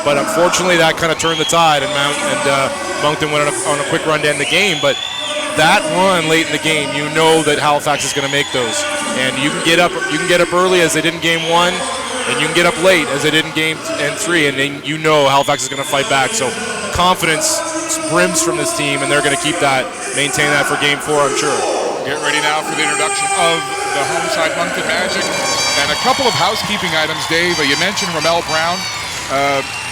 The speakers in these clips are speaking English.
But unfortunately, that kind of turned the tide, and Moncton went on a quick run to end the game. But that run late in the game, you know that Halifax is going to make those, and you can get up early as they did in game 1, and you can get up late as they did in game 3, and then you know Halifax is going to fight back. So confidence brims from this team, and they're going to maintain that for game 4, I'm sure. Get ready now for the introduction of the home side Moncton Magic. And a couple of housekeeping items, Dave. You mentioned Ramel Brown.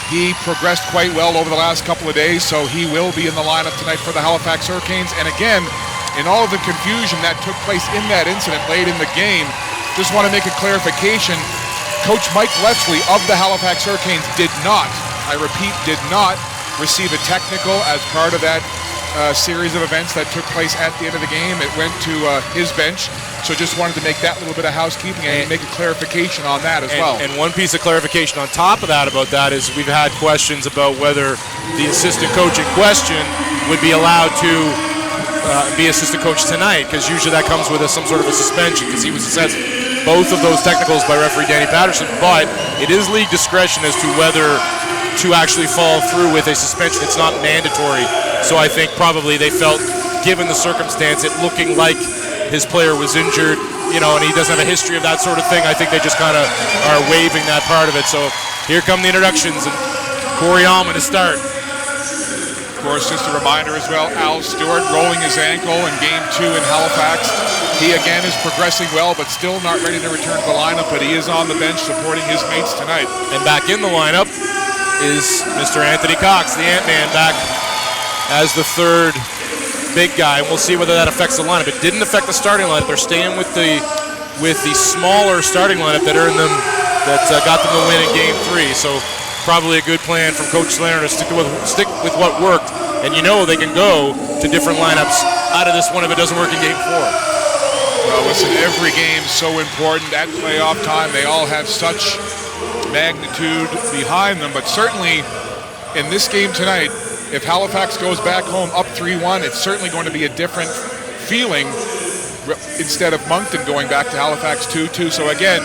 He progressed quite well over the last couple of days, so he will be in the lineup tonight for the Halifax Hurricanes. And again, in all of the confusion that took place in that incident late in the game, just want to make a clarification. Coach Mike Letsley of the Halifax Hurricanes did not, I repeat, did not receive a technical as part of that series of events that took place at the end of the game. It went to his bench. So just wanted to make that little bit of housekeeping and make a clarification on that as well. And one piece of clarification on top of that about that is we've had questions about whether the assistant coach in question would be allowed to be assistant coach tonight, because usually that comes with some sort of a suspension, because he was assessed both of those technicals by referee Danny Patterson. But it is league discretion as to whether to actually follow through with a suspension. It's not mandatory. So I think probably they felt, given the circumstance, it looking like his player was injured, and he doesn't have a history of that sort of thing, I think they just kind of are waiving that part of it. So here come the introductions, and Corey Allman to start. Of course, just a reminder as well, Al Stewart rolling his ankle in game 2 in Halifax. He again is progressing well, but still not ready to return to the lineup, but he is on the bench supporting his mates tonight. And back in the lineup is Mr. Anthony Cox, the Ant-Man, back as the third big guy. We'll see whether that affects the lineup. It didn't affect the starting lineup. They're staying with the smaller starting lineup that got them the win in game 3. So probably a good plan from Coach Slater to stick with what worked. And they can go to different lineups out of this one if it doesn't work in game 4. Well, listen, every game is so important at playoff time. They all have such magnitude behind them, but certainly in this game tonight, if Halifax goes back home up 3-1, it's certainly going to be a different feeling instead of Moncton going back to Halifax 2-2. So again,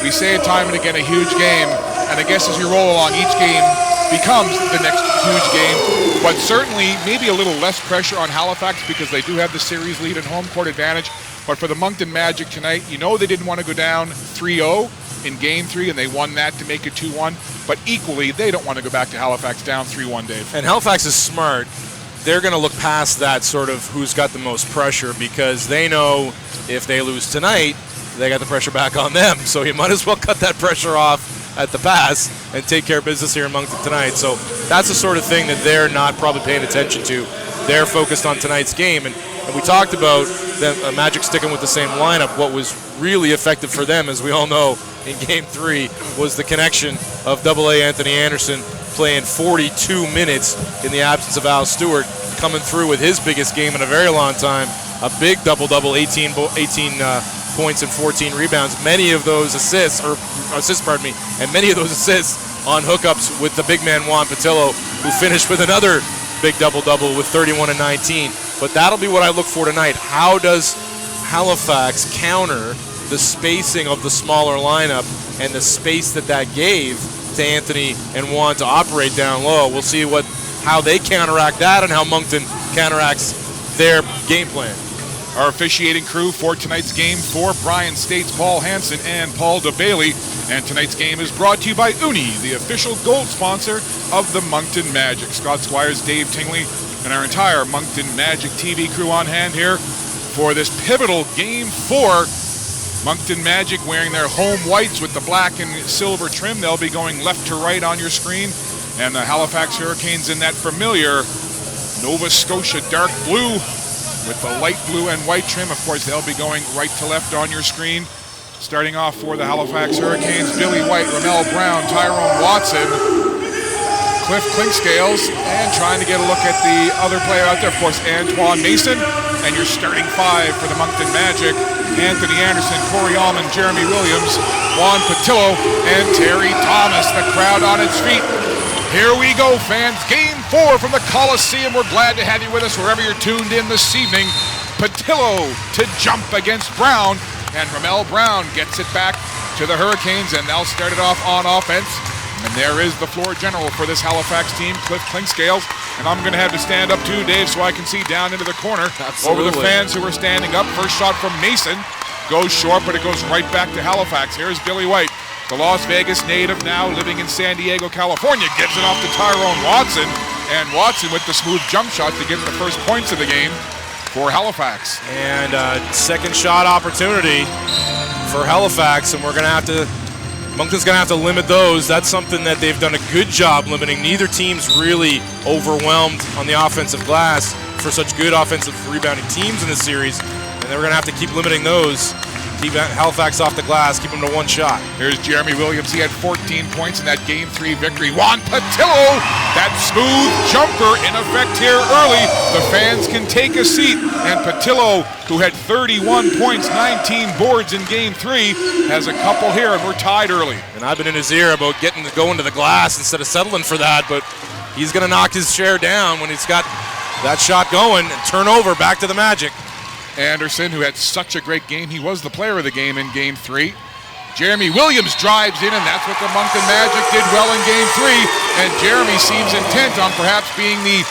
we say it time and again, a huge game. And I guess as you roll along, each game becomes the next huge game. But certainly maybe a little less pressure on Halifax because they do have the series lead and home court advantage. But for the Moncton Magic tonight, they didn't want to go down 3-0 in game 3, and they won that to make it 2-1. But equally, they don't want to go back to Halifax down 3-1, Dave. And Halifax is smart. They're going to look past that sort of who's got the most pressure, because they know if they lose tonight, they got the pressure back on them. So you might as well cut that pressure off at the pass and take care of business here in Moncton tonight. So that's the sort of thing that they're not probably paying attention to. They're focused on tonight's game. And we talked about the Magic sticking with the same lineup. What was really effective for them, as we all know, in Game 3 was the connection of AA Anthony Anderson playing 42 minutes in the absence of Al Stewart, coming through with his biggest game in a very long time, a big double-double, 18 points and 14 rebounds. Many of those assists on hookups with the big man Juan Patillo, who finished with another big double-double with 31 and 19. But that'll be what I look for tonight. How does Halifax counter the spacing of the smaller lineup and the space that gave to Anthony and Juan to operate down low? We'll see how they counteract that and how Moncton counteracts their game plan. Our officiating crew for tonight's game: for Bryan States, Paul Hansen and Paul DeBailey. And tonight's game is brought to you by Uni, the official gold sponsor of the Moncton Magic. Scott Squires, Dave Tingley, and our entire Moncton Magic TV crew on hand here for this pivotal Game 4. Moncton Magic wearing their home whites with the black and silver trim. They'll be going left to right on your screen. And the Halifax Hurricanes in that familiar Nova Scotia dark blue with the light blue and white trim. Of course, they'll be going right to left on your screen. Starting off for the Halifax Hurricanes, Billy White, Ramel Brown, Tyrone Watson, Cliff Clinkscales, and trying to get a look at the other player out there, of course, Antoine Mason. And your starting 5 for the Moncton Magic: Anthony Anderson, Corey Allman, Jeremy Williams, Juan Patillo, and Terry Thomas. The crowd on its feet. Here we go, fans. Game 4 from the Coliseum. We're glad to have you with us wherever you're tuned in this evening. Patillo to jump against Brown, and Ramel Brown gets it back to the Hurricanes, and they'll start it off on offense. And there is the floor general for this Halifax team, Cliff Clinkscales. And I'm going to have to stand up too, Dave, so I can see down into the corner. Absolutely. Over the fans who are standing up. First shot from Mason. Goes short, but it goes right back to Halifax. Here's Billy White, the Las Vegas native now living in San Diego, California. Gives it off to Tyrone Watson. And Watson with the smooth jump shot to get the first points of the game for Halifax. And second shot opportunity for Halifax, and Moncton's going to have to limit those. That's something that they've done a good job limiting. Neither team's really overwhelmed on the offensive glass for such good offensive rebounding teams in this series, and they're going to have to keep limiting those. Keep Halifax off the glass, keep them to one shot. Here's Jeremy Williams. He had 14 points in that Game 3 victory. Juan Patillo, that smooth jumper in effect here early. The fans can take a seat. And Patillo, who had 31 points, 19 boards in Game 3, has a couple here, and we're tied early. And I've been in his ear about going to the glass instead of settling for that, but he's going to knock his share down when he's got that shot going and turn over back to the Magic. Anderson, who had such a great game, he was the player of the game in Game 3. Jeremy Williams drives in, and that's what the Moncton Magic did well in Game 3. And Jeremy seems intent on perhaps being the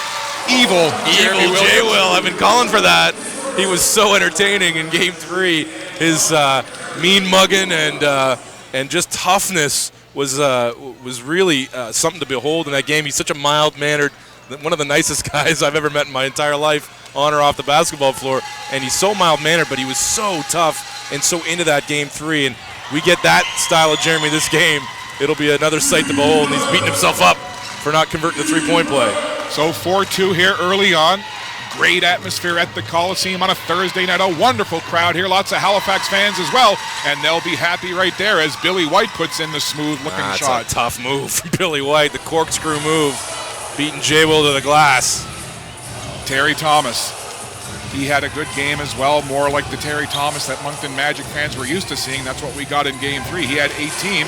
evil Jeremy Williams. J-Will, I've been calling for that. He was so entertaining in Game 3. His mean mugging and just toughness was really something to behold in that game. He's such a mild-mannered, one of the nicest guys I've ever met in my entire life, on or off the basketball floor. And he's so mild-mannered, but he was so tough and so into that Game 3. And we get that style of Jeremy this game, it'll be another sight to behold. And he's beating himself up for not converting the three-point play. So 4-2 here early on. Great atmosphere at the Coliseum on a Thursday night. A wonderful crowd here. Lots of Halifax fans as well. And they'll be happy right there as Billy White puts in the smooth-looking shot. That's a tough move from Billy White, the corkscrew move, beating J-Will to the glass. Terry Thomas. He had a good game as well, more like the Terry Thomas that Moncton Magic fans were used to seeing. That's what we got in Game 3. He had 18.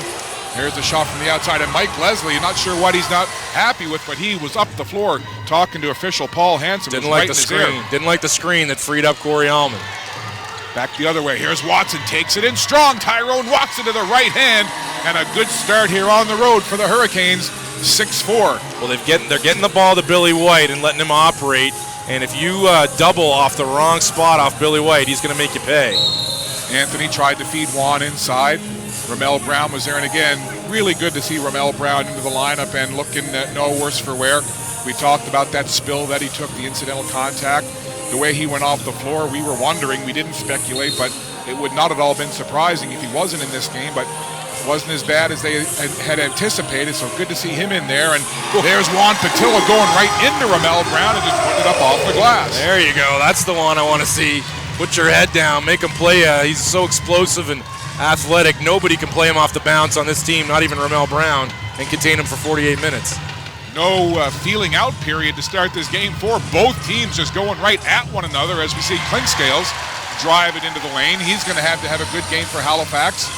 Here's the shot from the outside, and Mike Leslie, not sure what he's not happy with, but he was up the floor talking to official Paul Hansen. Didn't like the screen. Didn't like the screen that freed up Corey Allman. Back the other way. Here's Watson, takes it in strong. Tyrone Watson to the right hand, and a good start here on the road for the Hurricanes. 6-4. Well, they're getting the ball to Billy White and letting him operate. And if you double off the wrong spot off Billy White, he's going to make you pay. Anthony tried to feed Juan inside. Ramel Brown was there, and again, really good to see Ramel Brown into the lineup and looking no worse for wear. We talked about that spill that he took, the incidental contact. The way he went off the floor, we were wondering, we didn't speculate, but it would not at all been surprising if he wasn't in this game, but wasn't as bad as they had anticipated, so good to see him in there. And there's Juan Patillo going right into Ramel Brown and just putting it up off the glass. There you go. That's the one I want to see. Put your head down, make him play. He's so explosive and athletic. Nobody can play him off the bounce on this team, not even Ramel Brown, and contain him for 48 minutes. No feeling out period to start this Game 4. Both teams just going right at one another as we see Clinkscales drive it into the lane. He's going to have a good game for Halifax.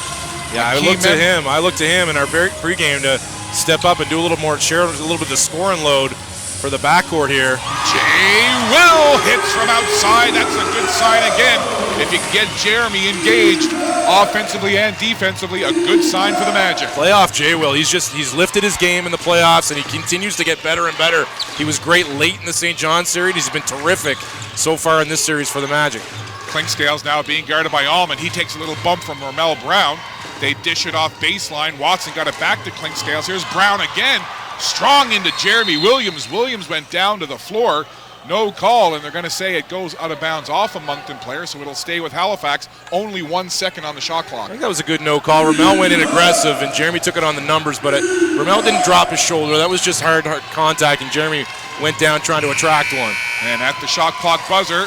Yeah, I look to him in our pregame to step up and do a little more, share a little bit of the scoring load for the backcourt here. J-Will hits from outside. That's a good sign again. If you can get Jeremy engaged offensively and defensively, a good sign for the Magic. Playoff J-Will. He's lifted his game in the playoffs, and he continues to get better and better. He was great late in the St. John series. He's been terrific so far in this series for the Magic. Clinkscales now being guarded by Allman. He takes a little bump from Ramel Brown. They dish it off baseline. Watson got it back to Clinkscales. Here's Brown again. Strong into Jeremy Williams. Williams went down to the floor. No call, and they're going to say it goes out of bounds off a Moncton player, so it'll stay with Halifax. Only 1 second on the shot clock. I think that was a good no call. Ramel went in aggressive, and Jeremy took it on the numbers, but Ramel didn't drop his shoulder. That was just hard contact, and Jeremy went down trying to attract one. And at the shot clock buzzer,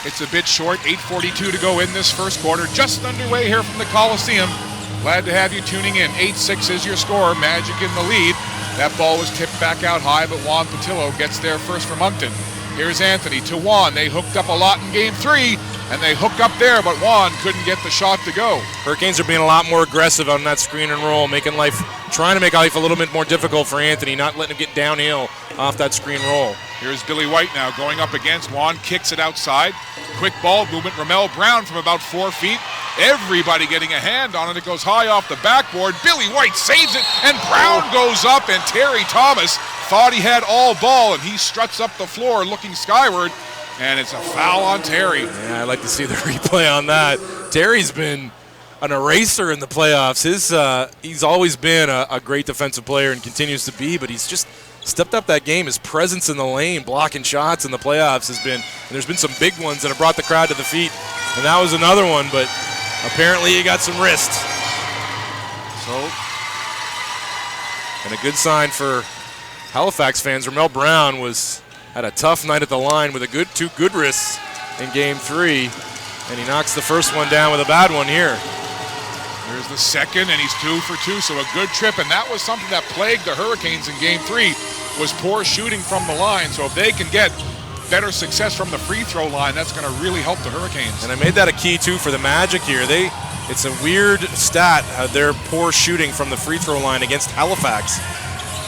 it's a bit short. 8:42 to go in this first quarter. Just underway here from the Coliseum. Glad to have you tuning in. 8-6 is your score. Magic in the lead. That ball was tipped back out high, but Juan Patillo gets there first for Moncton. Here's Anthony to Juan. They hooked up a lot in Game 3, and they hook up there, but Juan couldn't get the shot to go. Hurricanes are being a lot more aggressive on that screen and roll, trying to make life a little bit more difficult for Anthony, not letting him get downhill off that screen roll. Here's Billy White now going up against Juan, kicks it outside. Quick ball movement. Ramel Brown from about 4 feet Everybody getting a hand on it. It goes high off the backboard. Billy White saves it, and Brown goes up, and Terry Thomas thought he had all ball, and he struts up the floor looking skyward, and it's a foul on Terry. Yeah, I'd like to see the replay on that. Terry's been an eraser in the playoffs. He's always been a great defensive player and continues to be, but he's just stepped up that game. His presence in the lane, blocking shots in the playoffs has been, and there's been some big ones that have brought the crowd to the feet, and that was another one, but apparently he got some wrist. So, and a good sign for Halifax fans. Ramel Brown had a tough night at the line with two good wrists in Game 3, and he knocks the first one down with a bad one here. There's the second, and he's 2 for 2, so a good trip, and that was something that plagued the Hurricanes in Game 3, was poor shooting from the line. So if they can get better success from the free throw line, that's going to really help the Hurricanes. And I made that a key, too, for the Magic here. It's a weird stat, their poor shooting from the free throw line against Halifax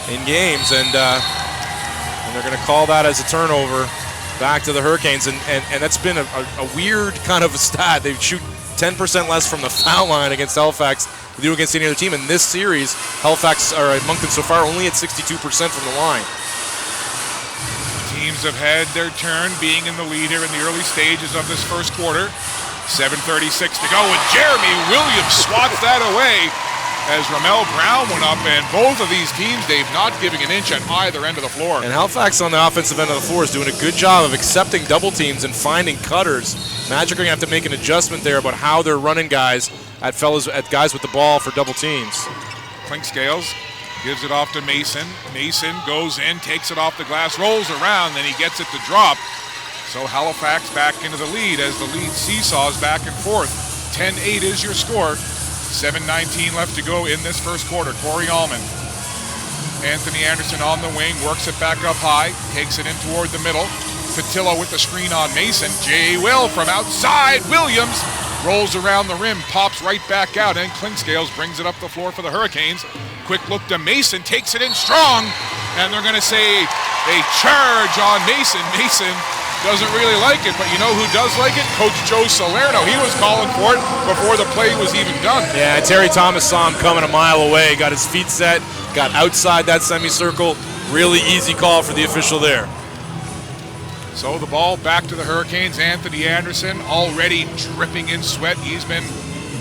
in games, and they're going to call that as a turnover back to the Hurricanes, and that's been a weird kind of a stat. They shoot 10% less from the foul line against Halifax than they do against any other team. In this series, Moncton so far only at 62% from the line. Teams have had their turn being in the lead here in the early stages of this first quarter. 7:36 to go, and Jeremy Williams swats that away as Ramel Brown went up, and both of these teams, they've not giving an inch at either end of the floor. And Halifax on the offensive end of the floor is doing a good job of accepting double teams and finding cutters. Magic are going to have to make an adjustment there about how they're running guys at guys with the ball for double teams. Clinkscales gives it off to Mason. Mason goes in, takes it off the glass, rolls around, then he gets it to drop. So Halifax back into the lead as the lead seesaws back and forth. 10-8 is your score. 7:19 left to go in this first quarter. Corey Allman. Anthony Anderson on the wing, works it back up high, takes it in toward the middle. Patillo with the screen on Mason. Jay Will from outside. Williams rolls around the rim, pops right back out, and Clinkscales brings it up the floor for the Hurricanes. Quick look to Mason, takes it in strong, and they're going to say a charge on Mason. Mason doesn't really like it, but you know who does like it? Coach Joe Salerno. He was calling for it before the play was even done. Yeah, Terry Thomas saw him coming a mile away, got his feet set, got outside that semicircle. Really easy call for the official there. So the ball back to the Hurricanes. Anthony Anderson already dripping in sweat. He's been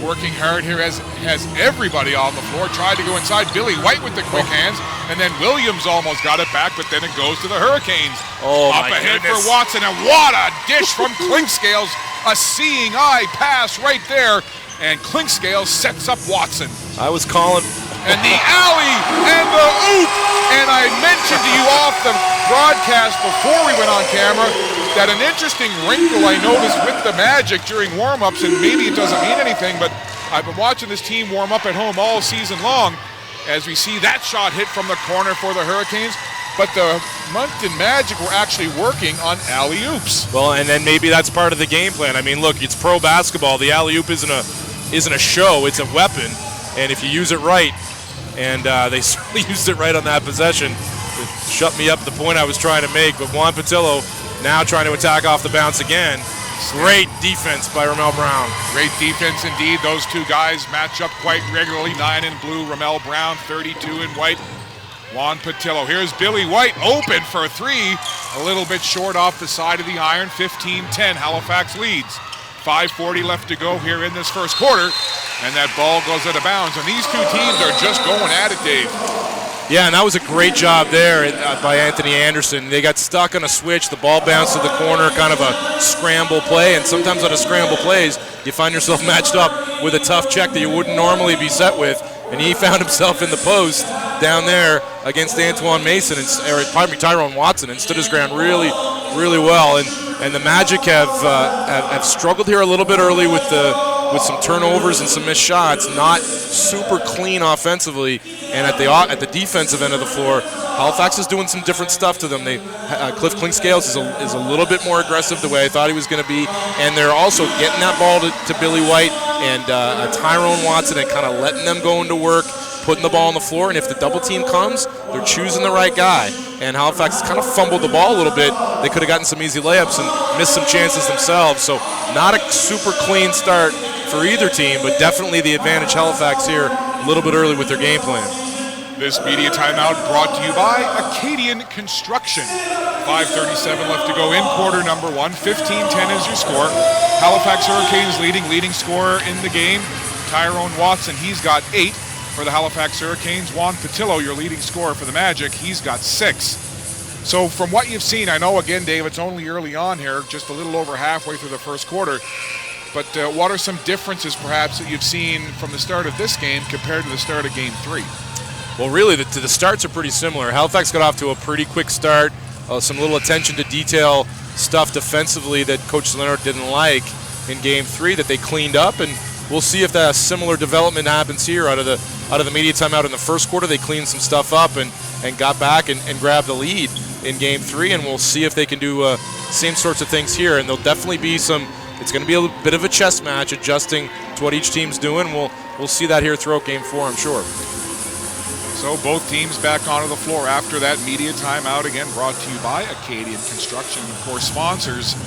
working hard here, as has everybody on the floor. Tried to go inside. Billy White with the quick hands, and then Williams almost got it back, but then it goes to the Hurricanes. Up ahead for Watson, and what a dish from Clinkscales. A seeing eye pass right there, and Clinkscales sets up Watson. I was calling. And the alley and the oop. And I mentioned to you off the broadcast before we went on camera that an interesting wrinkle I noticed with the Magic during warm-ups, and maybe it doesn't mean anything, but I've been watching this team warm up at home all season long as we see that shot hit from the corner for the Hurricanes. But the Moncton Magic were actually working on alley-oops. Well, and then maybe that's part of the game plan. I mean, look, it's pro basketball. The alley-oop isn't a show, it's a weapon. And if you use it right, and they certainly used it right on that possession, it shut me up the point I was trying to make. But Juan Patillo now trying to attack off the bounce again. Great defense by Ramel Brown. Great defense indeed. Those two guys match up quite regularly. 9 in blue, Ramel Brown, 32 in white. Juan Patillo. Here's Billy White, open for three. A little bit short off the side of the iron. 15-10, Halifax leads. 5:40 left to go here in this first quarter, and that ball goes out of bounds. And these two teams are just going at it, Dave. Yeah, and that was a great job there by Anthony Anderson. They got stuck on a switch. The ball bounced to the corner, kind of a scramble play. And sometimes on a scramble plays, you find yourself matched up with a tough check that you wouldn't normally be set with. And he found himself in the post down there against Antoine Mason, Tyrone Watson, and stood his ground really, really well. And the Magic have struggled here a little bit early with some turnovers and some missed shots. Not super clean offensively, and at the defensive end of the floor, Halifax is doing some different stuff to them. Cliff Clinkscales is a little bit more aggressive the way I thought he was going to be, and they're also getting that ball to Billy White and Tyrone Watson and kind of letting them go into work, putting the ball on the floor, and if the double team comes, they're choosing the right guy. And Halifax kind of fumbled the ball a little bit. They could have gotten some easy layups and missed some chances themselves. So not a super clean start for either team, but definitely the advantage Halifax here a little bit early with their game plan. This media timeout brought to you by Acadian Construction. 5:37 left to go in quarter number one. 15-10 is your score. Halifax Hurricanes leading scorer in the game, Tyrone Watson. He's got 8 for the Halifax Hurricanes. Juan Patillo, your leading scorer for the Magic. He's got 6. So from what you've seen, I know, again, Dave, it's only early on here, just a little over halfway through the first quarter. But what are some differences, perhaps, that you've seen from the start of this game compared to the start of Game 3? Well, really, the starts are pretty similar. Halifax got off to a pretty quick start. Some little attention to detail stuff defensively that Coach Salerno didn't like in Game 3 that they cleaned up, and we'll see if that similar development happens here out of the media timeout in the first quarter. They cleaned some stuff up and got back and grabbed the lead in Game 3, and we'll see if they can do same sorts of things here. And there'll definitely be it's going to be a bit of a chess match, adjusting to what each team's doing. We'll see that here throughout Game 4, I'm sure. So both teams back onto the floor after that media timeout, again brought to you by Acadian Construction. Of course, sponsors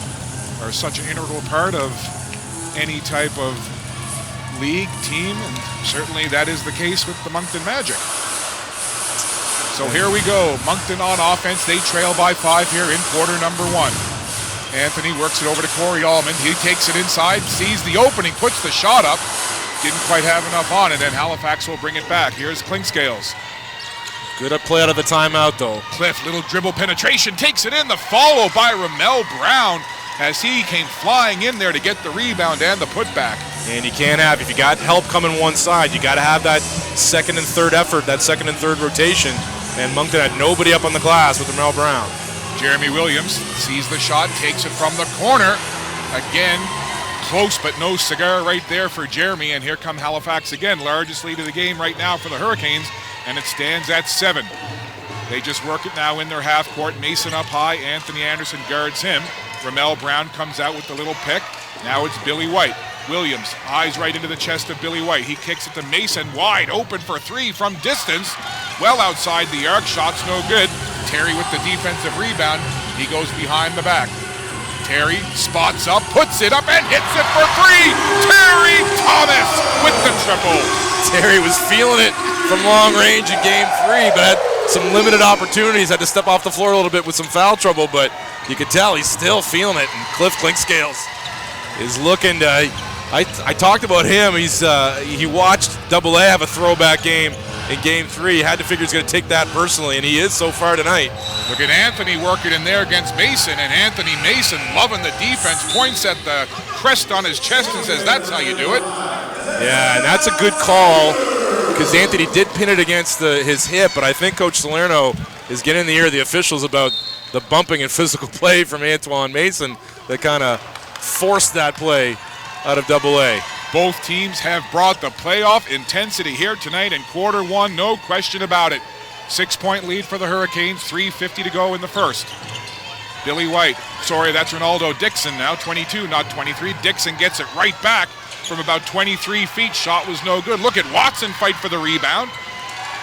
are such an integral part of any type of league, team, and certainly that is the case with the Moncton Magic. So here we go, Moncton on offense. They trail by 5 here in quarter number 1. Anthony works it over to Corey Allman. He takes it inside, sees the opening, puts the shot up. Didn't quite have enough on it, and Halifax will bring it back. Here's Clinkscales. Good play out of the timeout, though. Cliff, little dribble penetration, takes it in. The follow by Ramel Brown as he came flying in there to get the rebound and the putback. And you can't have, if you got help coming one side, you got to have that second and third effort, that second and third rotation. And Moncton had nobody up on the glass with Ramel Brown. Jeremy Williams sees the shot, takes it from the corner. Again, close but no cigar right there for Jeremy, and here come Halifax again. Largest lead of the game right now for the Hurricanes, and it stands at 7. They just work it now in their half court. Mason up high, Anthony Anderson guards him. Ramel Brown comes out with the little pick. Now it's Billy White. Williams eyes right into the chest of Billy White. He kicks it to Mason, wide open for 3 from distance. Well outside the arc, shot's no good. Terry with the defensive rebound. He goes behind the back. Terry spots up, puts it up, and hits it for 3. Terry Thomas with the triple. Terry was feeling it from long range in Game 3, but had some limited opportunities. Had to step off the floor a little bit with some foul trouble, but you could tell he's still feeling it. And Cliff Clinkscales is looking to. I talked about him. He watched AA have a throwback game in Game 3. He had to figure he's going to take that personally, and he is so far tonight. Look at Anthony working in there against Mason, and Anthony Mason loving the defense, points at the crest on his chest and says, that's how you do it. Yeah, and that's a good call because Anthony did pin it against his hip, but I think Coach Salerno is getting in the ear of the officials about the bumping and physical play from Antoine Mason that kind of forced that play out of AA. Both teams have brought the playoff intensity here tonight in quarter 1, no question about it. 6-point lead for the Hurricanes, 3:50 to go in the first. Billy White, that's Ronaldo Dixon now, 22, not 23. Dixon gets it right back from about 23 feet. Shot was no good. Look at Watson fight for the rebound.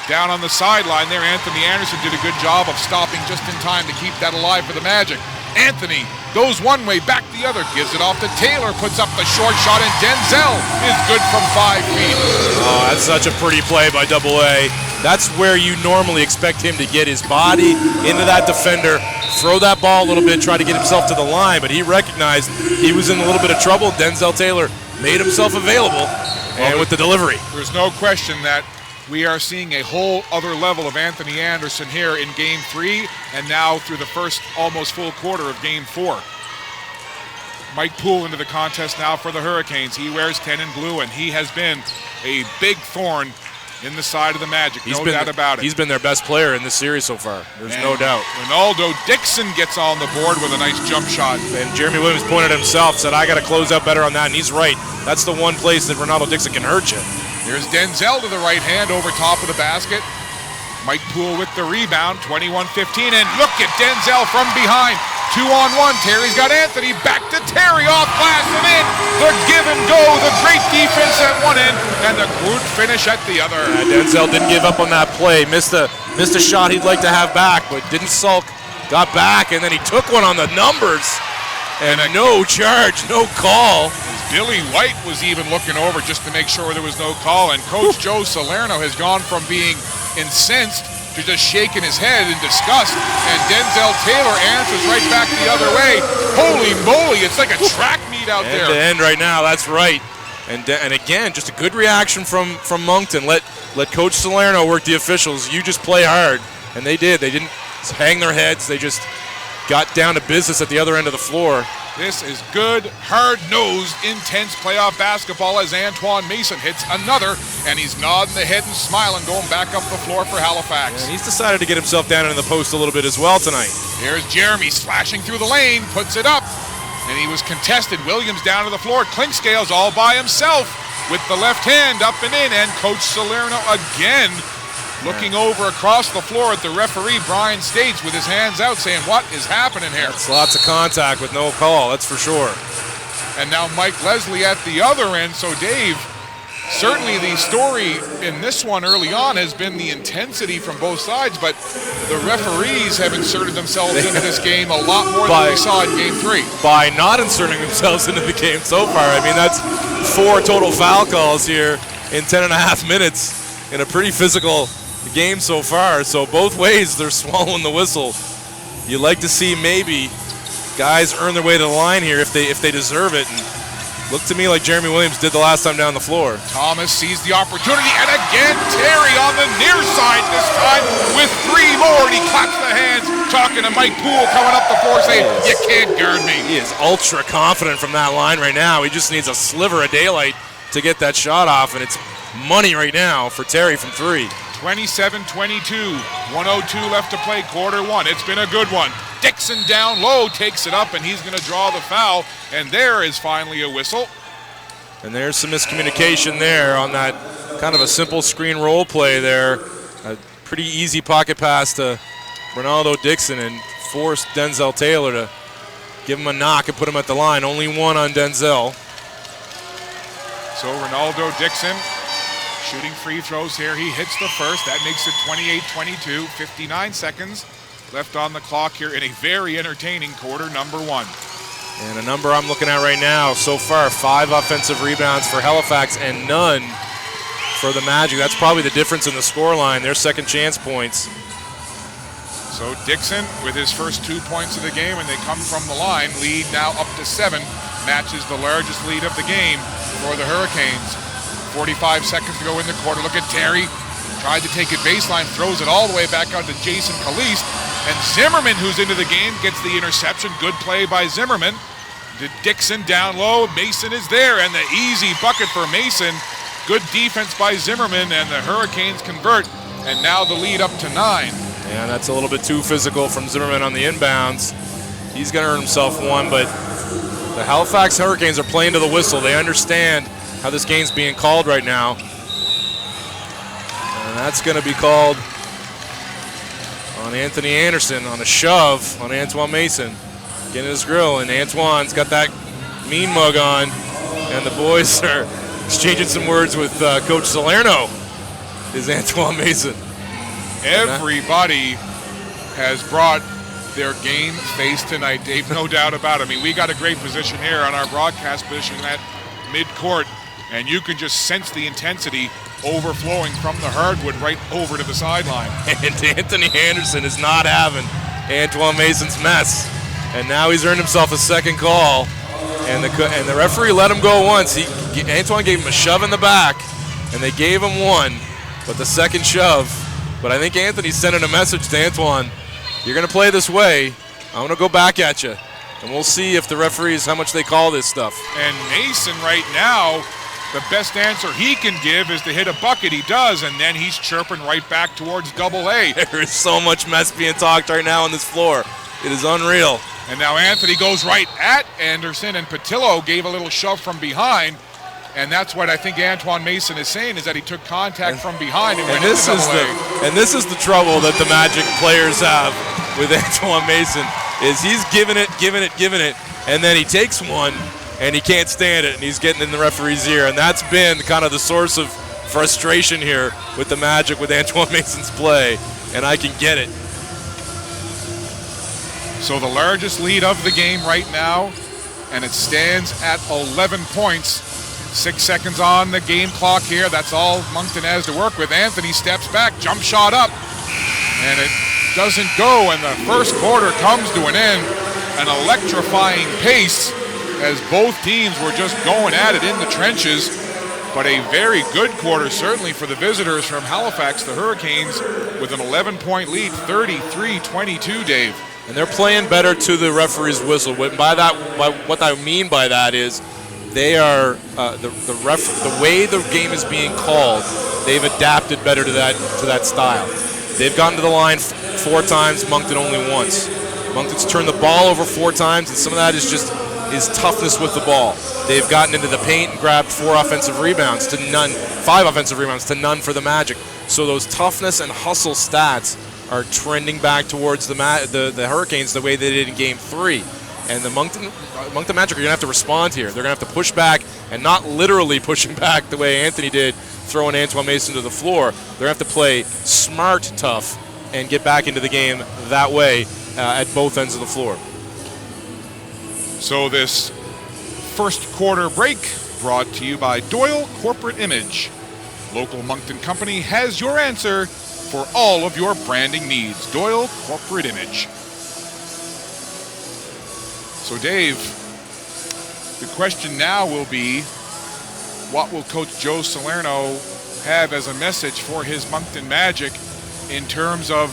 Down on the sideline there, Anthony Anderson did a good job of stopping just in time to keep that alive for the Magic. Anthony goes one way, back the other, gives it off to Taylor, puts up the short shot, and Denzel is good from 5 feet. Oh, that's such a pretty play by AA. That's where you normally expect him to get his body into that defender, throw that ball a little bit, try to get himself to the line, but he recognized he was in a little bit of trouble. Denzel Taylor made himself available, and with the delivery. There's no question that we are seeing a whole other level of Anthony Anderson here in Game 3 and now through the first almost full quarter of Game 4. Mike Poole into the contest now for the Hurricanes. He wears 10 in blue, and he has been a big thorn in the side of the Magic, no doubt about it. He's been their best player in this series so far. There's no doubt. Ronaldo Dixon gets on the board with a nice jump shot. And Jeremy Williams pointed himself, said, I got to close out better on that, and he's right. That's the one place that Ronaldo Dixon can hurt you. Here's Denzel to the right hand over top of the basket. Mike Poole with the rebound, 21-15, and look at Denzel from behind. 2-on-1, Terry's got Anthony, back to Terry, off glass and in. The give and go, the great defense at one end, and the good finish at the other. Denzel didn't give up on that play, missed a shot he'd like to have back, but didn't sulk, got back, and then he took one on the numbers. And no charge, no call. Billy White was even looking over just to make sure there was no call. And Coach Joe Salerno has gone from being incensed to just shaking his head in disgust. And Denzel Taylor answers right back the other way. Holy moly, it's like a track meet out there. End to end right now, that's right. And again, just a good reaction from Moncton. Let Coach Salerno work the officials. You just play hard. And they did. They didn't hang their heads. They just got down to business at the other end of the floor. This is good, hard-nosed, intense playoff basketball as Antoine Mason hits another, and he's nodding the head and smiling, going back up the floor for Halifax. And he's decided to get himself down into the post a little bit as well tonight. Here's Jeremy slashing through the lane, puts it up. And he was contested. Williams down to the floor. Clinkscales all by himself with the left hand up and in. And Coach Salerno again looking over across the floor at the referee, Brian States, with his hands out saying, what is happening here? It's lots of contact with no call, that's for sure. And now Mike Leslie at the other end. So Dave, certainly the story in this one early on has been the intensity from both sides, but the referees have inserted themselves into this game a lot more than we saw in Game 3. By not inserting themselves into the game so far. I mean, that's 4 total foul calls here in 10.5 minutes in a pretty physical game so far. So both ways, they're swallowing the whistle. You like to see maybe guys earn their way to the line here if they deserve it. And look to me like Jeremy Williams did the last time down the floor. Thomas sees the opportunity, and again Terry on the near side this time with 3 more, and he claps the hands, talking to Mike Poole coming up the floor saying, you can't guard me. He is ultra confident from that line right now. He just needs a sliver of daylight to get that shot off, and it's money right now for Terry from 3. 27-22, 102 left to play, quarter 1. It's been a good one. Dixon down low takes it up, and he's going to draw the foul, and there is finally a whistle. And there's some miscommunication there on that kind of a simple screen roll play there. A pretty easy pocket pass to Ronaldo Dixon and forced Denzel Taylor to give him a knock and put him at the line. Only 1 on Denzel. So Ronaldo Dixon shooting free throws here. He hits the first. That makes it 28-22. 59 seconds left on the clock here in a very entertaining quarter number 1. And a number I'm looking at right now so far, 5 offensive rebounds for Halifax and none for the Magic. That's probably the difference in the scoreline. Their second chance points. So Dixon with his first 2 points of the game, and they come from the line. Lead now up to 7. Matches the largest lead of the game for the Hurricanes. 45 seconds to go in the quarter. Look at Terry. Tried to take it baseline, throws it all the way back out to Jason Caliste. And Zimmerman, who's into the game, gets the interception. Good play by Zimmerman. To Dixon down low. Mason is there, and the easy bucket for Mason. Good defense by Zimmerman, and the Hurricanes convert. And now the lead up to 9. Yeah, that's a little bit too physical from Zimmerman on the inbounds. He's going to earn himself 1, but the Halifax Hurricanes are playing to the whistle. They understand how this game's being called right now. And that's going to be called on Anthony Anderson on a shove on Antoine Mason. Getting his grill, and Antoine's got that mean mug on, and the boys are exchanging some words with Coach Salerno. Is Antoine Mason. Everybody has brought their game face tonight, Dave, no doubt about it. I mean, we got a great position here on our broadcast position at mid-court, and you can just sense the intensity overflowing from the hardwood right over to the sideline. And Anthony Anderson is not having Antoine Mason's mess. And now he's earned himself a second call. And the referee let him go once. Antoine gave him a shove in the back, and they gave him 1, but the second shove. But I think Anthony's sending a message to Antoine. You're going to play this way. I'm going to go back at you. And we'll see if the referees, how much they call this stuff. And Mason right now, the best answer he can give is to hit a bucket. He does, and then he's chirping right back towards double A. There is so much mess being talked right now on this floor. It is unreal. And now Anthony goes right at Anderson, and Patillo gave a little shove from behind. And that's what I think Antoine Mason is saying, is that he took contact from behind and went into double A. And this is the trouble that the Magic players have with Antoine Mason, is he's giving it, and then he takes one, and he can't stand it, and he's getting in the referee's ear. And that's been kind of the source of frustration here with the Magic with Antoine Mason's play, and I can get it. So the largest lead of the game right now and it stands at 11 points. 6 seconds on the game clock here. That's all Moncton has to work with. Anthony steps back, jump shot up, and it doesn't go, and the first quarter comes to an end. An electrifying pace as both teams were just going at it in the trenches. But a very good quarter, certainly for the visitors from Halifax, the Hurricanes, with an 11-point lead, 33-22, Dave. And they're playing better to the referee's whistle. What I mean by that is they are the way the game is being called. They've adapted better to that style. They've gotten to the line 4 times. Moncton only once. Moncton's turned the ball over 4 times, and some of that is just his toughness with the ball. They've gotten into the paint and grabbed 5 offensive rebounds to none for the Magic. So those toughness and hustle stats are trending back towards the Hurricanes the way they did in Game 3. And the Moncton Magic are going to have to respond here. They're going to have to push back, and not literally pushing back the way Anthony did, throwing Antoine Mason to the floor. They're going to have to play smart, tough, and get back into the game that way at both ends of the floor. So this first quarter break brought to you by Doyle Corporate Image. Local Moncton company has your answer for all of your branding needs. Doyle Corporate Image. So Dave, the question now will be, what will Coach Joe Salerno have as a message for his Moncton Magic in terms of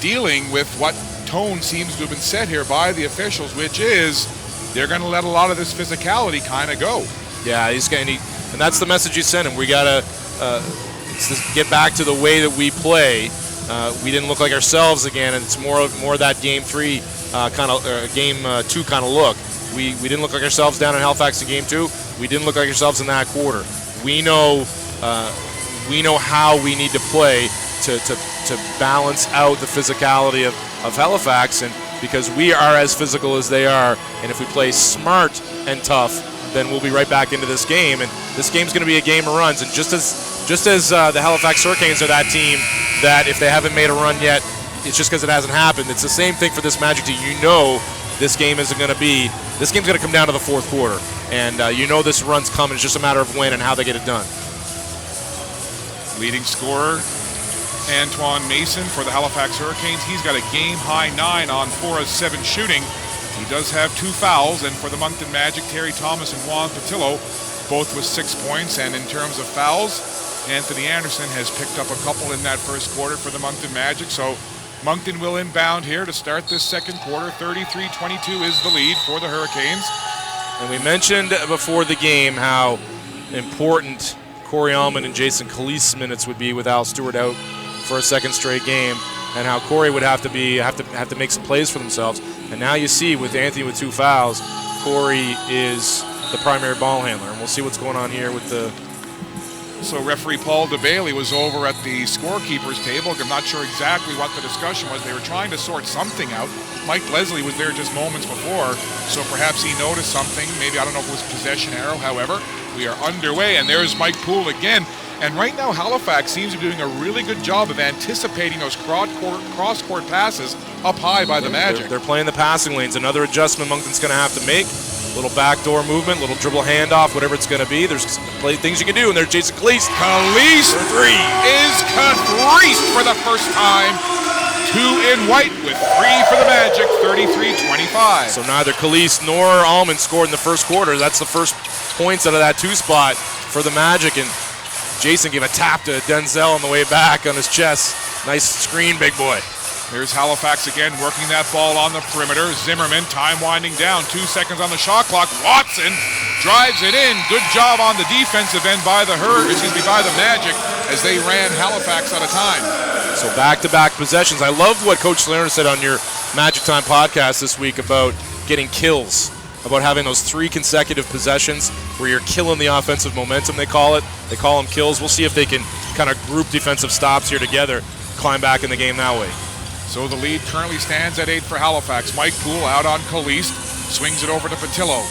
dealing with what tone seems to have been set here by the officials, which is they're going to let a lot of this physicality kind of go. Yeah, and that's the message you sent him. We got to get back to the way that we play. We didn't look like ourselves again, and it's more that Game 3 Game 2 kind of look. We didn't look like ourselves down in Halifax in Game 2. We didn't look like ourselves in that quarter. We know how we need to play to balance out the physicality of Halifax, and because we are as physical as they are, and if we play smart and tough, then we'll be right back into this game. And this game's going to be a game of runs. And just as the Halifax Hurricanes are that team that if they haven't made a run yet, it's just because it hasn't happened. It's the same thing for this Magic team. You know this game isn't going to be. This game's going to come down to the fourth quarter, and you know this run's coming. It's just a matter of when and how they get it done. Leading scorer Antoine Mason for the Halifax Hurricanes. He's got a game-high 9 on 4 of 7 shooting. He does have 2 fouls, and for the Moncton Magic, Terry Thomas and Juan Patillo, both with 6 points. And in terms of fouls, Anthony Anderson has picked up a couple in that first quarter for the Moncton Magic. So Moncton will inbound here to start this second quarter. 33-22 is the lead for the Hurricanes. And we mentioned before the game how important Corey Allman and Jason Kalise's minutes would be with Al Stewart out for a second straight game, and how Corey would have to make some plays for themselves. And now you see with Anthony with 2 fouls, Corey is the primary ball handler, and we'll see what's going on here with the. So referee Paul DeBailey was over at the scorekeeper's table. I'm not sure exactly what the discussion was. They were trying to sort something out. Mike Leslie was there just moments before, so perhaps he noticed something. Maybe, I don't know if it was possession arrow. However, we are underway, and there's Mike Poole again. And right now, Halifax seems to be doing a really good job of anticipating those cross-court passes up high by the Magic. They're playing the passing lanes. Another adjustment Moncton's going to have to make. Little backdoor movement, little dribble handoff, whatever it's going to be. There's things you can do, and there's Jason Kalise. Kalise is Cathreased for the first time. 2 in white with 3 for the Magic, 33-25. So neither Kalise nor Allman scored in the first quarter. That's the first points out of that 2 spot for the Magic, and Jason gave a tap to Denzel on the way back on his chest. Nice screen, big boy. Here's Halifax again working that ball on the perimeter. Zimmerman, time winding down. 2 seconds on the shot clock. Watson drives it in. Good job on the defensive end by the Magic as they ran Halifax out of time. So back-to-back possessions. I love what Coach Salerno said on your Magic Time podcast this week about getting kills, about having those 3 consecutive possessions where you're killing the offensive momentum, they call it. They call them kills. We'll see if they can kind of group defensive stops here together, climb back in the game that way. So the lead currently stands at 8 for Halifax. Mike Poole out on Kalise, swings it over to Patillo.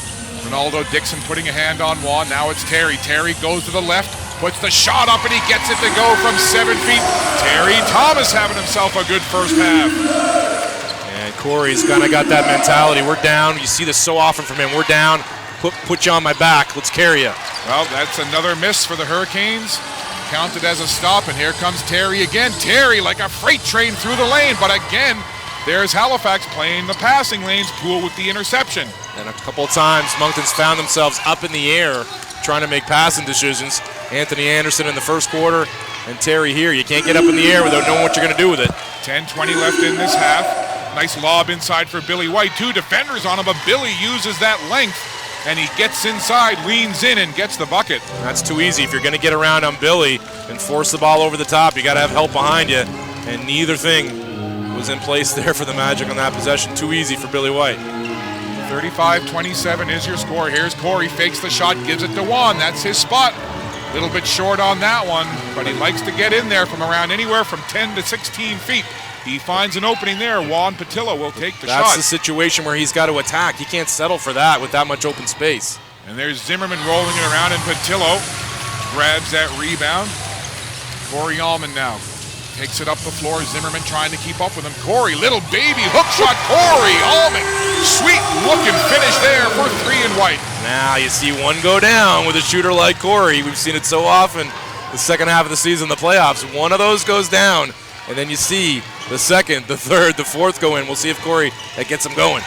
Ronaldo Dixon putting a hand on Juan. Now it's Terry. Terry goes to the left, puts the shot up, and he gets it to go from 7 feet. Terry Thomas having himself a good first half. And Corey's kind of got that mentality. We're down. You see this so often from him. We're down. Put you on my back. Let's carry you. Well, that's another miss for the Hurricanes. Counted as a stop, and here comes Terry again. Terry like a freight train through the lane, but again, there's Halifax playing the passing lanes. Poole with the interception. And a couple of times, Moncton's found themselves up in the air trying to make passing decisions. Anthony Anderson in the first quarter, and Terry here. You can't get up in the air without knowing what you're going to do with it. 10:20 left in this half. Nice lob inside for Billy White. Two defenders on him, but Billy uses that length, and he gets inside, leans in, and gets the bucket. That's too easy. If you're going to get around on Billy and force the ball over the top, you got to have help behind you, and neither thing was in place there for the Magic on that possession. Too easy for Billy White. 35-27 is your score. Here's Corey, fakes the shot, gives it to Juan. That's his spot. A little bit short on that one, but he likes to get in there from around anywhere from 10 to 16 feet. He finds an opening there. Juan Patillo will take the shot. That's the situation where he's got to attack. He can't settle for that with that much open space. And there's Zimmerman rolling it around, and Patillo grabs that rebound. Corey Allman now takes it up the floor. Zimmerman trying to keep up with him. Corey, little baby hook shot. Corey Allman, sweet looking finish there for three and White. Now you see one go down with a shooter like Corey. We've seen it so often the second half of the season, the playoffs. One of those goes down, and then you see the second, the third, the fourth go in. We'll see if Corey that gets him going.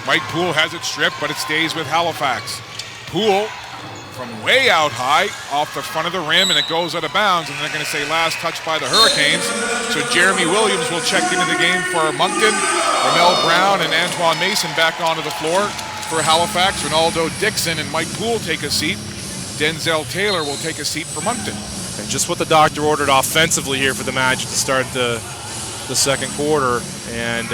Mike Poole has it stripped, but it stays with Halifax. Poole from way out high off the front of the rim, and it goes out of bounds, and they're going to say last touch by the Hurricanes. So Jeremy Williams will check into the game for Moncton. Ramel Brown and Antoine Mason back onto the floor for Halifax. Ronaldo Dixon and Mike Poole take a seat. Denzel Taylor will take a seat for Moncton. And just what the doctor ordered offensively here for the Magic to start the second quarter. And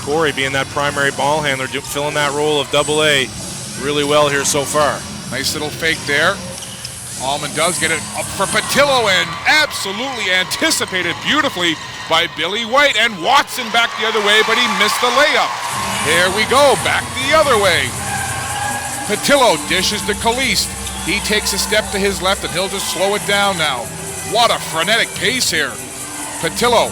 Corey being that primary ball handler, filling that role of AA really well here so far. Nice little fake there. Allman does get it up for Patillo, and absolutely anticipated beautifully by Billy White. And Watson back the other way, but he missed the layup. There we go, back the other way. Patillo dishes to Caliste. He takes a step to his left, and he'll just slow it down now. What a frenetic pace here. Patillo,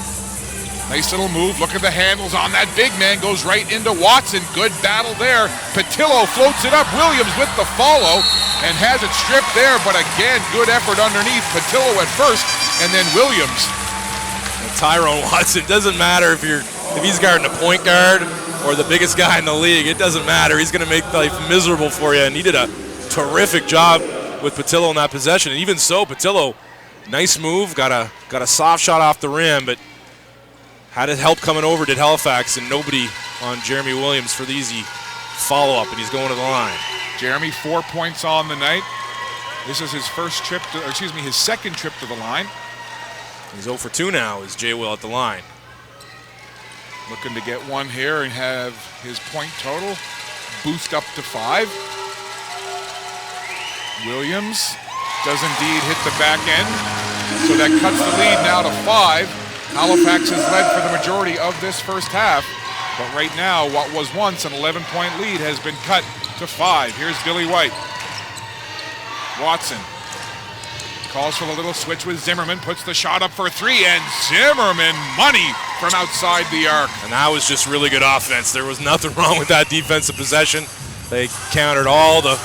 nice little move. Look at the handles on that big man. Goes right into Watson. Good battle there. Patillo floats it up. Williams with the follow and has it stripped there. But again, good effort underneath. Patillo at first, and then Williams. And Tyrone Watson, doesn't matter if he's guarding a point guard or the biggest guy in the league. It doesn't matter. He's going to make life miserable for you. And he did a terrific job with Patillo in that possession. And even so, Patillo, nice move. Got a soft shot off the rim, but had it help coming over, did Halifax, and nobody on Jeremy Williams for the easy follow-up, and he's going to the line. Jeremy, 4 points on the night. This is his his second trip to the line. He's 0 for 2 now as Jay Will at the line. Looking to get one here and have his point total boost up to 5. Williams does indeed hit the back end, so that cuts the lead now to 5. Halifax has led for the majority of this first half, but right now what was once an 11-point lead has been cut to 5. Here's Billy White. Watson calls for the little switch with Zimmerman, puts the shot up for 3, and Zimmerman money from outside the arc. And that was just really good offense. There was nothing wrong with that defensive possession. They countered all the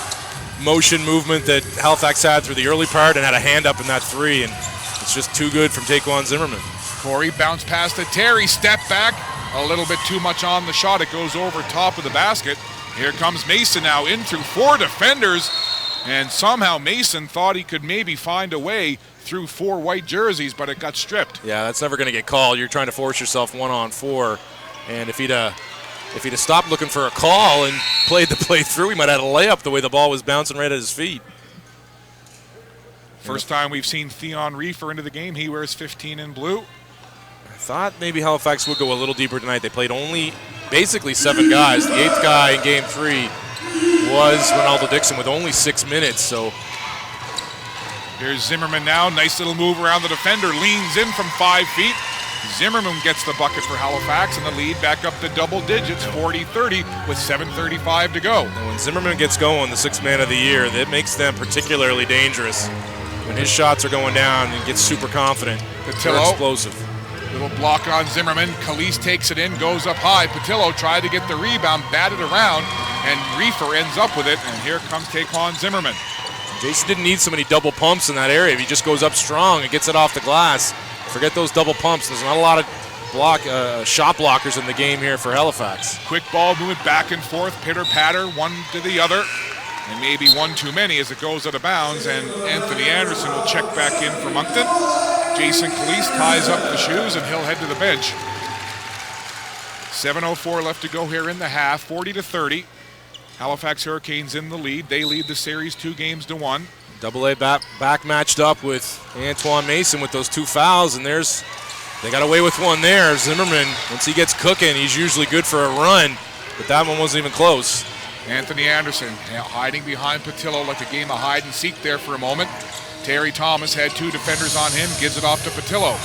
motion movement that Halifax had through the early part and had a hand up in that 3, and it's just too good from Taquan Zimmerman. Corey bounced past to Terry, step back, a little bit too much on the shot. It goes over top of the basket. Here comes Mason now in through 4 defenders, and somehow Mason thought he could maybe find a way through 4 white jerseys, but it got stripped. Yeah, that's never going to get called. You're trying to force yourself 1-on-4, and if he'd have stopped looking for a call and played the play through, he might have had a layup the way the ball was bouncing right at his feet. First time we've seen Theon Reefer into the game. He wears 15 in blue. I thought maybe Halifax would go a little deeper tonight. They played only basically 7 guys. The 8th guy in Game 3 was Ronaldo Dixon with only 6 minutes. So here's Zimmerman now. Nice little move around the defender. Leans in from 5 feet. Zimmerman gets the bucket for Halifax, and the lead back up to double digits, 40-30, with 7:35 to go. And when Zimmerman gets going, the 6th man of the year, that makes them particularly dangerous. When his shots are going down and gets super confident, they're explosive. Little block on Zimmerman. Calise takes it in, goes up high. Patillo tried to get the rebound, batted around, and Reefer ends up with it. And here comes Taquan Zimmerman. Jason didn't need so many double pumps in that area. If he just goes up strong and gets it off the glass, forget those double pumps. There's not a lot of shot blockers in the game here for Halifax. Quick ball movement back and forth, pitter-patter, one to the other. And maybe one too many as it goes out of bounds. And Anthony Anderson will check back in for Moncton. Jason Calise ties up the shoes and he'll head to the bench. 7:04 left to go here in the half, 40-30. Halifax Hurricanes in the lead. They lead the series 2-1. Double-A back matched up with Antoine Mason with those 2 fouls, and they got away with one there. Zimmerman, once he gets cooking, he's usually good for a run, but that one wasn't even close. Anthony Anderson hiding behind Patillo like a game of hide and seek there for a moment. Terry Thomas had 2 defenders on him, gives it off to Patillo.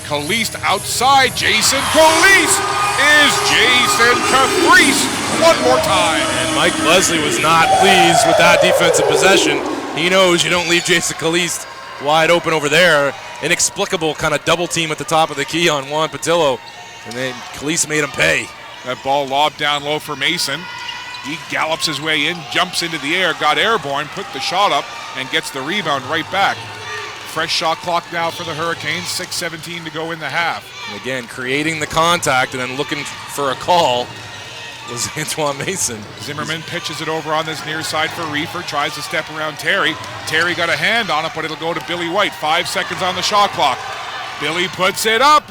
Calise outside. Jason Calise is Jason Caprice one more time. And Mike Leslie was not pleased with that defensive possession. He knows you don't leave Jason Calise wide open over there. Inexplicable kind of double team at the top of the key on Juan Patillo, and then Calise made him pay. That ball lobbed down low for Mason. He gallops his way in, jumps into the air, got airborne, put the shot up, and gets the rebound right back. Fresh shot clock now for the Hurricanes, 6:17 to go in the half. And again, creating the contact and then looking for a call was Antoine Mason. Zimmerman pitches it over on this near side for Reefer, tries to step around Terry. Terry got a hand on it, but it'll go to Billy White. 5 seconds on the shot clock. Billy puts it up,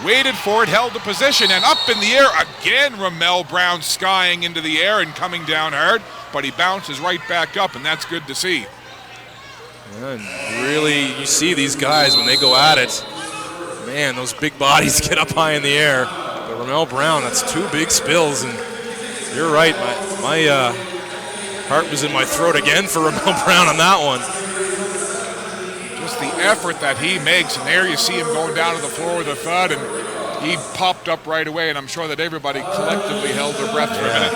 waited for it, held the position, and up in the air again. Ramel Brown skying into the air and coming down hard, but he bounces right back up, and that's good to see. And really, you see these guys when they go at it, man, those big bodies get up high in the air. But Ramel Brown, that's 2 big spills, and you're right, my heart was in my throat again for Ramel Brown on that one. Just the effort that he makes, and there you see him going down to the floor with a thud, and he popped up right away, and I'm sure that everybody collectively held their breath for a minute.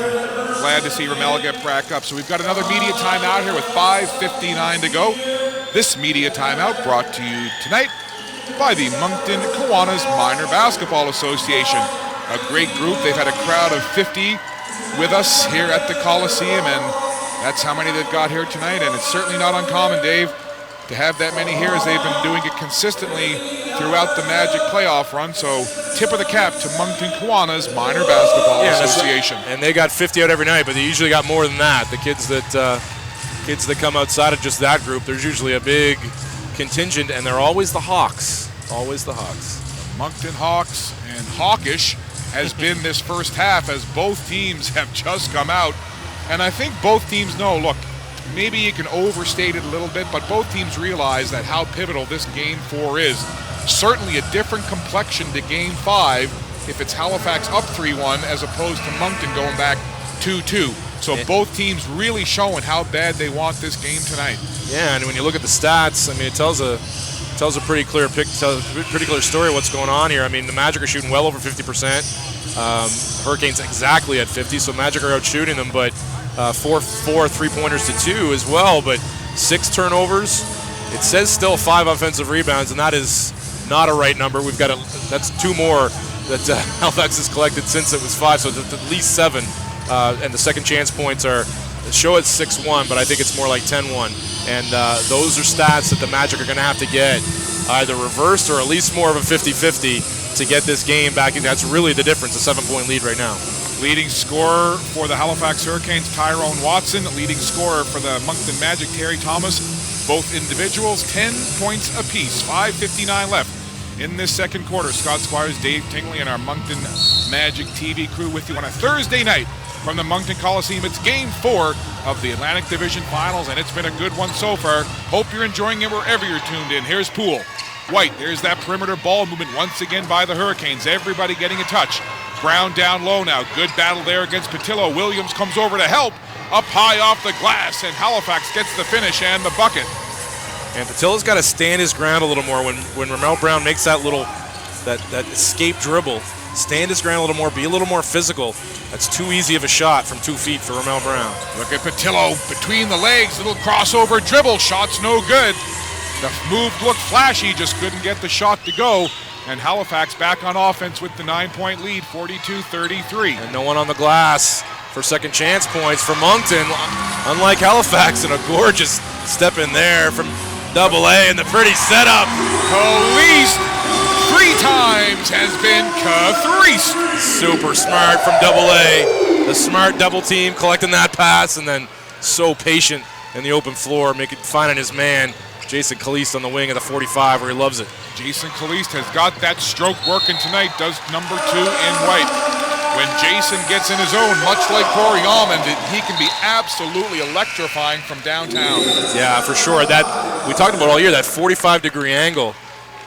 Glad to see Ramel get back up. So we've got another media timeout here with 5:59 to go. This media timeout brought to you tonight by the Moncton Kiwanis Minor Basketball Association. A great group. They've had a crowd of 50 with us here at the Coliseum, and that's how many they've got here tonight. And it's certainly not uncommon, Dave, to have that many here, as they've been doing it consistently throughout the Magic playoff run. So tip of the cap to Moncton Kiwanis Minor Basketball Association. And they got 50 out every night, but they usually got more than that. The kids that come outside of just that group, there's usually a big contingent, and they're always the Hawks. Always the Hawks. Moncton Hawks, and hawkish has been this first half, as both teams have just come out. And I think both teams know, look, maybe you can overstate it a little bit, but both teams realize that how pivotal this Game 4 is. Certainly a different complexion to Game 5 if it's Halifax up 3-1 as opposed to Moncton going back 2-2. So both teams really showing how bad they want this game tonight. Yeah, and when you look at the stats, I mean, it tells a pretty clear story of what's going on here. I mean, the Magic are shooting well over 50%. Hurricanes exactly at 50, so Magic are out shooting them, but 4 3-pointers to 2 as well, but 6 turnovers. It says still 5 offensive rebounds, and that is not a right number. That's 2 more that Halifax has collected since it was 5, so it's at least 7. And the second chance points show it's 6-1, but I think it's more like 10-1. And those are stats that the Magic are going to have to get either reversed or at least more of a 50-50 to get this game back. And that's really the difference, a 7-point lead right now. Leading scorer for the Halifax Hurricanes, Tyrone Watson. Leading scorer for the Moncton Magic, Terry Thomas. Both individuals, 10 points apiece. 5:59 left in this second quarter. Scott Squires, Dave Tingley, and our Moncton Magic TV crew with you on a Thursday night from the Moncton Coliseum. It's Game 4 of the Atlantic Division Finals, and it's been a good one so far. Hope you're enjoying it wherever you're tuned in. Here's Poole. White, there's that perimeter ball movement once again by the Hurricanes. Everybody getting a touch. Brown down low now. Good battle there against Patillo. Williams comes over to help. Up high off the glass, and Halifax gets the finish and the bucket. And Patillo's got to stand his ground a little more when Ramel Brown makes that escape dribble. Stand his ground a little more, be a little more physical. That's too easy of a shot from 2 feet for Ramel Brown. Look at Patillo between the legs, little crossover dribble, shot's no good. The move looked flashy, just couldn't get the shot to go. And Halifax back on offense with the 9-point lead, 42-33. And no one on the glass for second chance points for Moncton. Unlike Halifax, and a gorgeous step in there from AA and the pretty setup. Police 3 times has been Cathreece. Super smart from AA. The smart double team collecting that pass, and then so patient in the open floor, finding his man, Jason Caliste, on the wing of the 45 where he loves it. Jason Caliste has got that stroke working tonight, does number 2 in white. When Jason gets in his own, much like Corey Almond, he can be absolutely electrifying from downtown. Yeah, for sure. That we talked about all year, that 45-degree angle.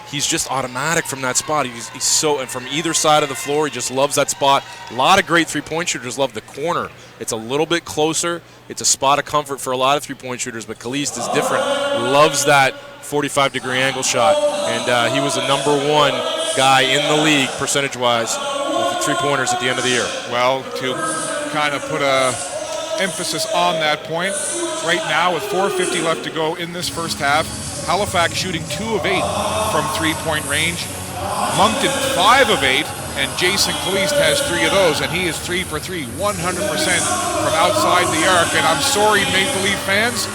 He's just automatic from that spot. He's so, and from either side of the floor, he just loves that spot. A lot of great three-point shooters love the corner. It's a little bit closer. It's a spot of comfort for a lot of three-point shooters, but Caliste is different. Loves that 45-degree angle shot, and he was a number 1 guy in the league percentage-wise with the three-pointers at the end of the year. Well, to kind of put a emphasis on that point, right now with 4:50 left to go in this first half, Halifax shooting 2 of 8 from three-point range. Moncton 5 of 8, and Jason Caliste has 3 of those, and he is 3 for 3, 100% from outside the arc. And I'm sorry, Maple Leaf fans,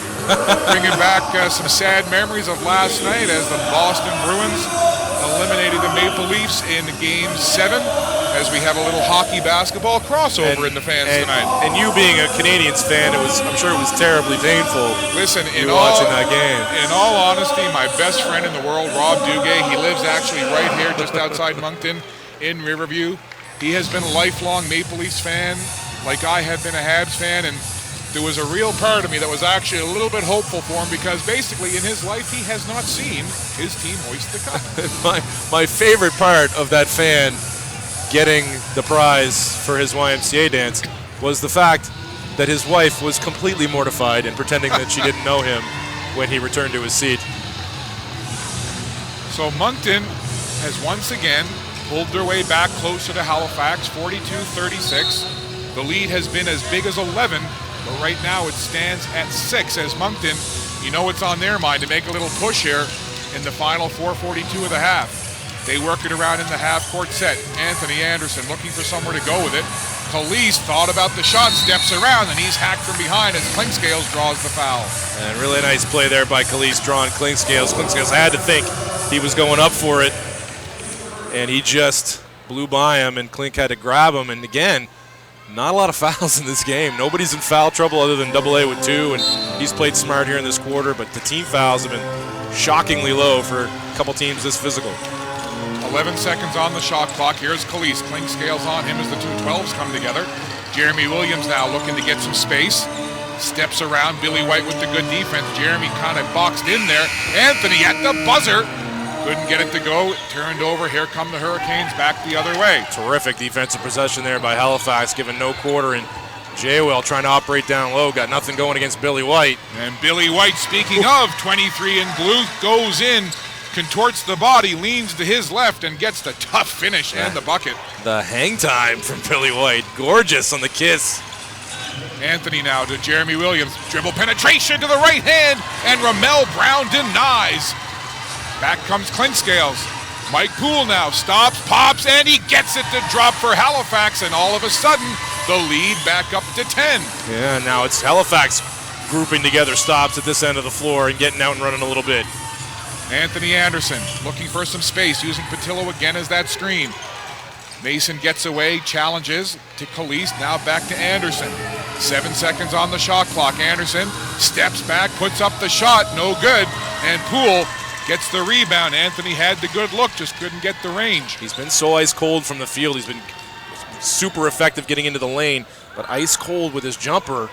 bringing back some sad memories of last night as the Boston Bruins eliminated the Maple Leafs in Game 7, as we have a little hockey basketball crossover in the fans tonight. And you being a Canadiens fan, I'm sure it was terribly painful. Listen, watching that game. In all honesty, my best friend in the world, Rob Duguay, he lives actually right here just outside Moncton in Riverview. He has been a lifelong Maple Leafs fan, like I have been a Habs fan, and there was a real part of me that was actually a little bit hopeful for him, because basically in his life he has not seen his team hoist the cup. my favorite part of that fan getting the prize for his YMCA dance was the fact that his wife was completely mortified and pretending that she didn't know him when he returned to his seat. So Moncton has once again pulled their way back closer to Halifax, 42-36. The lead has been as big as 11, but right now it stands at 6 as Moncton, you know what's on their mind, to make a little push here in the final 4:42 of the half. They work it around in the half-court set. Anthony Anderson looking for somewhere to go with it. Caliste thought about the shot, steps around, and he's hacked from behind as Clinkscales draws the foul. And really nice play there by Caliste drawing Clinkscales. Clinkscales had to think he was going up for it, and he just blew by him, and Clink had to grab him. And again, not a lot of fouls in this game. Nobody's in foul trouble other than AA with 2, and he's played smart here in this quarter, but the team fouls have been shockingly low for a couple teams this physical. 11 seconds on the shot clock. Here's Caliste. Clinkscales on him as the two 12s come together. Jeremy Williams now looking to get some space. Steps around Billy White with the good defense. Jeremy kind of boxed in there. Anthony at the buzzer. Couldn't get it to go. It turned over. Here come the Hurricanes back the other way. Terrific defensive possession there by Halifax, giving no quarter, and Jaywell trying to operate down low. Got nothing going against Billy White. And Billy White, speaking of 23 in blue, goes in, contorts the body, leans to his left, and gets the tough finish and the bucket. The hang time from Billy White. Gorgeous on the kiss. Anthony now to Jeremy Williams. Dribble penetration to the right hand, and Ramel Brown denies. Back comes Clinkscales. Mike Poole now stops, pops, and he gets it to drop for Halifax, and all of a sudden, the lead back up to 10. Yeah, now it's Halifax grouping together stops at this end of the floor and getting out and running a little bit. Anthony Anderson looking for some space, using Patillo again as that screen. Mason gets away, challenges to Caliste, now back to Anderson. 7 seconds on the shot clock. Anderson steps back, puts up the shot, no good, and Poole gets the rebound. Anthony had the good look, just couldn't get the range. He's been so ice cold from the field. He's been super effective getting into the lane, but ice cold with his jumper.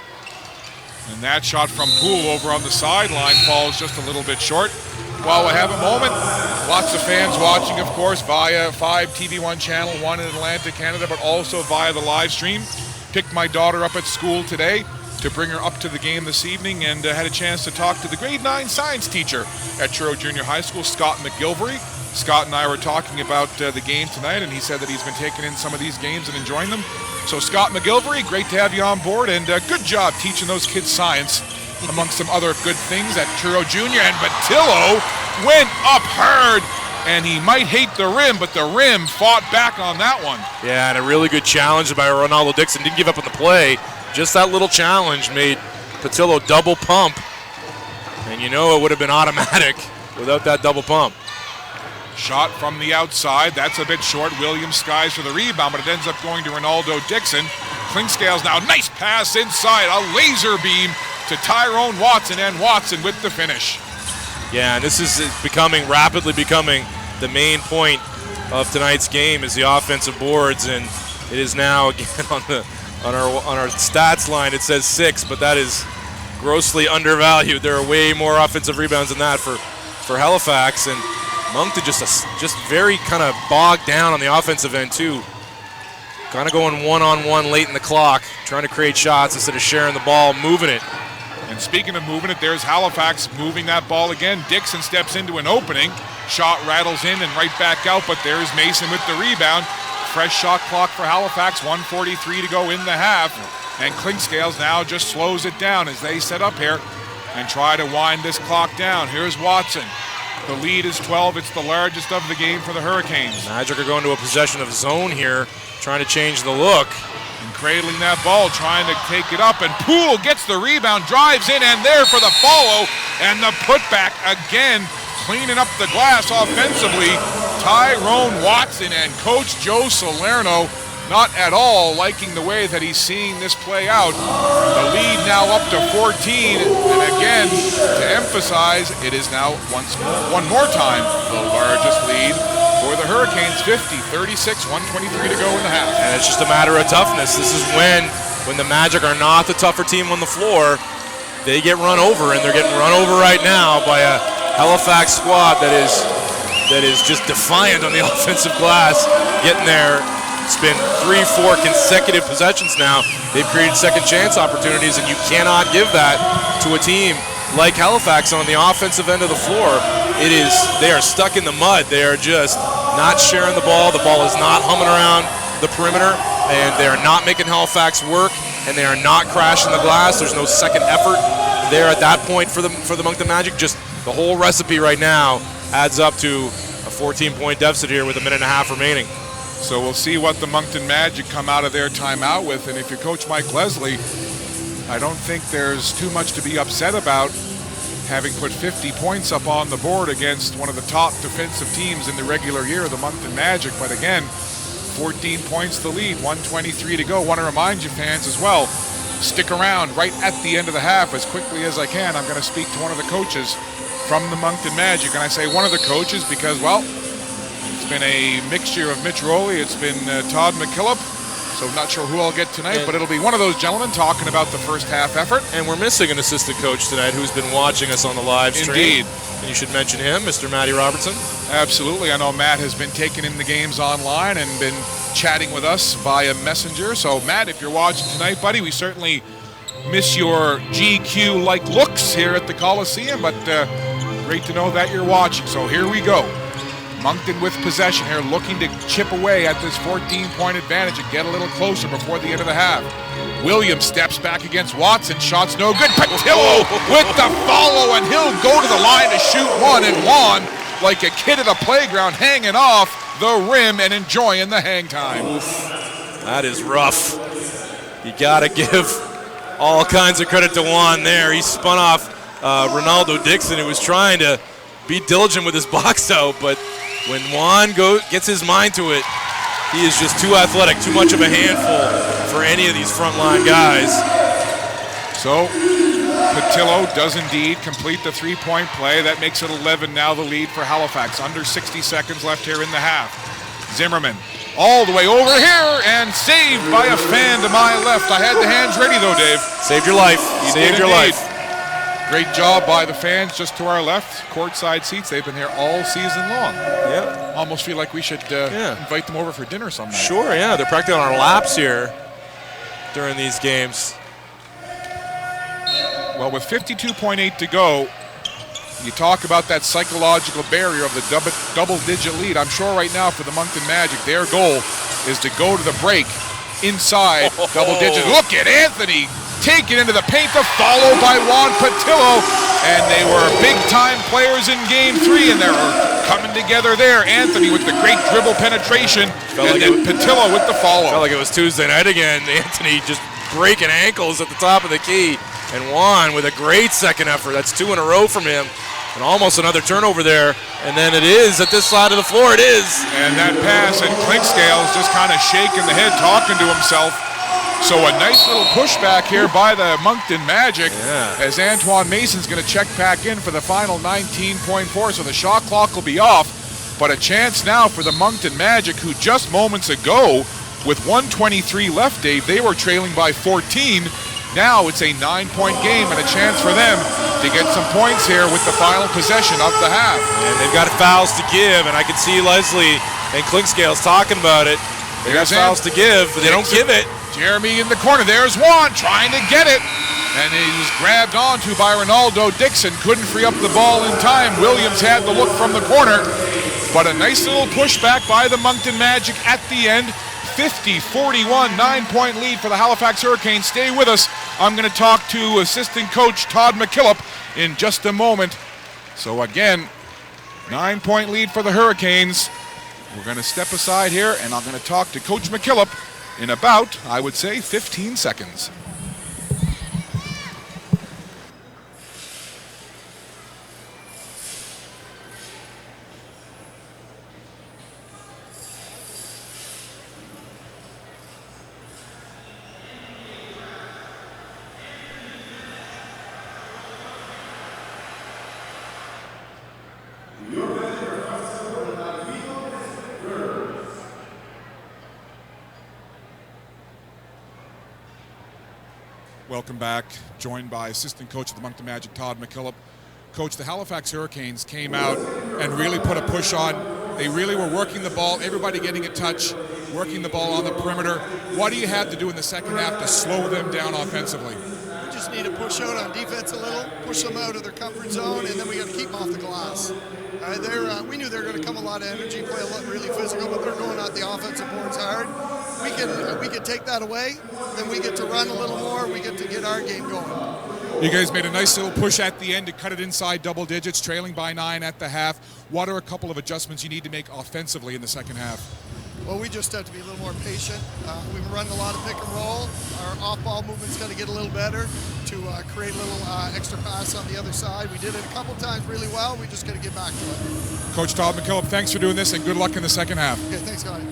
And that shot from Poole over on the sideline falls just a little bit short. While we have a moment, lots of fans watching, of course, via 5 TV1 Channel 1 in Atlanta, Canada, but also via the live stream. Picked my daughter up at school today to bring her up to the game this evening, and had a chance to talk to the grade 9 science teacher at Truro Junior High School, Scott McGilvery. Scott and I were talking about the game tonight, and he said that he's been taking in some of these games and enjoying them. So Scott McGilvery, great to have you on board, and good job teaching those kids science, amongst some other good things at Truro Junior. And Patillo went up hard and he might hate the rim, but the rim fought back on that one. Yeah, and a really good challenge by Ronaldo Dixon. Didn't give up on the play. Just that little challenge made Patillo double pump. And you know it would have been automatic without that double pump. Shot from the outside. That's a bit short. Williams skies for the rebound, but it ends up going to Ronaldo Dixon. Clinkscales now. Nice pass inside. A laser beam to Tyrone Watson, and Watson with the finish. Yeah, and this is rapidly becoming the main point of tonight's game is the offensive boards, and it is now again on our stats line. It says 6, but that is grossly undervalued. There are way more offensive rebounds than that for Halifax, and Moncton just very kind of bogged down on the offensive end too. Kind of going one-on-one late in the clock, trying to create shots instead of sharing the ball, moving it. And speaking of moving it, there's Halifax moving that ball again. Dixon steps into an opening. Shot rattles in and right back out, but there's Mason with the rebound. Fresh shot clock for Halifax, 1:43 to go in the half. And Clinkscales now just slows it down as they set up here and try to wind this clock down. Here's Watson. The lead is 12. It's the largest of the game for the Hurricanes. Magic are going to a possession of zone here, trying to change the look. And cradling that ball, trying to take it up, and Poole gets the rebound, drives in, and there for the follow, and the putback again, cleaning up the glass offensively. Tyrone Watson and Coach Joe Salerno not at all liking the way that he's seeing this play out. The lead now up to 14, and again, to emphasize, it is now one more time the largest lead for the Hurricanes. 50-36, 1:23 to go in the half. And it's just a matter of toughness. This is when the Magic are not the tougher team on the floor, they get run over, and they're getting run over right now by a Halifax squad that is just defiant on the offensive glass, getting there. It's been 3-4 consecutive possessions now. They've created second chance opportunities, and you cannot give that to a team like Halifax on the offensive end of the floor. They are stuck in the mud. They are just not sharing the ball. The ball is not humming around the perimeter, and they are not making Halifax work, and they are not crashing the glass. There's no second effort there at that point for the Moncton Magic. Just the whole recipe right now adds up to a 14-point deficit here with a minute and a half remaining. So we'll see what the Moncton Magic come out of their timeout with. And if you're Coach Mike Leslie, I don't think there's too much to be upset about having put 50 points up on the board against one of the top defensive teams in the regular year, the Moncton Magic. But again, 14 points the lead, 1:23 to go. Want to remind you fans as well, stick around right at the end of the half as quickly as I can. I'm going to speak to one of the coaches from the Moncton Magic. And I say one of the coaches because, well, it's been a mixture of Mitch Rowley. It's been Todd McKillop. So I'm not sure who I'll get tonight, but it'll be one of those gentlemen talking about the first half effort. And we're missing an assistant coach tonight who's been watching us on the live stream. Indeed. And you should mention him, Mr. Matty Robertson. Absolutely. I know Matt has been taking in the games online and been chatting with us via Messenger. So, Matt, if you're watching tonight, buddy, we certainly miss your GQ-like looks here at the Coliseum, but great to know that you're watching. So here we go. Moncton with possession here, looking to chip away at this 14-point advantage and get a little closer before the end of the half. Williams steps back against Watson. Shot's no good. Patillo with the follow, and he'll go to the line to shoot one, and Juan, like a kid at a playground, hanging off the rim and enjoying the hang time. Oof, that is rough. You got to give all kinds of credit to Juan there. He spun off Ronaldo Dixon, who was trying to be diligent with his box out, but when Juan gets his mind to it, he is just too athletic, too much of a handful for any of these frontline guys. So Patillo does indeed complete the three-point play. That makes it 11 now, the lead for Halifax. Under 60 seconds left here in the half. Zimmerman all the way over here and saved by a fan to my left. I had the hands ready though, Dave. Saved your life. Saved your life. Great job by the fans just to our left. Courtside seats. They've been here all season long. Yeah. Almost feel like we should invite them over for dinner sometime. Sure, yeah. They're practically on our laps here during these games. Well, with 52.8 to go, you talk about that psychological barrier of the double-digit lead. I'm sure right now for the Moncton Magic, their goal is to go to the break inside double digits. Look at Anthony take it into the paint, to follow by Juan Patillo, and they were big-time players in Game 3, and they were coming together there. Anthony with the great dribble penetration, and then Patillo with the follow. Felt like it was Tuesday night again. Anthony just breaking ankles at the top of the key, and Juan with a great second effort. That's 2 in a row from him, and almost another turnover there. And then it is at this side of the floor. It is. And that pass, and Clinkscale's just kind of shaking the head, talking to himself. So a nice little pushback here by the Moncton Magic, as Antoine Mason's going to check back in for the final 19.4. So the shot clock will be off, but a chance now for the Moncton Magic, who just moments ago, with 1:23 left, Dave, they were trailing by 14. Now it's a 9-point game and a chance for them to get some points here with the final possession of the half. And they've got fouls to give, and I can see Leslie and Clinkscale's talking about it. They got fouls to give, but they don't give it. Jeremy in the corner. There's Juan trying to get it. And he was grabbed onto by Ronaldo Dixon. Couldn't free up the ball in time. Williams had the look from the corner. But a nice little pushback by the Moncton Magic at the end. 50-41, 9-point lead for the Halifax Hurricanes. Stay with us. I'm going to talk to assistant coach Todd McKillop in just a moment. So again, 9-point lead for the Hurricanes. We're going to step aside here, and I'm going to talk to Coach McKillop in about, I would say, 15 seconds. Welcome back, joined by assistant coach of the Moncton Magic, Todd McKillop. Coach, the Halifax Hurricanes came out and really put a push on. They really were working the ball, everybody getting a touch, working the ball on the perimeter. What do you have to do in the second half to slow them down offensively? We just need to push out on defense a little, push them out of their comfort zone, and then we got to keep them off the glass. We knew they were going to come a lot of energy, play a lot really physical, but they're going at the offensive boards hard. We can take that away, then we get to run a little more, we get to get our game going. You guys made a nice little push at the end to cut it inside double digits, trailing by 9 at the half. What are a couple of adjustments you need to make offensively in the second half? Well, we just have to be a little more patient. We've run a lot of pick and roll. Our off-ball movement's got to get a little better to create a little extra pass on the other side. We did it a couple times really well. We just got to get back to it. Coach Todd McKillop, thanks for doing this, and good luck in the second half. Okay, thanks, guys.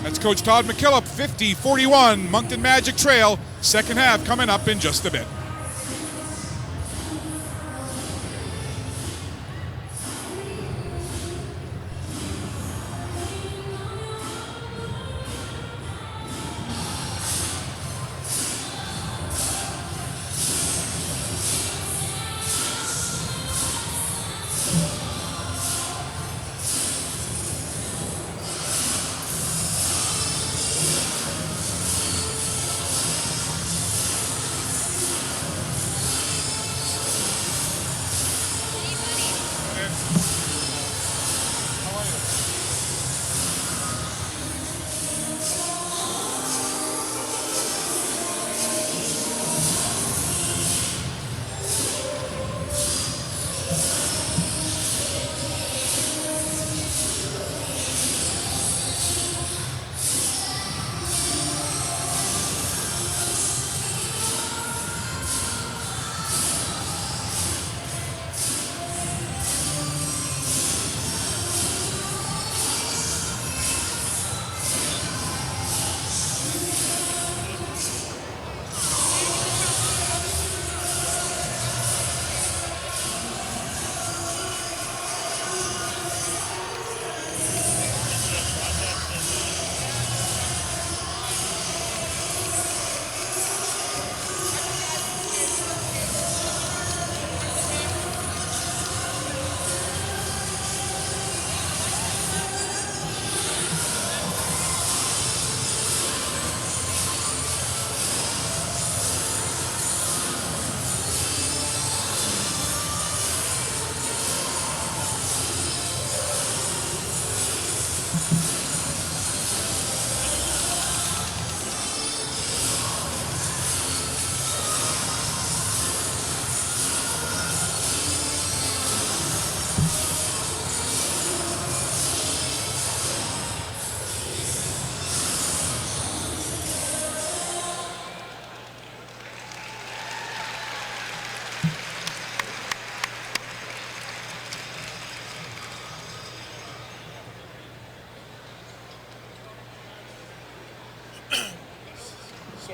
That's Coach Todd McKillop, 50-41, Moncton Magic trail. Second half coming up in just a bit.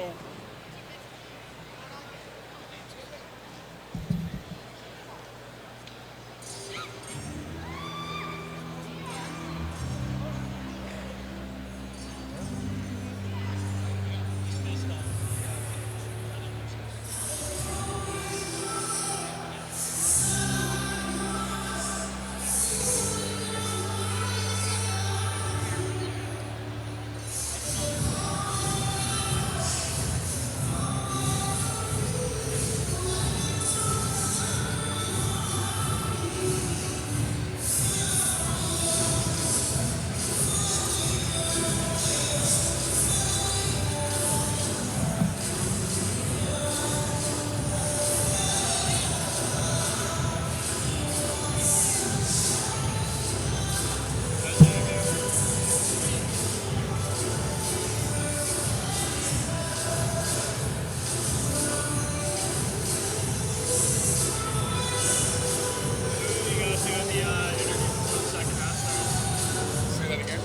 So say that again.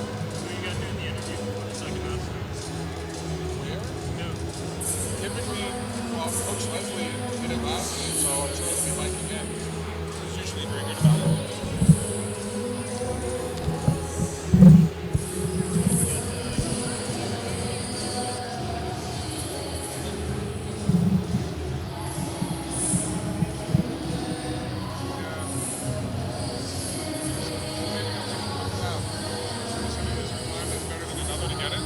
Typically, well, Coach Leslie did it last game, so I'm sure it'll be Mike again. He's usually very good about it. Better than another to get it.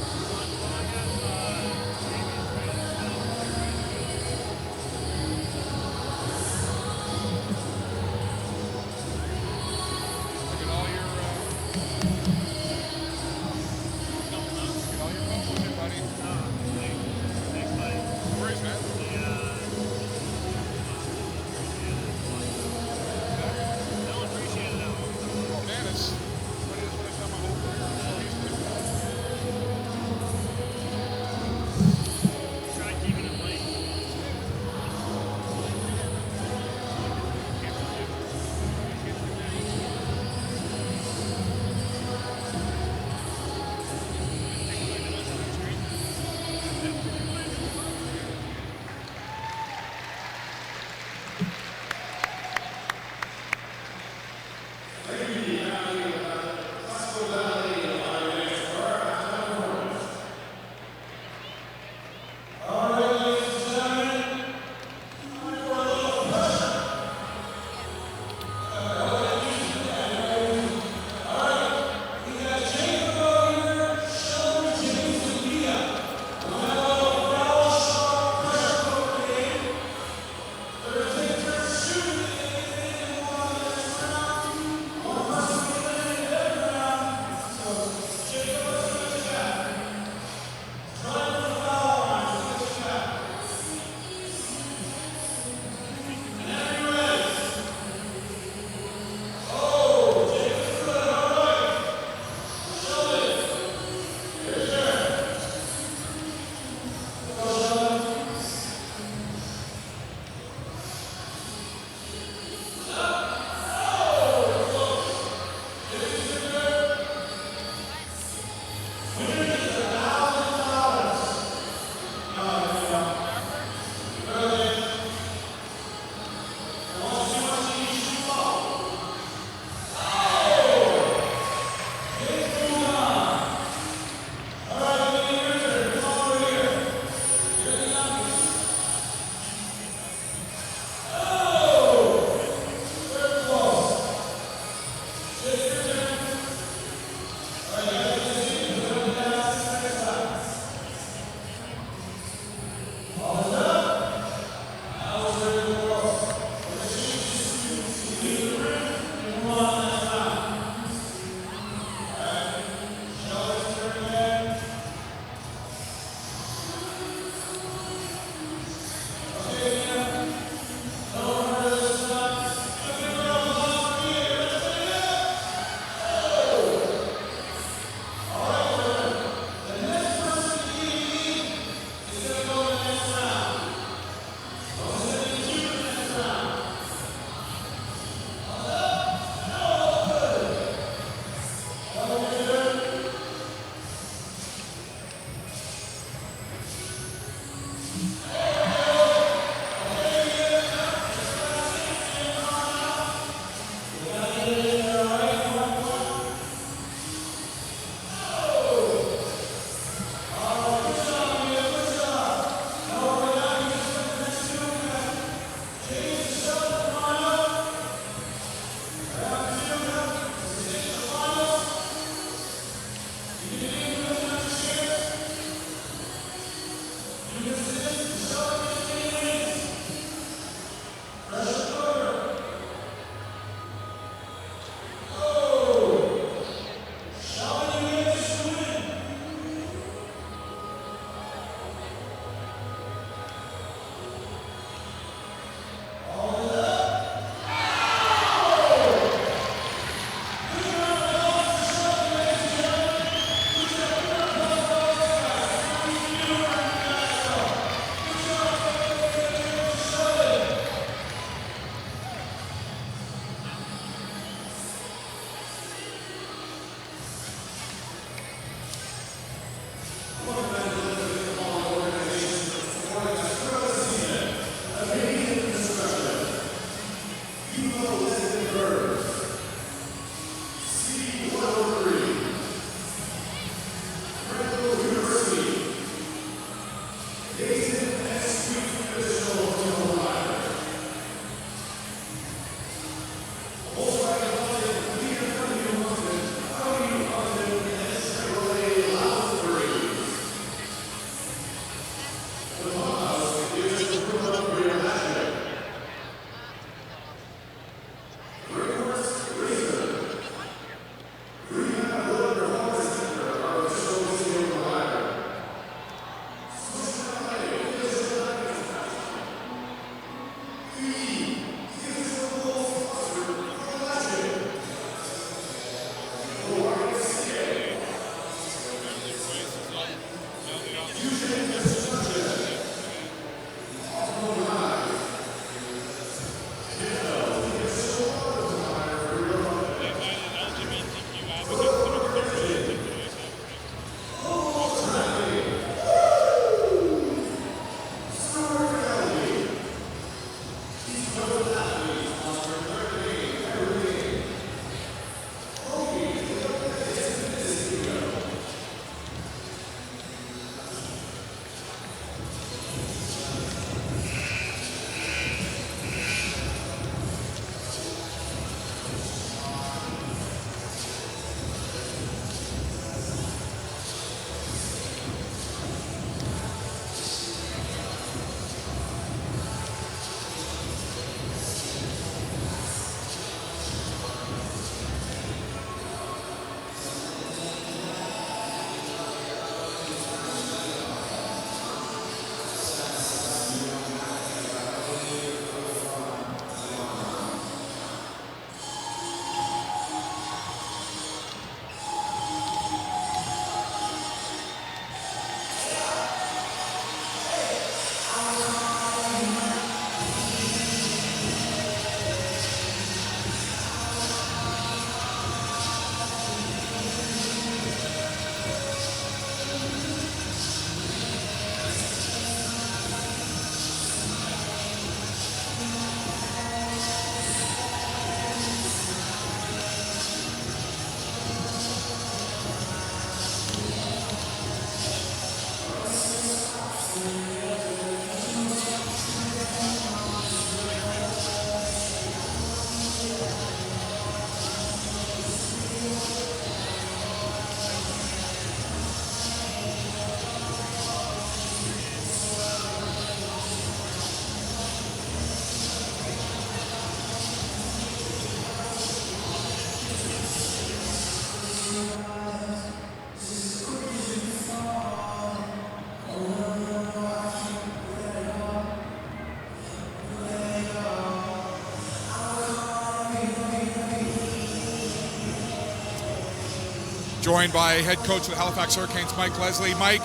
joined by head coach of the Halifax Hurricanes, Mike Leslie. Mike,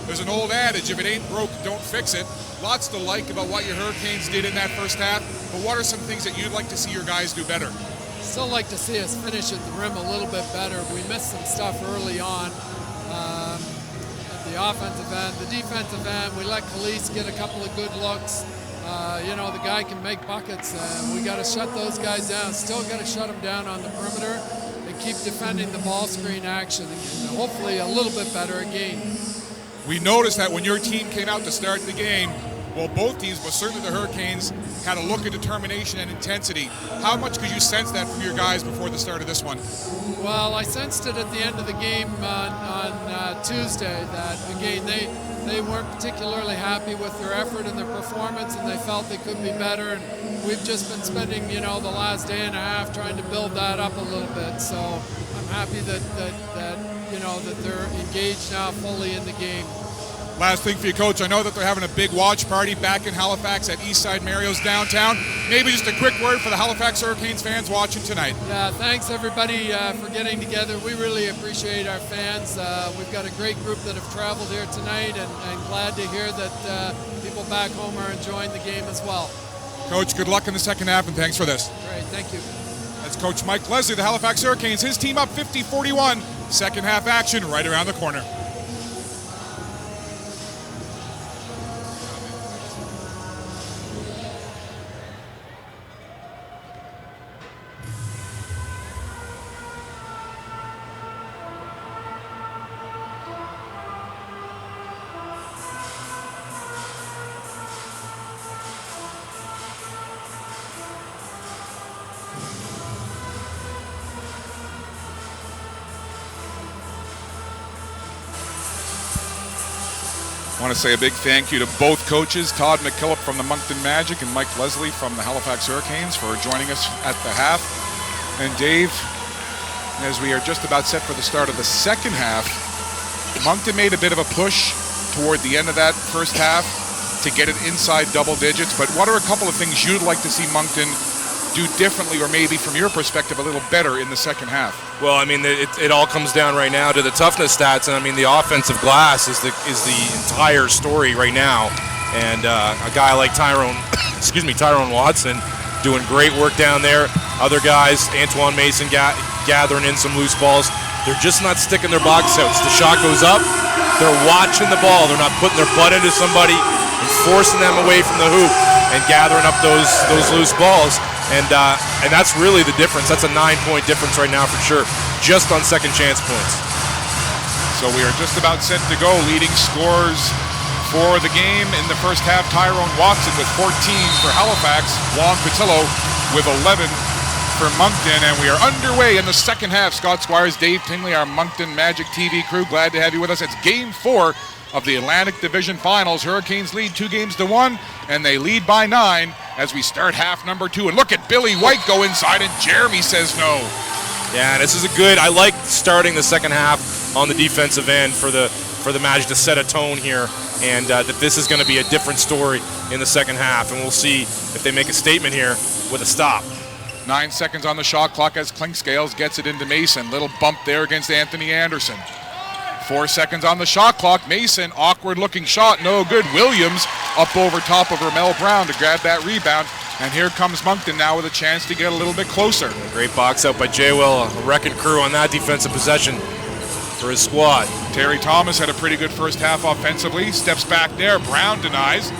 there's an old adage, if it ain't broke, don't fix it. Lots to like about what your Hurricanes did in that first half, but what are some things that you'd like to see your guys do better? Still like to see us finish at the rim a little bit better. We missed some stuff early on. At the offensive end, the defensive end, we let Khalees get a couple of good looks. The guy can make buckets. We got to shut those guys down. Still got to shut them down on the perimeter and keep defending the ball screen action. And hopefully a little bit better again. We noticed that when your team came out to start the game, well, both teams, but certainly the Hurricanes, had a look of determination and intensity. How much could you sense that from your guys before the start of this one? Well, I sensed it at the end of the game on Tuesday that, again, they weren't particularly happy with their effort and their performance, and they felt they could be better. And we've just been spending, the last day and a half trying to build that up a little bit. So I'm happy that they're engaged now fully in the game. Last thing for you, Coach. I know that they're having a big watch party back in Halifax at Eastside Mario's downtown. Maybe just a quick word for the Halifax Hurricanes fans watching tonight. Yeah, thanks everybody for getting together. We really appreciate our fans. We've got a great group that have traveled here tonight, and glad to hear that people back home are enjoying the game as well. Coach, good luck in the second half, and thanks for this. Great, thank you. That's Coach Mike Leslie, the Halifax Hurricanes. His team up 50-41. Second half action right around the corner. I want to say a big thank you to both coaches, Todd McKillop from the Moncton Magic and Mike Leslie from the Halifax Hurricanes, for joining us at the half. And Dave, as we are just about set for the start of the second half, Moncton made a bit of a push toward the end of that first half to get it inside double digits. But what are a couple of things you'd like to see Moncton do differently, or maybe from your perspective a little better in the second half? Well, I mean, it all comes down right now to the toughness stats, and I mean, the offensive glass is the entire story right now. And a guy like Tyrone Watson, doing great work down there. Other guys, Antoine Mason gathering in some loose balls. They're just not sticking their box outs. The shot goes up, they're watching the ball. They're not putting their butt into somebody and forcing them away from the hoop and gathering up those loose balls. And that's really the difference. That's a 9-point difference right now for sure, just on second chance points. So we are just about set to go. Leading scorers for the game in the first half, Tyrone Watson with 14 for Halifax, Juan Patillo with 11 for Moncton, and we are underway in the second half. Scott Squires, Dave Tingley, our Moncton Magic TV crew, glad to have you with us. It's Game 4 of the Atlantic Division Finals. Hurricanes lead 2-1, and they lead by 9 as we start half number 2. And look at Billy White go inside, and Jeremy says no. Yeah, this is I like starting the second half on the defensive end for the Magic to set a tone here, and that this is going to be a different story in the second half, and we'll see if they make a statement here with a stop. 9 seconds on the shot clock as Clinkscales gets it into Mason. Little bump there against Anthony Anderson. 4 seconds on the shot clock. Mason, awkward looking shot, no good. Williams up over top of Ramel Brown to grab that rebound. And here comes Moncton now with a chance to get a little bit closer. Great box out by J-Will, a wrecking crew on that defensive possession for his squad. Terry Thomas had a pretty good first half offensively. Steps back there. Brown denies.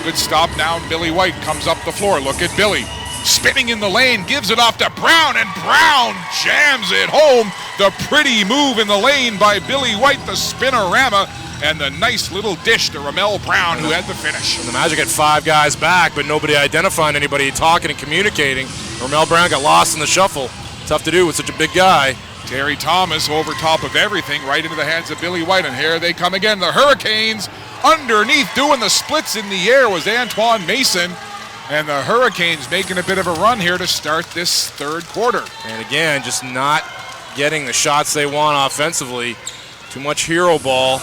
Good stop down. Billy White comes up the floor. Look at Billy. Spinning in the lane, gives it off to Brown, and Brown jams it home. The pretty move in the lane by Billy White, the spinorama, and the nice little dish to Ramel Brown, who had the finish. And the Magic had 5 guys back, but nobody identifying anybody, talking and communicating. Ramel Brown got lost in the shuffle. Tough to do with such a big guy. Terry Thomas over top of everything, right into the hands of Billy White, and here they come again. The Hurricanes underneath, doing the splits in the air was Antoine Mason. And the Hurricanes making a bit of a run here to start this third quarter. And again, just not getting the shots they want offensively. Too much hero ball.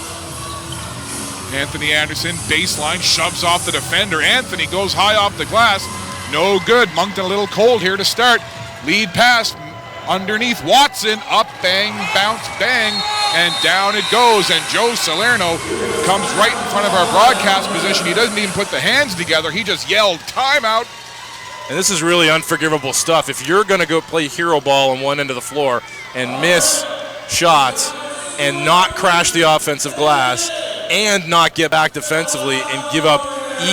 Anthony Anderson, baseline, shoves off the defender. Anthony goes high off the glass. No good. Moncton a little cold here to start. Lead pass underneath Watson, up, bang, bounce, bang, and down it goes. And Joe Salerno comes right in front of our broadcast position. He doesn't even put the hands together. He just yelled, timeout. And this is really unforgivable stuff. If you're going to go play hero ball on one end of the floor and miss shots and not crash the offensive glass and not get back defensively and give up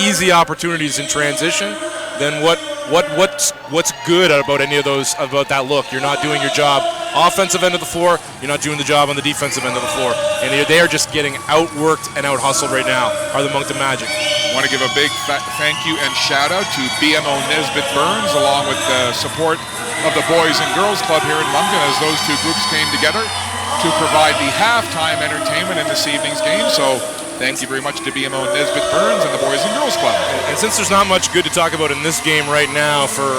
easy opportunities in transition, then what's good about any of those, about that look? You're not doing your job offensive end of the floor. You're not doing the job on the defensive end of the floor. And they are just getting outworked and out-hustled right now, are the Moncton Magic. I want to give a big thank you and shout out to BMO Nesbitt Burns, along with the support of the Boys and Girls Club here in Moncton, as those two groups came together to provide the halftime entertainment in this evening's game. So thank you very much to BMO Nesbitt Burns and the Boys and Girls Club. And since there's not much good to talk about in this game right now from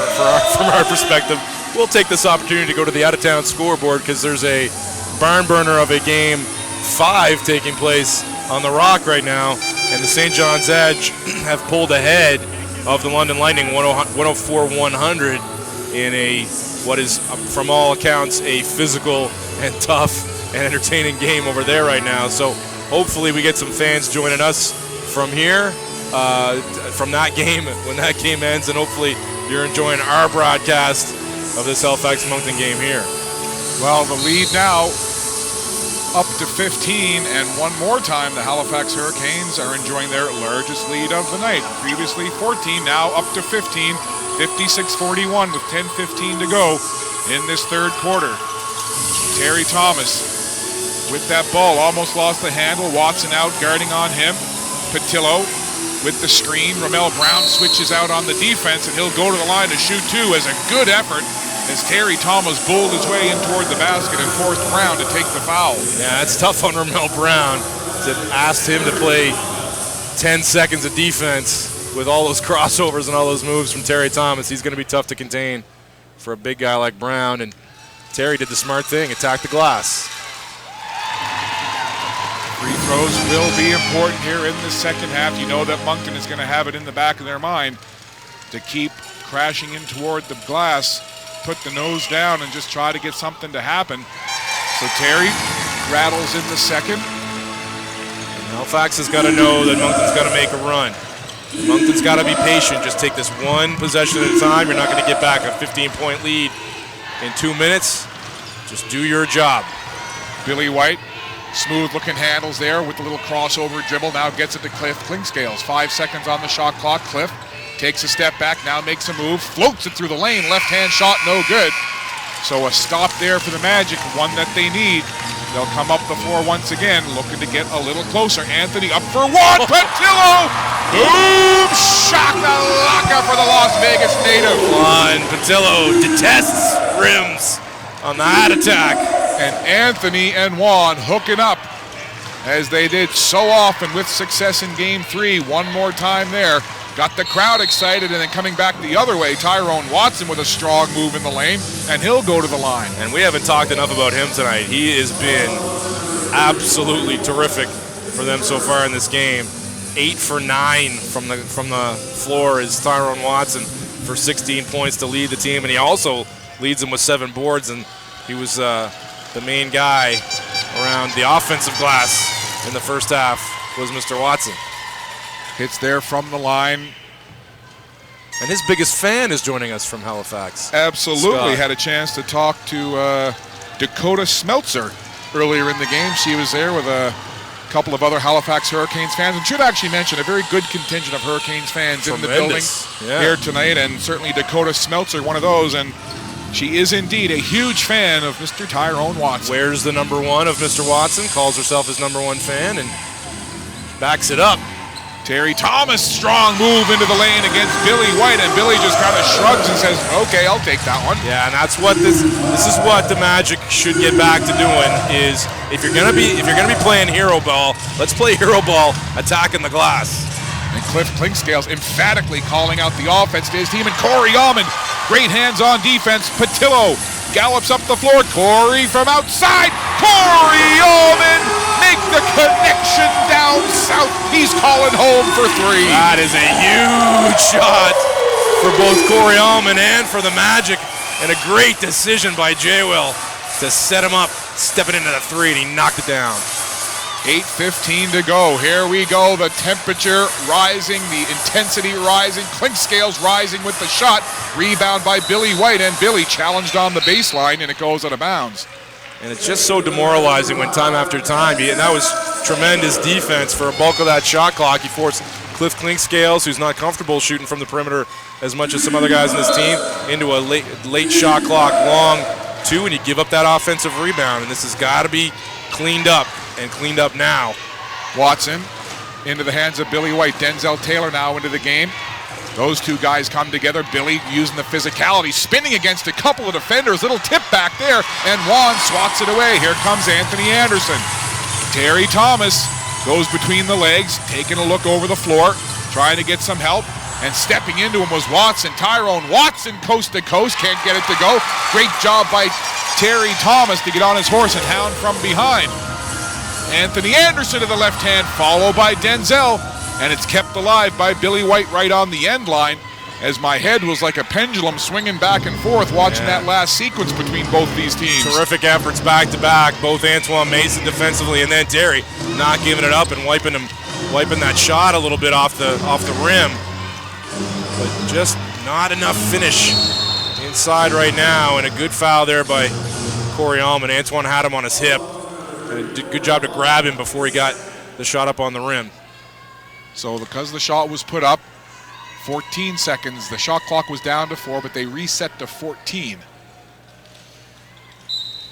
our perspective, we'll take this opportunity to go to the out-of-town scoreboard, because there's a barn burner of a game 5 taking place on the Rock right now, and the St. John's Edge have pulled ahead of the London Lightning 104-100 in a, what is from all accounts, a physical and tough and entertaining game over there right now. So hopefully we get some fans joining us from here, from that game, when that game ends, and hopefully you're enjoying our broadcast of this Halifax Moncton game here. Well, the lead now up to 15, and one more time the Halifax Hurricanes are enjoying their largest lead of the night. Previously 14, now up to 15, 56-41 with 10:15 to go in this third quarter. Terry Thomas with that ball, almost lost the handle. Watson out guarding on him. Patillo with the screen. Ramel Brown switches out on the defense, and he'll go to the line to shoot two as a good effort as Terry Thomas bowled his way in toward the basket and forced Brown to take the foul. Yeah, it's tough on Ramel Brown to ask him to play 10 seconds of defense with all those crossovers and all those moves from Terry Thomas. He's going to be tough to contain for a big guy like Brown, and Terry did the smart thing, attack the glass. Free throws will be important here in the second half. You know that Moncton is going to have it in the back of their mind to keep crashing in toward the glass, put the nose down, and just try to get something to happen. So Terry rattles in the second. And Halifax has got to know that Moncton's got to make a run. Moncton's got to be patient. Just take this one possession at a time. You're not going to get back a 15-point lead in 2 minutes. Just do your job. Billy White, smooth-looking handles there with the little crossover dribble. Now gets it to Cliff Klingscales. 5 seconds on the shot clock. Cliff takes a step back, now makes a move, floats it through the lane. Left-hand shot, no good. So a stop there for the Magic, one that they need. They'll come up the floor once again, looking to get a little closer. Anthony up for one. Patillo! Boom! Shakalaka for the Las Vegas native. And Patillo detests rims on that attack. And Anthony and Juan hooking up, as they did so often with success in Game 3. One more time there. Got the crowd excited, and then coming back the other way, Tyrone Watson with a strong move in the lane, and he'll go to the line. And we haven't talked enough about him tonight. He has been absolutely terrific for them so far in this game. 8 for 9 from the floor is Tyrone Watson for 16 points to lead the team, and he also leads them with 7 boards, and he was the main guy around the offensive glass in the first half was Mr. Watson. Hits there from the line. And his biggest fan is joining us from Halifax. Absolutely. Scott. Had a chance to talk to Dakota Smeltzer earlier in the game. She was there with a couple of other Halifax Hurricanes fans. And should actually mention a very good contingent of Hurricanes fans in the building here tonight. And certainly Dakota Smeltzer, one of those. And she is indeed a huge fan of Mr. Tyrone Watson. Wears the number 1 of Mr. Watson, calls herself his number 1 fan, and backs it up. Terry Thomas, strong move into the lane against Billy White, and Billy just kind of shrugs and says, "Okay, I'll take that one." Yeah, and that's what this is what the Magic should get back to doing. Is if you're gonna be playing hero ball, let's play hero ball, attacking the glass. And Cliff Klingscales emphatically calling out the offense to his team, and Corey Allman, great hands on defense. Patillo gallops up the floor. Corey from outside. Corey Allman make the connection down south. He's calling home for 3. That is a huge shot for both Corey Allman and for the Magic. And a great decision by J-Will to set him up, stepping into the 3, and he knocked it down. 8:15 to go. Here we go. The temperature rising, the intensity rising. Clinkscales rising with the shot. Rebound by Billy White, and Billy challenged on the baseline, and it goes out of bounds. And it's just so demoralizing when time after time, and that was tremendous defense for a bulk of that shot clock. He forced Cliff Clinkscales, who's not comfortable shooting from the perimeter as much as some other guys in this team, into a late shot clock long 2, and you give up that offensive rebound. And this has got to be cleaned up, and cleaned up now. Watson into the hands of Billy White. Denzel Taylor now into the game. Those two guys come together. Billy using the physicality, spinning against a couple of defenders. Little tip back there, and Juan swats it away. Here comes Anthony Anderson. Terry Thomas goes between the legs, taking a look over the floor, trying to get some help, and stepping into him was Watson. Tyrone Watson, coast to coast, can't get it to go. Great job by Terry Thomas to get on his horse and hound from behind. Anthony Anderson to the left hand, followed by Denzel, and it's kept alive by Billy White right on the end line, as my head was like a pendulum swinging back and forth watching that last sequence between both these teams. Terrific efforts back to back, both Antoine Mason defensively, and then Terry not giving it up and wiping that shot a little bit off the rim, but just not enough finish inside right now. And a good foul there by Corey Allman. Antoine had him on his hip, and did a good job to grab him before he got the shot up on the rim. So because the shot was put up, 14 seconds, the shot clock was down to 4, but they reset to 14.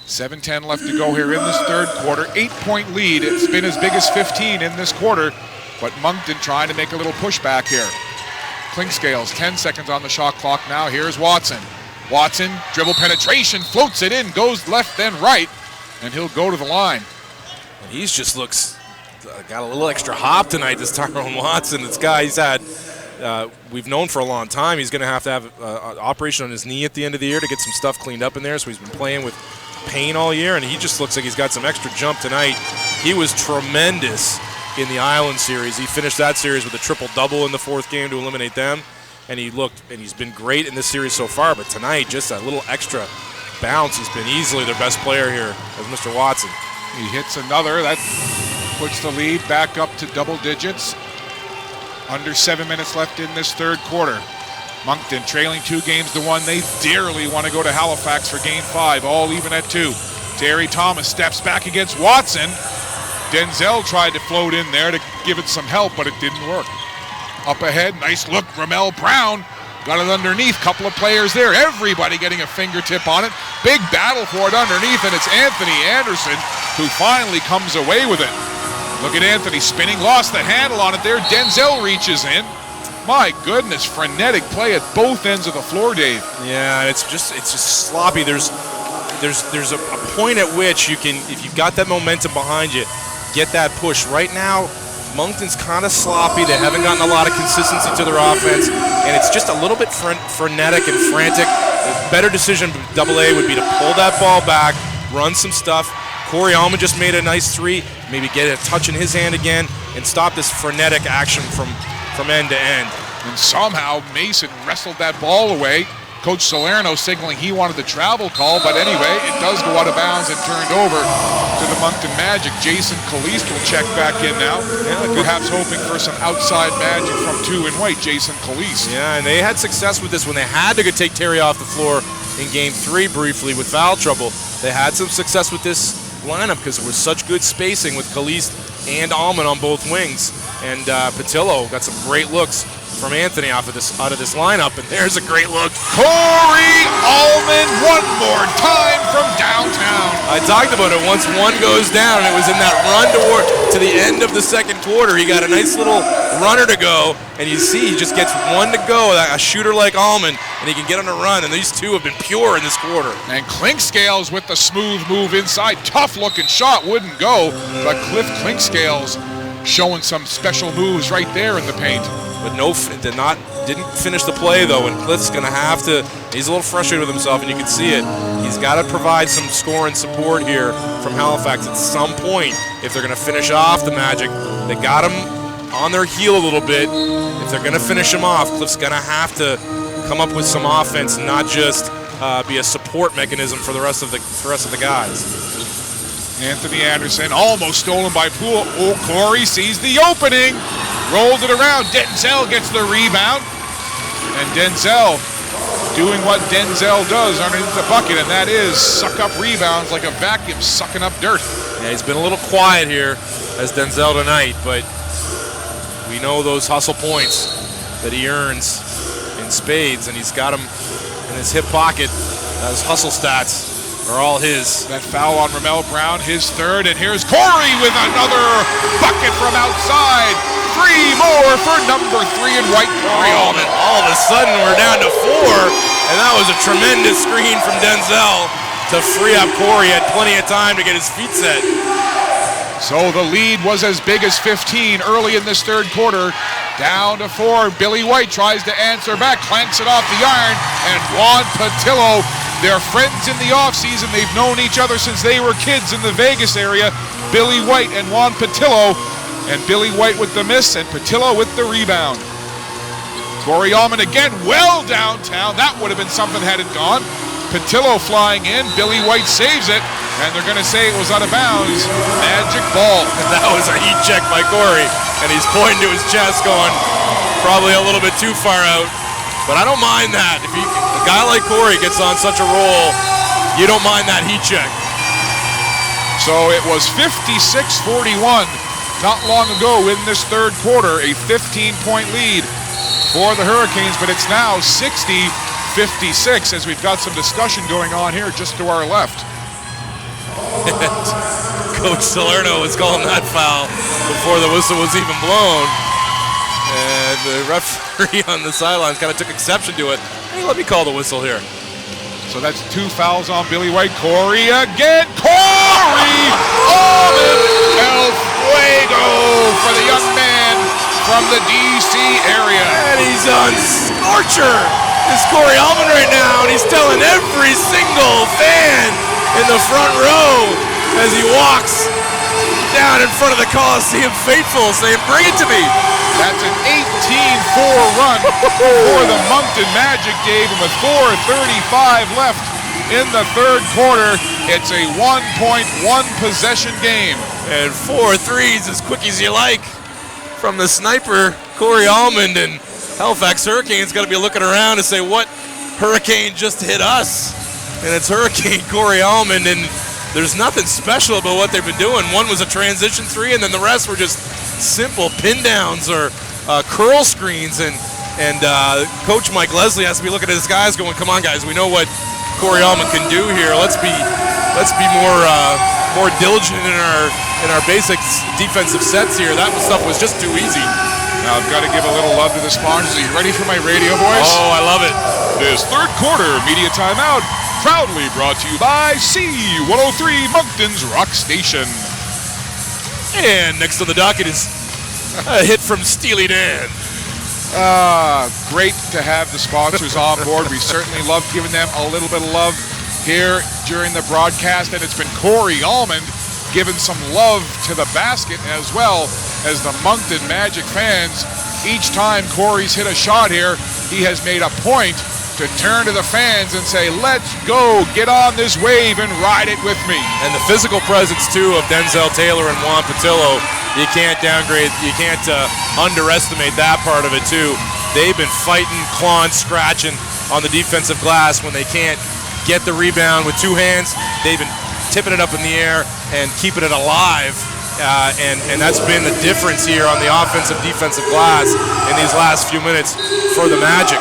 7:10 left to go here in this third quarter. 8-point lead. It's been as big as 15 in this quarter, but Moncton trying to make a little pushback here. Clinkscales, 10 seconds on the shot clock now. Here's Watson. Watson, dribble penetration, floats it in, goes left then right, and he'll go to the line. And he's just looks, got a little extra hop tonight, this Tyrone Watson. This guy he's had, we've known for a long time, he's going to have an operation on his knee at the end of the year to get some stuff cleaned up in there, so he's been playing with pain all year, and he just looks like he's got some extra jump tonight. He was tremendous in the Island series. He finished that series with a triple-double in the 4th game to eliminate them, and he's been great in this series so far, but tonight, just a little extra bounce. He's been easily their best player here as Mr. Watson. He hits another. That puts the lead back up to double digits. Under 7 minutes left in this third quarter. Moncton trailing 2-1. They dearly want to go to Halifax for Game 5, all even at 2. Terry Thomas steps back against Watson. Denzel tried to float in there to give it some help, but it didn't work. Up ahead, nice look, Ramel Brown got it underneath. Couple of players there, everybody getting a fingertip on it. Big battle for it underneath, and it's Anthony Anderson who finally comes away with it. Look at Anthony spinning, lost the handle on it there. Denzel reaches in. My goodness, frenetic play at both ends of the floor, Dave. Yeah, it's just sloppy. There's a point at which you can, if you've got that momentum behind you, get that push. Right now, Moncton's kind of sloppy. They haven't gotten a lot of consistency to their offense, and it's just a little bit frenetic and frantic. A better decision, AA, would be to pull that ball back, run some stuff. Corey Allman just made a nice 3, maybe get a touch in his hand again, and stop this frenetic action from end to end. And somehow Mason wrestled that ball away. Coach Salerno signaling he wanted the travel call, but anyway, it does go out of bounds and turned over to the Moncton Magic. Jason Caliste will check back in now, perhaps hoping for some outside magic from 2 and white, Jason Caliste. Yeah, and they had success with this when they had to go take Terry off the floor in Game 3 briefly with foul trouble. They had some success with this lineup because there was such good spacing with Caliste and Allman on both wings. And Patillo got some great looks from Anthony out of this lineup, and there's a great look. Corey Allman one more time from downtown. I talked about it once one goes down, and it was in that run to the end of the second quarter. He got a nice little runner to go, and you see he just gets one to go, a shooter like Allman, and he can get on a run, and these two have been pure in this quarter. And Clinkscales with the smooth move inside. Tough looking shot, wouldn't go, but Cliff Clinkscales showing some special moves right there in the paint. But didn't finish the play though, and Cliff's gonna have to, he's a little frustrated with himself, and you can see it. He's got to provide some scoring support here from Halifax at some point if they're gonna finish off the Magic. They got him on their heel a little bit. If they're gonna finish him off, Cliff's gonna have to come up with some offense, not just be a support mechanism for the rest of the guys. Anthony Anderson almost stolen by Poole. Oh, Corey sees the opening. Rolls it around. Denzel gets the rebound. And Denzel doing what Denzel does underneath the bucket, and that is suck up rebounds like a vacuum sucking up dirt. Yeah, he's been a little quiet here as Denzel tonight, but we know those hustle points that he earns in spades, and he's got them in his hip pocket. Those hustle stats are all his. That foul on Ramel Brown, his third, and here's Corey with another bucket from outside. 3 more for number 3 in white, Corey Allman. All of a sudden, we're down to 4, and that was a tremendous screen from Denzel to free up Corey. He had plenty of time to get his feet set. So the lead was as big as 15 early in this third quarter. Down to 4. Billy White tries to answer back, clanks it off the iron, and Juan Patillo, they're friends in the offseason. They've known each other since they were kids in the Vegas area. Billy White and Juan Patillo, and Billy White with the miss, and Patillo with the rebound. Corey Allman again, well downtown. That would have been something had it gone. Patillo flying in. Billy White saves it, and they're going to say it was out of bounds. Magic ball. That was a heat check by Corey, and he's pointing to his chest going probably a little bit too far out. But I don't mind that. If a guy like Corey gets on such a roll, you don't mind that heat check. So it was 56-41 not long ago in this third quarter, a 15-point lead for the Hurricanes, but it's now 60-56 as we've got some discussion going on here just to our left. Coach Salerno was calling that foul before the whistle was even blown. And the referee on the sidelines kind of took exception to it. Hey, let me call the whistle here. So that's 2 fouls on Billy White. Corey again. Corey Allman El Fuego for the young man from the D.C. area. And he's on Scorcher. It's Corey Allman right now, and he's telling every single fan in the front row as he walks down in front of the Coliseum faithful, saying, "Bring it to me." That's an 18-4 run for the Moncton Magic, Dave, and with 4:35 left in the third quarter, it's a 1-point, 1-possession game. And 4 threes as quick as you like from the sniper, Corey Allman, and Halifax Hurricanes got to be looking around to say, what hurricane just hit us? And it's Hurricane Corey Allman, and there's nothing special about what they've been doing. One was a transition 3, and then the rest were just simple pin downs or curl screens. And Coach Mike Leslie has to be looking at his guys going, come on, guys, we know what Corey Allman can do here. Let's be more diligent in our basic defensive sets here. That stuff was just too easy. Now I've got to give a little love to the sponsors. Are you ready for my radio voice? Oh, I love it. This third quarter media timeout proudly brought to you by C103 Moncton's Rock Station. And next on the docket is a hit from Steely Dan. Great to have the sponsors on board. We certainly love giving them a little bit of love here during the broadcast, and it's been Corey Allman giving some love to the basket as well as the Moncton Magic fans. Each time Corey's hit a shot here, he has made a point to turn to the fans and say, let's go, get on this wave and ride it with me. And the physical presence, too, of Denzel Taylor and Juan Patillo, you can't downgrade, you can't underestimate that part of it, too. They've been fighting, clawing, scratching on the defensive glass when they can't get the rebound with 2 hands. They've been tipping it up in the air and keeping it alive. And that's been the difference here on the offensive defensive glass in these last few minutes for the Magic.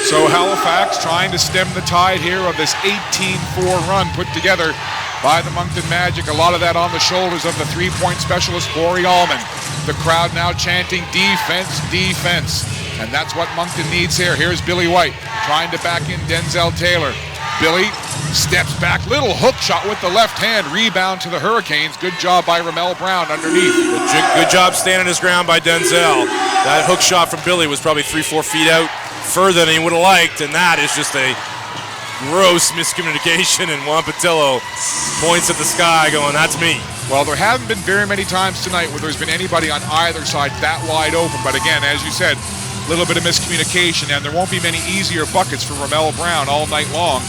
So Halifax trying to stem the tide here of this 18-4 run put together by the Moncton Magic. A lot of that on the shoulders of the 3-point specialist, Corey Allman. The crowd now chanting defense, defense. And that's what Moncton needs here. Here's Billy White trying to back in Denzel Taylor. Billy steps back, little hook shot with the left hand, rebound to the Hurricanes. Good job by Ramel Brown underneath. Good job standing his ground by Denzel. That hook shot from Billy was probably 3-4 feet out further than he would have liked, and that is just a gross miscommunication, and Juan Patillo points at the sky going, that's me. Well, there haven't been very many times tonight where there's been anybody on either side that wide open, but again, as you said, little bit of miscommunication, and there won't be many easier buckets for Ramel Brown all night long.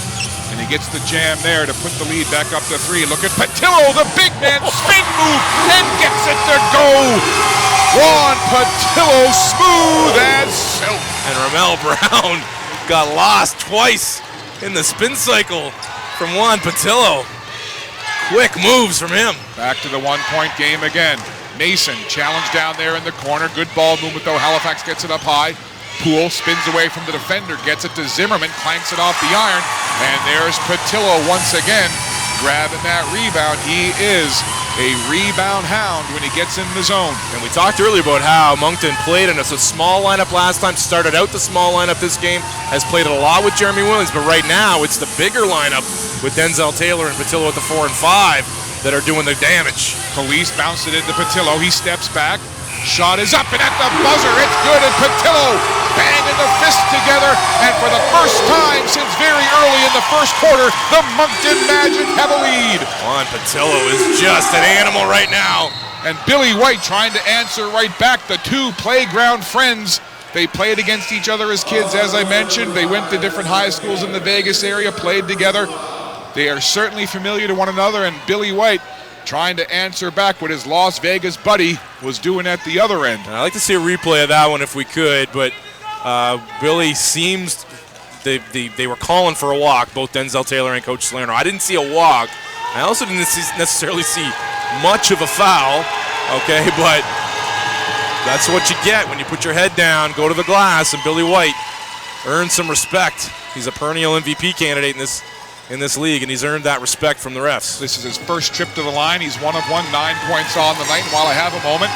And he gets the jam there to put the lead back up to 3. Look at Patillo, the big man, spin move, and gets it to go. Juan Patillo, smooth as silk. And Ramel Brown got lost twice in the spin cycle from Juan Patillo. Quick moves from him. Back to the 1-point game again. Mason challenged down there in the corner. Good ball movement though. Halifax gets it up high. Poole spins away from the defender, gets it to Zimmerman, clanks it off the iron, and there's Patillo once again grabbing that rebound. He is a rebound hound when he gets in the zone. And we talked earlier about how Moncton played in a small lineup last time, started out the small lineup this game, has played it a lot with Jeremy Williams, but right now it's the bigger lineup with Denzel Taylor and Patillo at the 4 and 5 that are doing the damage. Police bounced it into Patillo. He steps back. Shot is up and at the buzzer. It's good, and Patillo banging the fists together. And for the first time since very early in the first quarter, the Moncton Magic have a lead. Juan Patillo is just an animal right now. And Billy White trying to answer right back. The two playground friends. They played against each other as kids, as I mentioned. They went to different high schools in the Vegas area, played together. They are certainly familiar to one another, and Billy White trying to answer back what his Las Vegas buddy was doing at the other end. And I'd like to see a replay of that one if we could, but Billy seems they were calling for a walk, both Denzel Taylor and Coach Salerno. I didn't see a walk. I also didn't necessarily see much of a foul, okay, but that's what you get when you put your head down, go to the glass, and Billy White earned some respect. He's a perennial MVP candidate in this league, and he's earned that respect from the refs. This is his first trip to the line. He's 1 of 1, 9 points on the night. And while I have a moment,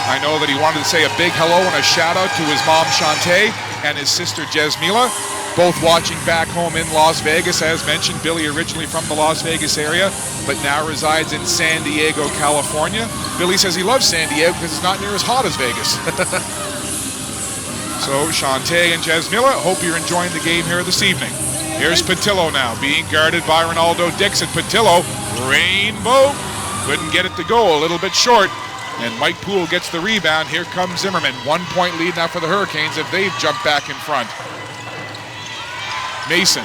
I know that he wanted to say a big hello and a shout out to his mom Shantae and his sister Jesmila, both watching back home in Las Vegas. As mentioned, Billy originally from the Las Vegas area, but now resides in San Diego, California. Billy says he loves San Diego because it's not near as hot as Vegas. So Shantae and Jesmila, hope you're enjoying the game here this evening. Here's Patillo now, being guarded by Ronaldo Dixon. Patillo, rainbow, couldn't get it to go, a little bit short. And Mike Poole gets the rebound. Here comes Zimmerman. 1-point lead now for the Hurricanes if they've jumped back in front. Mason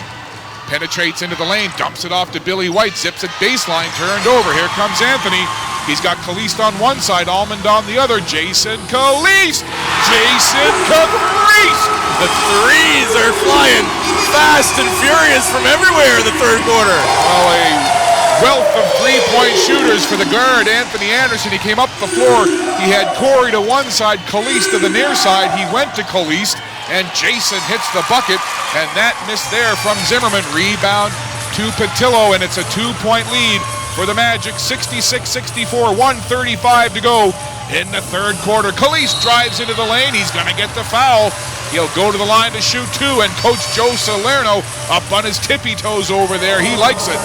penetrates into the lane, dumps it off to Billy White, zips it baseline, turned over. Here comes Anthony. He's got Caliste on one side, Almond on the other. Jason Caliste! Jason Caliste! The threes are flying fast and furious from everywhere in the third quarter. Well, a wealth of three-point shooters for the guard, Anthony Anderson. He came up the floor. He had Corey to one side, Caliste to the near side. He went to Caliste, and Jason hits the bucket, and that missed there from Zimmerman. Rebound to Patillo, and it's a 2-point lead for the Magic. 66-64, 1:35 to go in the third quarter. Caliste drives into the lane. He's going to get the foul. He'll go to the line to shoot 2, and Coach Joe Salerno up on his tippy toes over there. He likes it.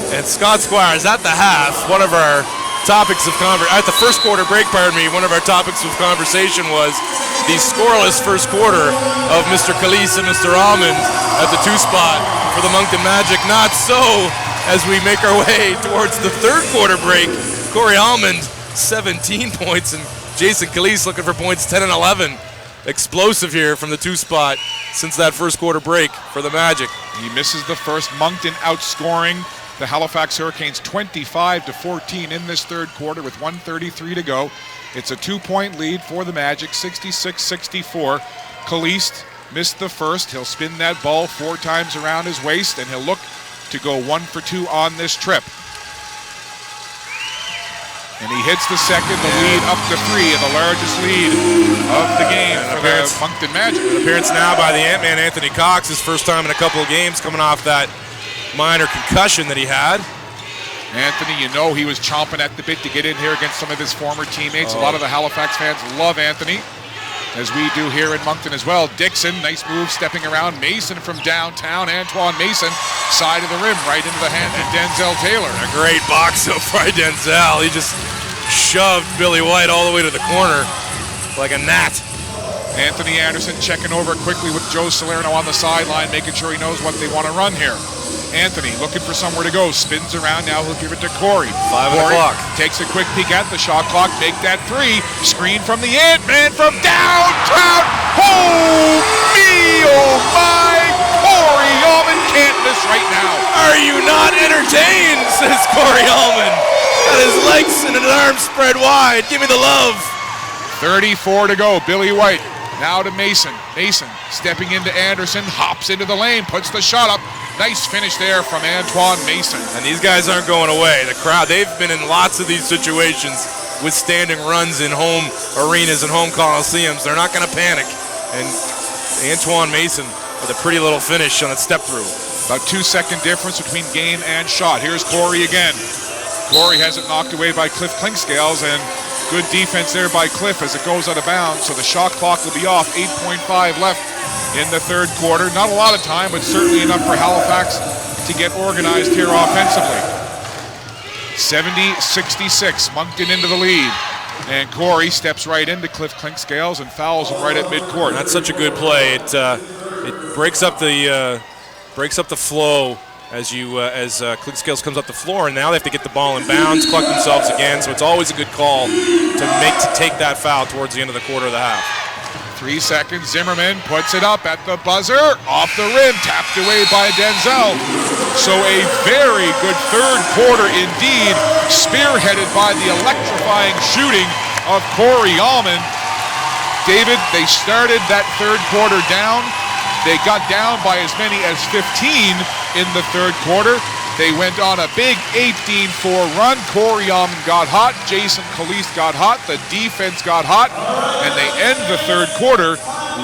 And Scott Squires at the half, one of our topics of at the first quarter break, one of our topics of conversation was the scoreless first quarter of Mr. Caliste and Mr. Almond at the 2 spot for the Moncton Magic. Not so as we make our way towards the third quarter break. Corey Almond, 17 points, and Jason Caliste looking for points 10 and 11. Explosive here from the 2 spot since that first quarter break for the Magic. He misses the first. Moncton outscoring the Halifax Hurricanes 25-14 in this third quarter with 1:33 to go. It's a 2-point lead for the Magic, 66-64. Caliste missed the first. He'll spin that ball 4 times around his waist, and he'll look to go 1 for 2 on this trip. And he hits the second, the lead up to 3, and the largest lead of the game for the Moncton Magic. An appearance now by the Ant-Man Anthony Cox, his first time in a couple of games, coming off that minor concussion that he had. Anthony, you know he was chomping at the bit to get in here against some of his former teammates. A lot of the Halifax fans love Anthony, as we do here in Moncton as well. Dixon, nice move, stepping around. Mason from downtown. Antoine Mason, side of the rim, right into the hands of Denzel Taylor. A great box up by Denzel. He just shoved Billy White all the way to the corner like a gnat. Anthony Anderson checking over quickly with Joe Salerno on the sideline, making sure he knows what they want to run here. Anthony looking for somewhere to go, spins around, now he'll give it to Corey. 5 Corey o'clock. Takes a quick peek at the shot clock, make that 3, screen from the Ant-Man from downtown. Oh me, oh my, Corey Allman can't miss right now. Are you not entertained, says Corey Allman. Got his legs and his arms spread wide. Give me the love. 34 to go, Billy White. Now to Mason. Mason stepping into Anderson, hops into the lane, puts the shot up. Nice finish there from Antoine Mason. And these guys aren't going away. The crowd, they've been in lots of these situations with standing runs in home arenas and home coliseums. They're not going to panic. And Antoine Mason with a pretty little finish on a step through. About 2-second difference between game and shot. Here's Corey again. Corey has it knocked away by Cliff Clinkscales, and good defense there by Cliff as it goes out of bounds. So the shot clock will be off. 8.5 left in the third quarter. Not a lot of time, but certainly enough for Halifax to get organized here offensively. 70-66, Moncton into the lead. And Corey steps right into Cliff Clinkscales and fouls him right at midcourt. That's such a good play. It breaks up the flow as Clinkscales comes up the floor, and now they have to get the ball in bounds, collect themselves again. So it's always a good call to take that foul towards the end of the quarter of the half. 3 seconds, Zimmerman puts it up at the buzzer, off the rim, tapped away by Denzel. So a very good third quarter indeed, spearheaded by the electrifying shooting of Corey Allman. David, they started that third quarter down. They got down by as many as 15 in the third quarter. They went on a big 18-4 run. Corey Allman got hot. Jason Calise got hot. The defense got hot. And they end the third quarter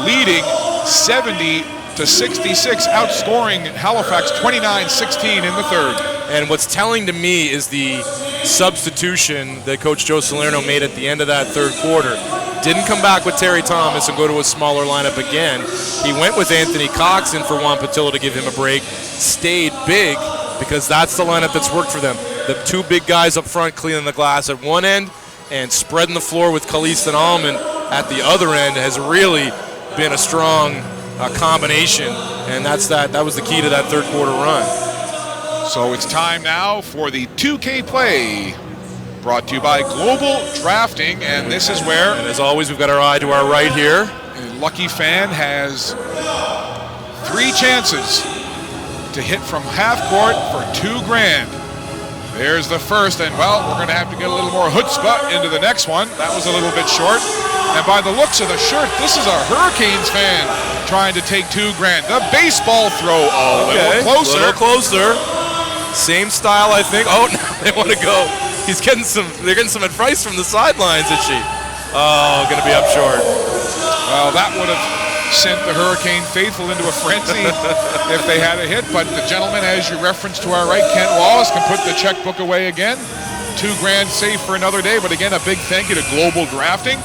leading 70-66, outscoring Halifax 29-16 in the third. And what's telling to me is the substitution that Coach Joe Salerno made at the end of that third quarter. Didn't come back with Terry Thomas and go to a smaller lineup again. He went with Anthony Cox in for Juan Patillo to give him a break. Stayed big because that's the lineup that's worked for them. The two big guys up front cleaning the glass at one end and spreading the floor with Caliste and Allman at the other end has really been a strong combination, and that was the key to that third quarter run. So it's time now for the 2K play, brought to you by Global Drafting, and this is where, and as always, we've got our eye to our right here. A lucky fan has 3 chances to hit from half court for $2,000. There's the first, and well, we're going to have to get a little more chutzpah into the next one. That was a little bit short. And by the looks of the shirt, this is a Hurricanes fan trying to take $2,000. The baseball throw a little closer. A little closer. Same style, I think. Oh, no, they want to go. They're getting some advice from the sidelines, is she? Oh, going to be up short. Well, that would have sent the Hurricane faithful into a frenzy if they had a hit. But the gentleman, as you referenced to our right, Kent Wallace, can put the checkbook away again. $2,000 safe for another day. But again, a big thank you to Global Drafting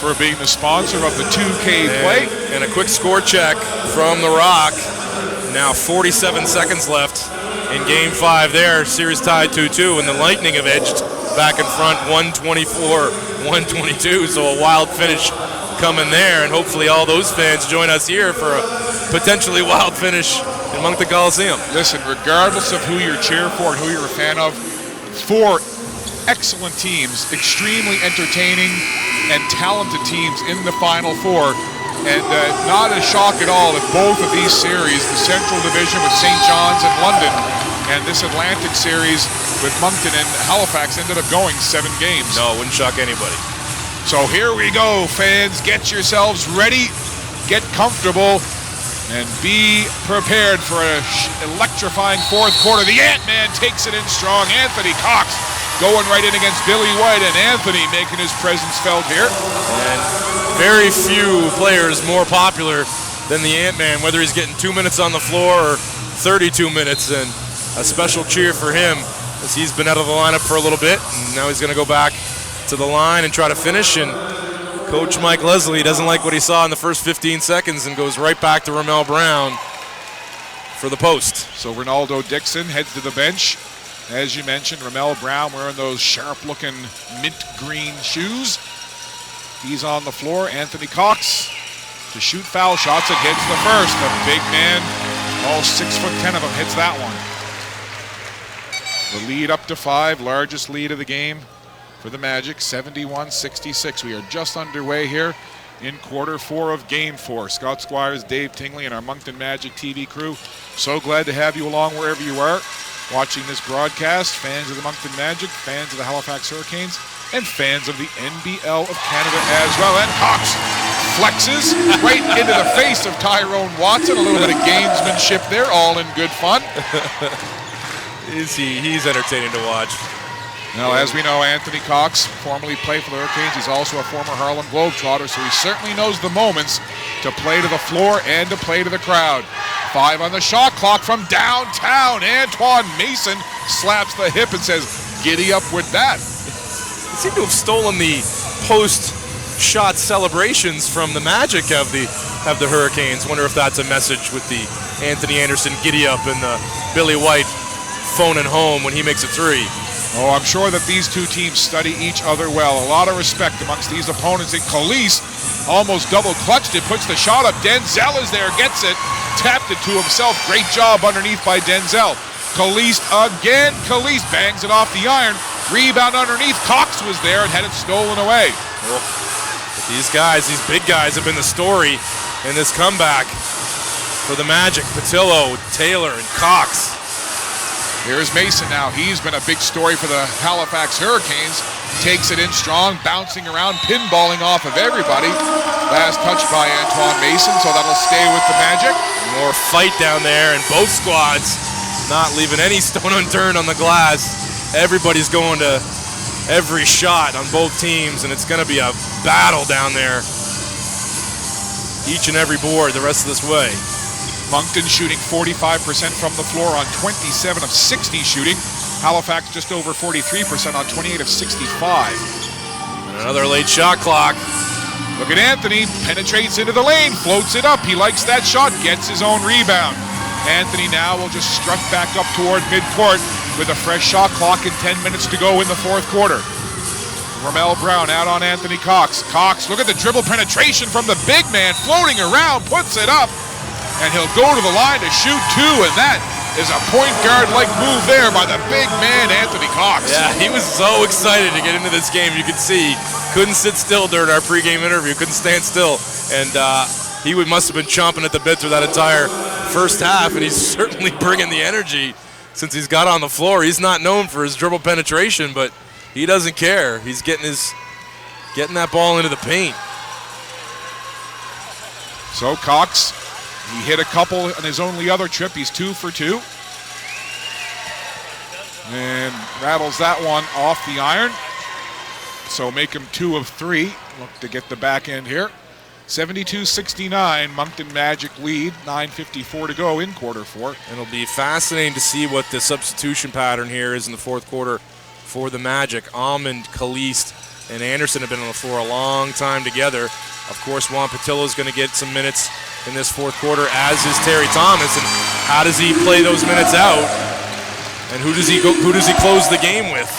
for being the sponsor of the 2K play. And a quick score check from the Rock. Now 47 seconds left in Game 5 there. Series tied 2-2, and the Lightning have edged back in front 124-122. So a wild finish coming there, and hopefully all those fans join us here for a potentially wild finish in Moncton Coliseum. Listen, regardless of who you cheer for and who you're a fan of, 4 excellent teams, extremely entertaining and talented teams in the Final Four. And not a shock at all that both of these series, the Central Division with St. John's and London, and this Atlantic series with Moncton and Halifax ended up going 7 games. No, it wouldn't shock anybody. So here we go, fans. Get yourselves ready, get comfortable, and be prepared for an electrifying fourth quarter. The Ant-Man takes it in strong. Anthony Cox going right in against Billy White, and Anthony making his presence felt here. And very few players more popular than the Ant-Man, whether he's getting 2 minutes on the floor or 32 minutes, and a special cheer for him as he's been out of the lineup for a little bit, and now he's going to go back to the line and try to finish. And Coach Mike Leslie doesn't like what he saw in the first 15 seconds and goes right back to Ramel Brown for the post. So Ronaldo Dixon heads to the bench. As you mentioned, Ramel Brown wearing those sharp-looking mint green shoes. He's on the floor. Anthony Cox to shoot foul shots. It hits the first. The big man, all 6'10" of him, hits that one. The lead up to 5, largest lead of the game for the Magic, 71-66. We are just underway here in quarter 4 of game 4. Scott Squires, Dave Tingley, and our Moncton Magic TV crew. So glad to have you along wherever you are watching this broadcast. Fans of the Moncton Magic, fans of the Halifax Hurricanes, and fans of the NBL of Canada as well. And Cox flexes right into the face of Tyrone Watson. A little bit of gamesmanship there, all in good fun. He's entertaining to watch. Now, as we know, Anthony Cox formerly played for the Hurricanes. He's also a former Harlem Globetrotter, so he certainly knows the moments to play to the floor and to play to the crowd. 5 on the shot clock from downtown. Antoine Mason slaps the hip and says, "Giddy up with that." They seem to have stolen the post-shot celebrations from the Magic of the Hurricanes. Wonder if that's a message with the Anthony Anderson giddy up and the Billy White phoning home when he makes a 3. Oh, I'm sure that these two teams study each other well. A lot of respect amongst these opponents. And Calise almost double clutched it, puts the shot up. Denzel is there, gets it, tapped it to himself. Great job underneath by Denzel. Calise again. Calise bangs it off the iron. Rebound underneath. Cox was there and had it stolen away. Well, these guys, these big guys, have been the story in this comeback for the Magic. Patillo, Taylor, and Cox. Here's Mason now. He's been a big story for the Halifax Hurricanes. Takes it in strong, bouncing around, pinballing off of everybody. Last touch by Antoine Mason, so that'll stay with the Magic. More fight down there, and both squads not leaving any stone unturned on the glass. Everybody's going to every shot on both teams, and it's going to be a battle down there. Each and every board the rest of this way. Moncton shooting 45% from the floor on 27 of 60 shooting. Halifax just over 43% on 28 of 65. And another late shot clock. Look at Anthony, penetrates into the lane, floats it up. He likes that shot, gets his own rebound. Anthony now will just strut back up toward midcourt with a fresh shot clock and 10 minutes to go in the 4th quarter. Ramel Brown out on Anthony Cox. Cox, look at the dribble penetration from the big man, floating around, puts it up. And he'll go to the line to shoot 2, and that is a point guard-like move there by the big man, Anthony Cox. Yeah, he was so excited to get into this game. You could see, couldn't sit still during our pregame interview, couldn't stand still. And he must have been chomping at the bit through that entire first half, and he's certainly bringing the energy since he's got on the floor. He's not known for his dribble penetration, but he doesn't care. He's getting that ball into the paint. So Cox, he hit a couple on his only other trip. He's 2 for 2. And rattles that one off the iron. So make him 2 of 3. Look to get the back end here. 72-69, Moncton Magic lead. 9:54 to go in quarter 4. It'll be fascinating to see what the substitution pattern here is in the 4th quarter for the Magic. Almond, Caliste, and Anderson have been on the floor a long time together. Of course, Juan Patillo is going to get some minutes in this 4th quarter, as is Terry Thomas. And how does he play those minutes out? And who does he close the game with?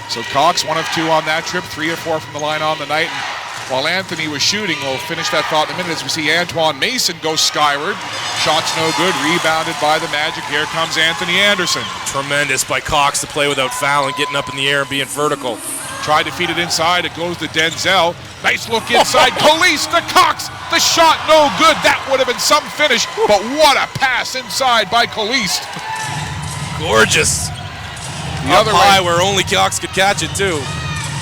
So Cox 1 of 2 on that trip, 3 of 4 from the line on the night. And while Anthony was shooting, we'll finish that thought in a minute as we see Antoine Mason go skyward. Shot's no good, rebounded by the Magic. Here comes Anthony Anderson. Tremendous by Cox to play without fouling, getting up in the air and being vertical. Tried to feed it inside. It goes to Denzel. Nice look inside. Caliste to Cox. The shot no good. That would have been some finish, but what a pass inside by Caliste. Gorgeous. The other high way, where only Cox could catch it too.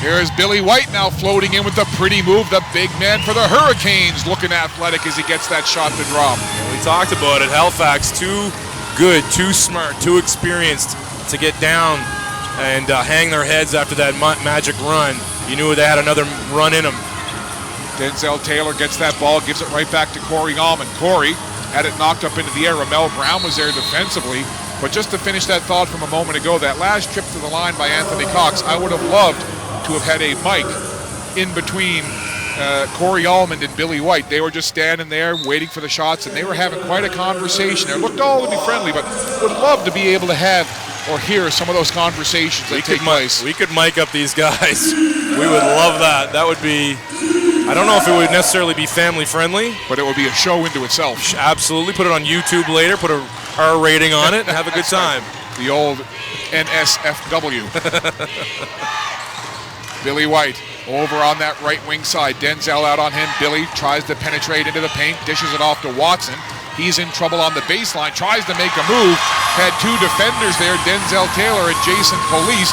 Here is Billy White now floating in with the pretty move. The big man for the Hurricanes, looking athletic as he gets that shot to drop. We talked about it. Halifax too good, too smart, too experienced to get down and hang their heads after that Magic run. You knew they had another run in them. Denzel Taylor gets that ball, gives it right back to Corey Allman. Corey had it knocked up into the air. Ramel Brown was there defensively. But just to finish that thought from a moment ago, that last trip to the line by Anthony Cox, I would have loved to have had a mic in between Corey Allman and Billy White. They were just standing there waiting for the shots, and they were having quite a conversation. It looked all to be friendly, but would love to be able to have or hear some of those conversations that take place. We could mic up these guys. We would love that. That would be, I don't know if it would necessarily be family friendly, but it would be a show into itself. Absolutely. Put it on YouTube later, put a R rating on it, and have a good time. The old NSFW. Billy White over on that right wing side. Denzel out on him. Billy tries to penetrate into the paint, dishes it off to Watson. He's in trouble on the baseline, tries to make a move. Had two defenders there, Denzel Taylor and Jason Police.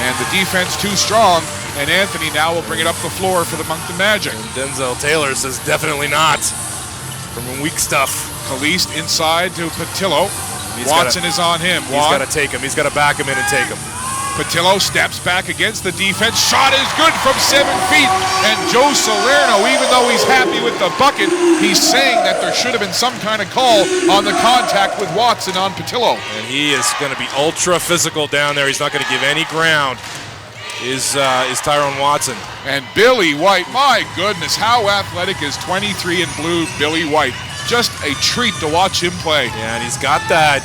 And the defense too strong. And Anthony now will bring it up the floor for the Moncton Magic. And Denzel Taylor says definitely not. From weak stuff. Kalist inside to Patillo. Watson is on him. He's got to take him. He's got to back him in and take him. Patillo steps back against the defense. Shot is good from 7 feet. And Joe Salerno, even though he's happy with the bucket, he's saying that there should have been some kind of call on the contact with Watson on Patillo. And he is going to be ultra physical down there. He's not going to give any ground. Is Tyrone Watson. And Billy White, my goodness, how athletic is 23 in blue Billy White. Just a treat to watch him play. Yeah, and he's got that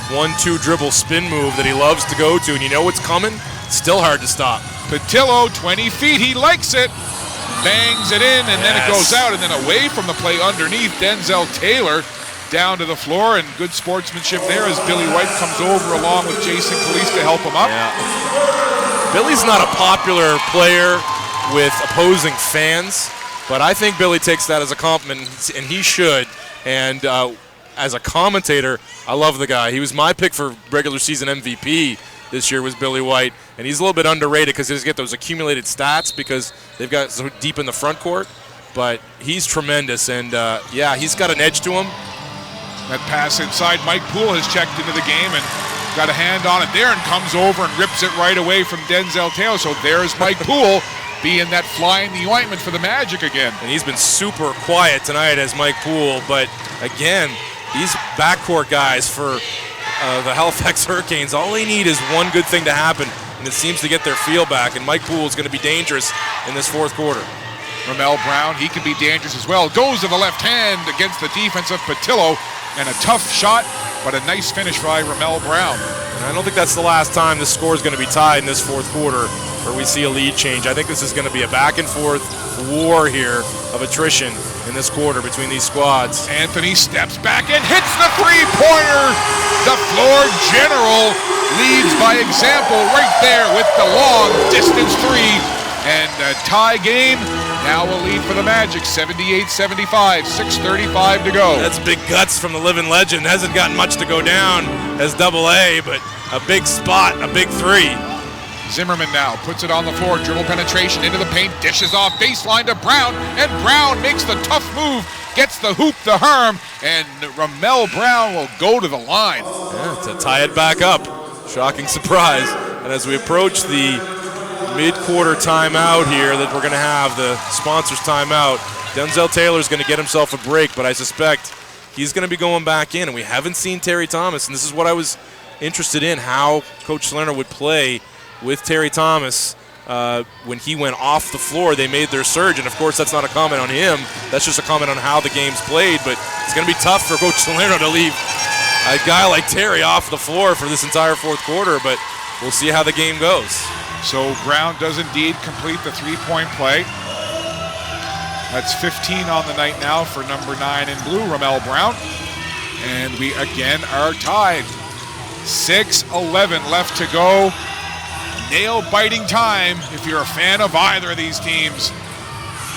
1-2 dribble spin move that he loves to go to, and you know what's coming? Still hard to stop. Patillo, 20 feet, he likes it. Bangs it in, and then it goes out, and then away from the play underneath. Denzel Taylor down to the floor, and good sportsmanship there as Billy White comes over along with Jason Kalist to help him up. Yeah. Billy's not a popular player with opposing fans, but I think Billy takes that as a compliment, and he should. And as a commentator, I love the guy. He was my pick for regular season MVP this year was Billy White, and he's a little bit underrated because he doesn't get those accumulated stats because they've got so deep in the front court, but he's tremendous, and yeah, he's got an edge to him. That pass inside, Mike Poole has checked into the game and got a hand on it there and comes over and rips it right away from Denzel Taylor. So there's Mike Poole being that fly in the ointment for the Magic again. And he's been super quiet tonight as Mike Poole, but again, these backcourt guys for the Halifax Hurricanes, all they need is one good thing to happen, and it seems to get their feel back, and Mike Poole is going to be dangerous in this fourth quarter. Ramel Brown, he can be dangerous as well. Goes to the left hand against the defense of Patillo, and a tough shot, but a nice finish by Ramel Brown. And I don't think that's the last time this score is going to be tied in this fourth quarter where we see a lead change. I think this is going to be a back-and-forth war here of attrition in this quarter between these squads. Anthony steps back and hits the three-pointer. The floor general leads by example right there with the long distance three. And a tie game. Now a lead for the Magic, 78-75, 6:35 to go. That's big guts from the living legend. Hasn't gotten much to go down as Double-A, but a big spot, a big three. Zimmerman now puts it on the floor, dribble penetration into the paint, dishes off baseline to Brown, and Brown makes the tough move, gets the hoop to Herm, and Ramel Brown will go to the line. Yeah, to tie it back up. Shocking surprise. And as we approach the mid-quarter timeout here that we're going to have, the sponsors timeout, Denzel Taylor's going to get himself a break, but I suspect he's going to be going back in, and we haven't seen Terry Thomas, and this is what I was interested in, how Coach Salerno would play with Terry Thomas. When he went off the floor, they made their surge, and of course that's not a comment on him, that's just a comment on how the game's played, but it's going to be tough for Coach Salerno to leave a guy like Terry off the floor for this entire fourth quarter, but we'll see how the game goes. So Brown does indeed complete the three-point play. That's 15 on the night now for number 9 in blue, Ramel Brown. And we again are tied. 6:11 left to go. Nail-biting time if you're a fan of either of these teams.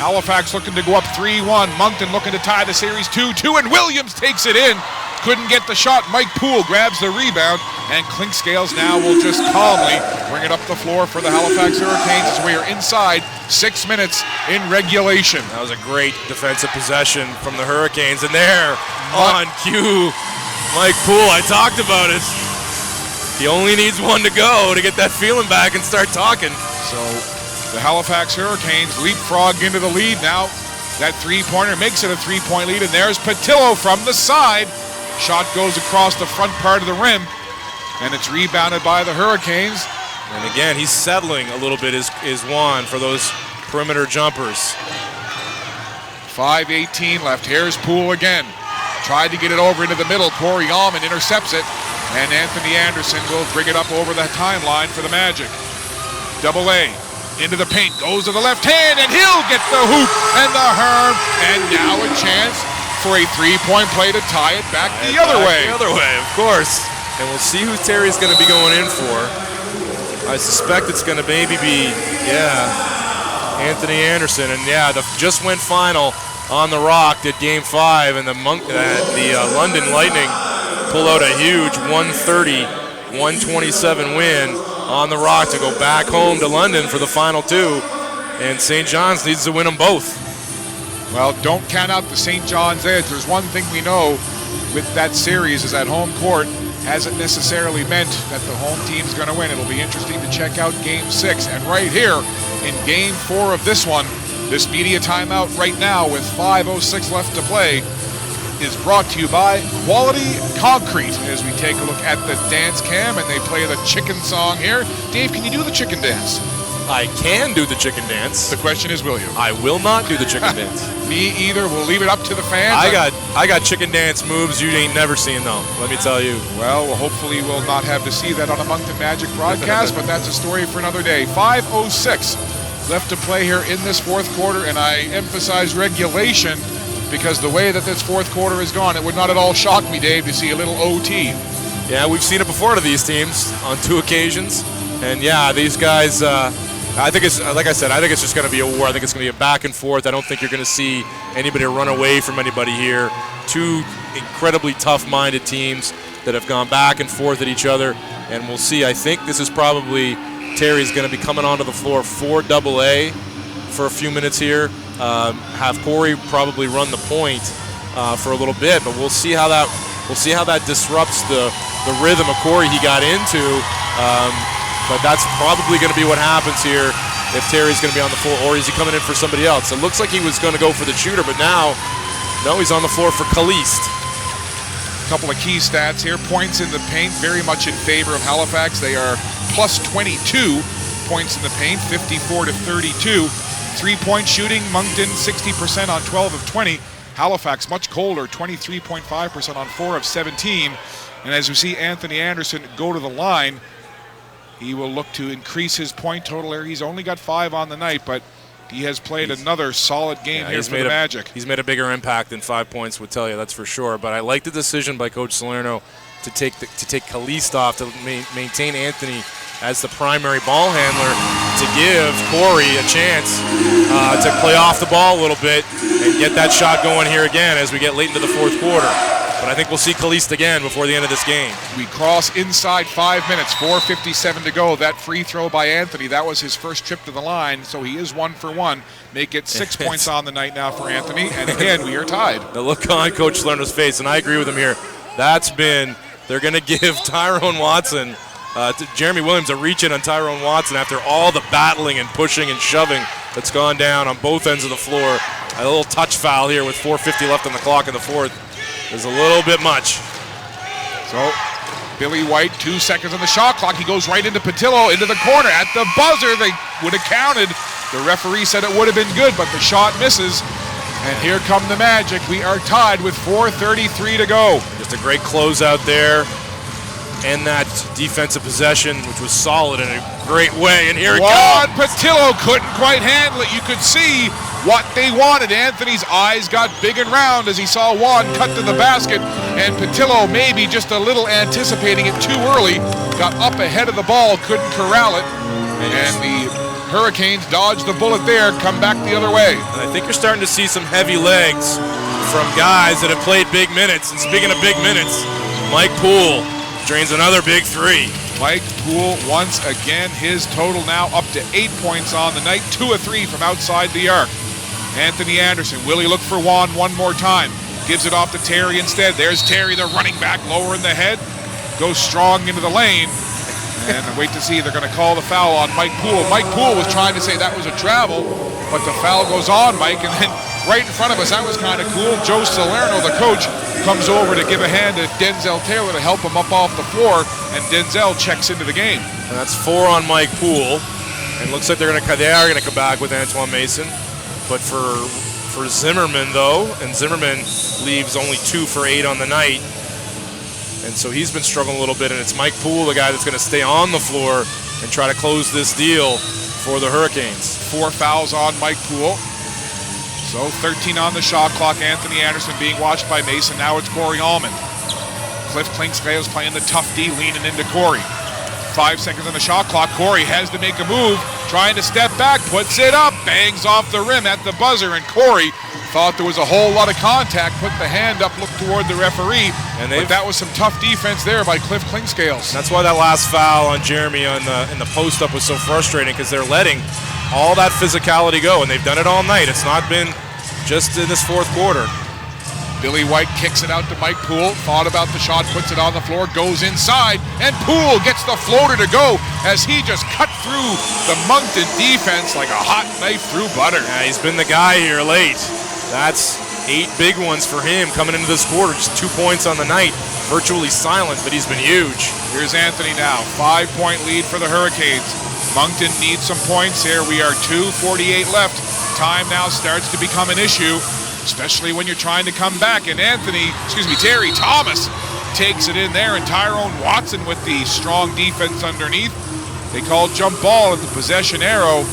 Halifax looking to go up 3-1. Moncton looking to tie the series 2-2, and Williams takes it in. Couldn't get the shot. Mike Poole grabs the rebound, and Clinkscales now will just calmly bring it up the floor for the Halifax Hurricanes as we are inside 6 minutes in regulation. That was a great defensive possession from the Hurricanes, and there, on cue, Mike Poole, I talked about it. He only needs one to go to get that feeling back and start talking. So the Halifax Hurricanes leapfrog into the lead now. That three-pointer makes it a three-point lead, and there's Patillo from the side. Shot goes across the front part of the rim, and it's rebounded by the Hurricanes. And again, he's settling a little bit, is Juan, for those perimeter jumpers. 5:18 left. Here's Poole again. Tried to get it over into the middle. Corey Allman intercepts it, and Anthony Anderson will bring it up over the timeline for the Magic. Double-A into the paint, goes to the left hand, and he'll get the hoop and the Herm, and now a chance for a three-point play to tie it back the other way. The other way, of course. And we'll see who Terry's going to be going in for. I suspect it's going to maybe be, Anthony Anderson. And the just went final on the Rock did Game 5, and the London Lightning pull out a huge 130-127 win on the Rock to go back home to London for the final two. And St. John's needs to win them both. Well, don't count out the St. John's edge. There's one thing we know with that series is that home court hasn't necessarily meant that the home team's going to win. It'll be interesting to check out Game 6. And right here in Game 4 of this one, this media timeout right now with 5:06 left to play is brought to you by Quality Concrete as we take a look at the dance cam and they play the chicken song here. Dave, can you do the chicken dance? I can do the chicken dance. The question is, will you? I will not do the chicken dance. Me either. We'll leave it up to the fans. I got chicken dance moves you ain't never seen, though. Let me tell you. Well, hopefully we'll not have to see that on a Moncton Magic broadcast, but that's a story for another day. 5:06 left to play here in this fourth quarter, and I emphasize regulation because the way that this fourth quarter has gone, it would not at all shock me, Dave, to see a little OT. Yeah, we've seen it before to these teams on 2 occasions. And these guys, I think it's, like I said, I think it's just going to be a war. I think it's going to be a back and forth. I don't think you're going to see anybody run away from anybody here. 2 incredibly tough-minded teams that have gone back and forth at each other. And we'll see. I think this is probably Terry's going to be coming onto the floor for AA for a few minutes here. Have Corey probably run the point for a little bit, but we'll see how that disrupts the rhythm of Corey he got into. But that's probably going to be what happens here if Terry's going to be on the floor, or is he coming in for somebody else? It looks like he was going to go for the shooter, but no, he's on the floor for Caliste. A couple of key stats here. Points in the paint, very much in favor of Halifax. They are plus 22 points in the paint, 54-32. 3-point shooting, Moncton 60% on 12 of 20. Halifax much colder, 23.5% on 4 of 17. And as we see Anthony Anderson go to the line, he will look to increase his point total there. He's only got 5 on the night, but he has played another solid game here for the Magic. He's made a bigger impact than 5 points would tell you, that's for sure. But I like the decision by Coach Salerno to take Caliste off, to maintain Anthony as the primary ball handler, to give Corey a chance to play off the ball a little bit and get that shot going here again as we get late into the fourth quarter. But I think we'll see Caliste again before the end of this game. We cross inside 5 minutes, 4:57 to go. That free throw by Anthony, that was his first trip to the line, so he is 1 for 1. Make it 6 points on the night now for Anthony, and again, we are tied. The look on Coach Salerno's face, and I agree with him here, they're going to give Tyrone Watson, Jeremy Williams, a reach-in on Tyrone Watson after all the battling and pushing and shoving that's gone down on both ends of the floor. A little touch foul here with 4:50 left on the clock in the fourth is a little bit much. So Billy White, 2 seconds on the shot clock. He goes right into Patillo, into the corner. At the buzzer, they would have counted. The referee said it would have been good, but the shot misses. And here come the Magic. We are tied with 4:33 to go. Just a great closeout there. And that defensive possession, which was solid in a great way. And here it goes. Patillo couldn't quite handle it. You could see what they wanted. Anthony's eyes got big and round as he saw Juan cut to the basket. And Patillo, maybe just a little anticipating it too early, got up ahead of the ball, couldn't corral it. And the Hurricanes dodged the bullet there, come back the other way. And I think you're starting to see some heavy legs from guys that have played big minutes. And speaking of big minutes, Mike Poole drains another big 3. Mike Poole, once again, his total now up to 8 points on the night, 2 of 3 from outside the arc. Anthony Anderson, will he look for Juan one more time? Gives it off to Terry instead. There's Terry, the running back, lower in the head. Goes strong into the lane. And wait to see, they're going to call the foul on Mike Poole. Mike Poole was trying to say that was a travel, but the foul goes on, Mike, and then right in front of us, that was kind of cool. Joe Salerno, the coach, comes over to give a hand to Denzel Taylor to help him up off the floor, and Denzel checks into the game. And that's 4 on Mike Poole, and looks like they are going to come back with Antoine Mason. But for Zimmerman, though, and Zimmerman leaves only 2 for 8 on the night, and so he's been struggling a little bit, and it's Mike Poole, the guy that's going to stay on the floor and try to close this deal for the Hurricanes. 4 fouls on Mike Poole. So 13 on the shot clock. Anthony Anderson being watched by Mason. Now it's Corey Allman. Cliff Clinkscales playing the tough D, leaning into Corey. 5 seconds on the shot clock. Corey has to make a move, trying to step back, puts it up, bangs off the rim at the buzzer, and Corey thought there was a whole lot of contact, put the hand up, looked toward the referee, but that was some tough defense there by Cliff Clinkscales. That's why that last foul on Jeremy in the post-up was so frustrating, because they're letting all that physicality go, and they've done it all night. It's not been just in this fourth quarter. Billy White kicks it out to Mike Poole, thought about the shot, puts it on the floor, goes inside, and Poole gets the floater to go as he just cut through the Moncton defense like a hot knife through butter. Yeah, he's been the guy here late. That's 8 big ones for him coming into this quarter. Just 2 points on the night. Virtually silent, but he's been huge. Here's Anthony now. 5-point lead for the Hurricanes. Moncton needs some points here. We are 2:48 left. Time now starts to become an issue, especially when you're trying to come back. And Terry Thomas takes it in there, and Tyrone Watson with the strong defense underneath. They call jump ball, and the possession arrow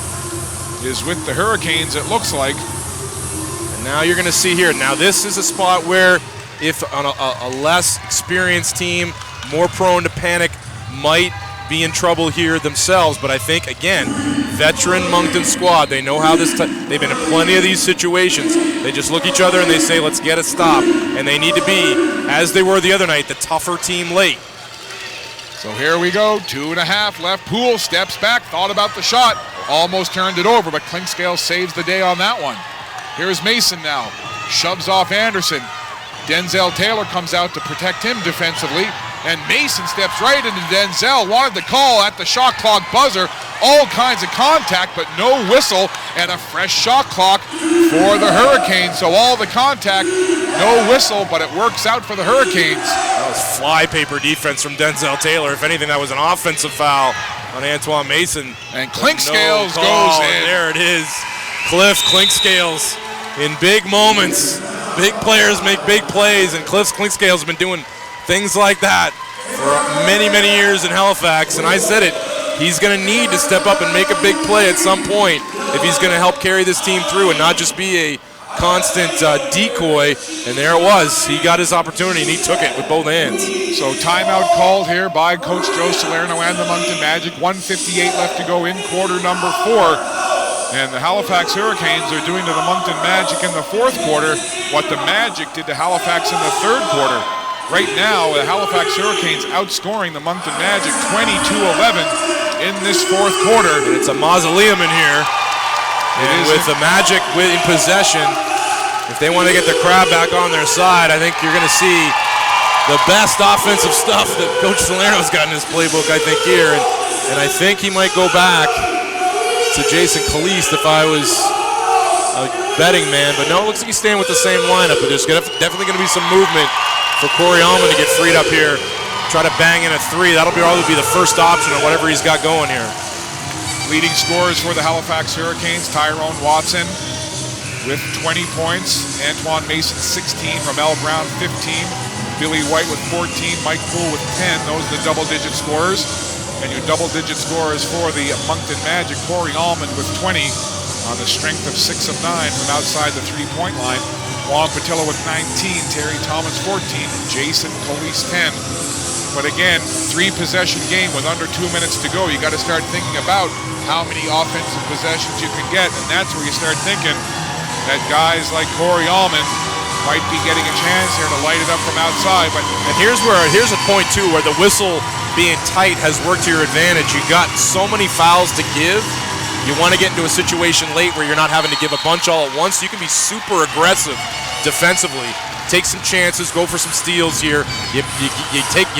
is with the Hurricanes, it looks like. And now you're going to see here. Now this is a spot where if on a less experienced team, more prone to panic, might be in trouble here themselves. But I think, again, veteran Moncton squad, they know how they've been in plenty of these situations. They just look each other and they say, let's get a stop. And they need to be, as they were the other night, the tougher team late. So here we go, 2.5 left. Poole steps back, thought about the shot, almost turned it over, but Clinkscale saves the day on that one. Here's Mason now, shoves off Anderson. Denzel Taylor comes out to protect him defensively, and Mason steps right into Denzel, wanted the call at the shot clock buzzer, all kinds of contact, but no whistle, and a fresh shot clock for the Hurricanes. So all the contact, no whistle, but it works out for the Hurricanes. That was flypaper defense from Denzel Taylor. If anything, that was an offensive foul on Antoine Mason. And Clinkscales goes in. There it is. Cliff Clinkscales in big moments. Big players make big plays, and Cliff Clinkscales has been doing things like that for many, many years in Halifax. And I said it, he's going to need to step up and make a big play at some point if he's going to help carry this team through and not just be a constant decoy. And there it was. He got his opportunity, and he took it with both hands. So timeout called here by Coach Joe Salerno and the Moncton Magic. 1:58 left to go in quarter number 4. And the Halifax Hurricanes are doing to the Moncton Magic in the fourth quarter what the Magic did to Halifax in the third quarter. Right now, the Halifax Hurricanes outscoring the Moncton Magic 22-11 in this fourth quarter. And it's a mausoleum in here. And with the Magic in possession, if they want to get their crowd back on their side, I think you're going to see the best offensive stuff that Coach Salerno's got in his playbook, I think, here. And I think he might go back to Jason Caliste if I was a betting man. But no, it looks like he's staying with the same lineup. But there's definitely going to be some movement for Corey Allman to get freed up here. Try to bang in a 3. That'll probably be the first option of whatever he's got going here. Leading scorers for the Halifax Hurricanes, Tyrone Watson with 20 points, Antoine Mason 16, Ramel Brown 15, Billy White with 14, Mike Poole with 10. Those are the double-digit scorers. And your double-digit scorers for the Moncton Magic, Corey Allman with 20 on the strength of 6 of 9 from outside the three-point line. Juan Patillo with 19, Terry Thomas 14, Jason Caliste 10. But again, 3-possession game with under 2 minutes to go. You got to start thinking about how many offensive possessions you can get, and that's where you start thinking that guys like Corey Allman might be getting a chance here to light it up from outside. And here's a point too where the whistle being tight has worked to your advantage. You got so many fouls to give. You want to get into a situation late where you're not having to give a bunch all at once. You can be super aggressive defensively. Take some chances, go for some steals here. You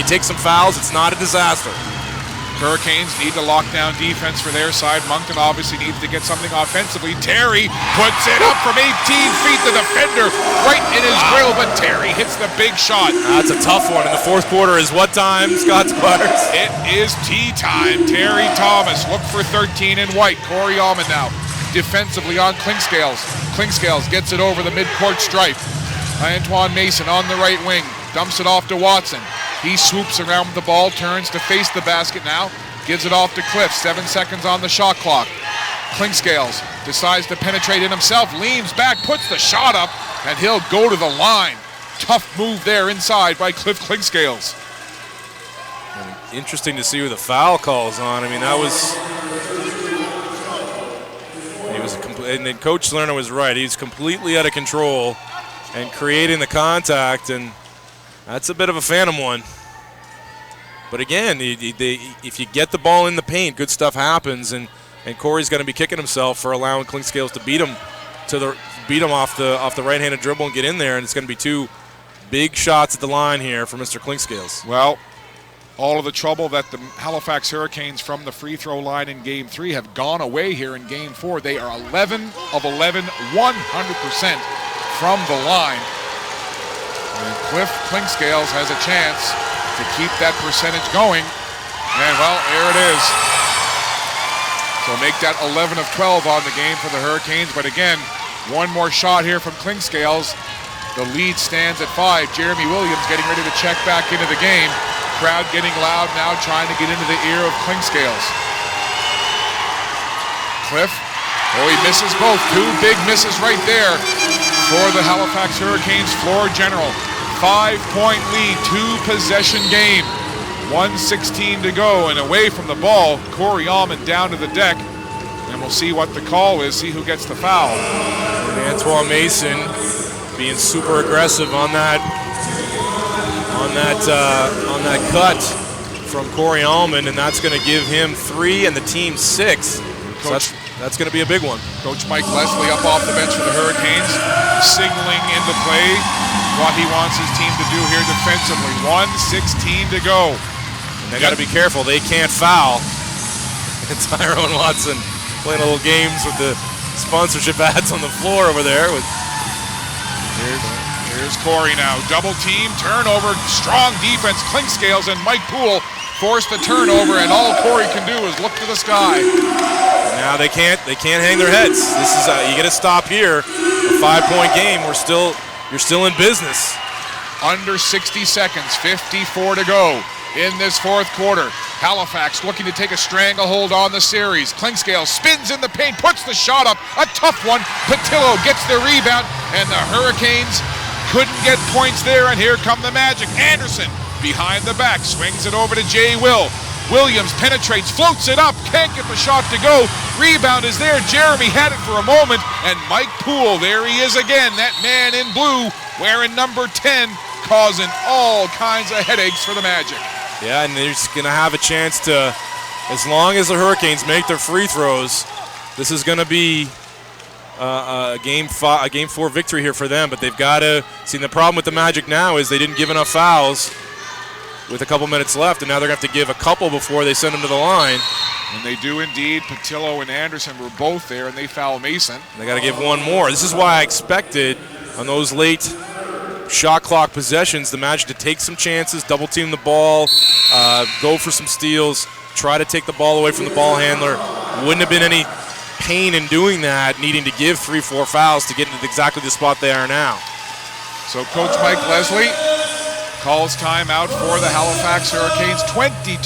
take some fouls, it's not a disaster. Hurricanes need to lock down defense for their side. Moncton obviously needs to get something offensively. Terry puts it up from 18 feet. The defender right in his grill, but Terry hits the big shot. That's a tough one. And the fourth quarter is what time, Scott Squires? It is tea time. Terry Thomas, look for 13 in white. Corey Allman now defensively on Clinkscales. Clinkscales gets it over the midcourt stripe. Antoine Mason on the right wing, dumps it off to Watson. He swoops around with the ball, turns to face the basket now, gives it off to Cliff, 7 seconds on the shot clock. Clinkscales decides to penetrate in himself, leans back, puts the shot up, and he'll go to the line. Tough move there inside by Cliff Clinkscales. Interesting to see who the foul calls on. I mean, that was. And then Coach Lerner was right. He's completely out of control and creating the contact, and that's a bit of a phantom one. But again, if you get the ball in the paint, good stuff happens, and Corey's going to be kicking himself for allowing Clinkscales to beat him off the right-handed dribble and get in there, and it's going to be 2 big shots at the line here for Mr. Clinkscales. Well, all of the trouble that the Halifax Hurricanes from the free throw line in Game 3 have gone away here in Game 4. They are 11 of 11, 100% from the line. And Cliff Clinkscales has a chance to keep that percentage going. And, well, there it is. So make that 11 of 12 on the game for the Hurricanes. But again, one more shot here from Clinkscales. The lead stands at 5. Jeremy Williams getting ready to check back into the game. Crowd getting loud now, trying to get into the ear of Clinkscales. Cliff, he misses both. 2 big misses right there for the Halifax Hurricanes floor general. 5-point lead, 2-possession game. 1:16 to go, and away from the ball, Corey Allman down to the deck. And we'll see what the call is, see who gets the foul. And Antoine Mason being super aggressive on that cut from Corey Allman, and that's going to give him 3 and the team 6. So that's going to be a big one. Coach Mike Leslie up off the bench for the Hurricanes, signaling into play what he wants his team to do here defensively. 1:16 to go. And they got to be careful. They can't foul. It's Tyrone Watson playing little games with the sponsorship ads on the floor over there. Here's Corey now. Double team, turnover, strong defense. Clinkscales and Mike Poole force the turnover, and all Corey can do is look to the sky. Now they can't hang their heads. This is you get to stop here. A 5-point game. You're still in business. Under 60 seconds, 54 to go in this 4th quarter. Halifax looking to take a stranglehold on the series. Clinkscale spins in the paint, puts the shot up. A tough one. Patillo gets the rebound, and the Hurricanes couldn't get points there, and here come the Magic. Anderson behind the back, swings it over to Jay Will. Williams penetrates, floats it up, can't get the shot to go. Rebound is there. Jeremy had it for a moment, and Mike Poole, there he is again, that man in blue, wearing number 10, causing all kinds of headaches for the Magic. Yeah, and they're just going to have a chance to, as long as the Hurricanes make their free throws, this is going to be a game 4 victory here for them. But they've got to see, the problem with the Magic now is they didn't give enough fouls with a couple minutes left, and now they're going to have to give a couple before they send them to the line. And they do indeed. Patillo and Anderson were both there, and they foul Mason. They got to give one more. This is why I expected on those late shot clock possessions the Magic to take some chances, double team the ball, go for some steals, try to take the ball away from the ball handler. Wouldn't have been any pain in doing that, needing to give 3-4 fouls to get into exactly the spot they are now. So Coach Mike Leslie calls timeout for the Halifax Hurricanes. 26.2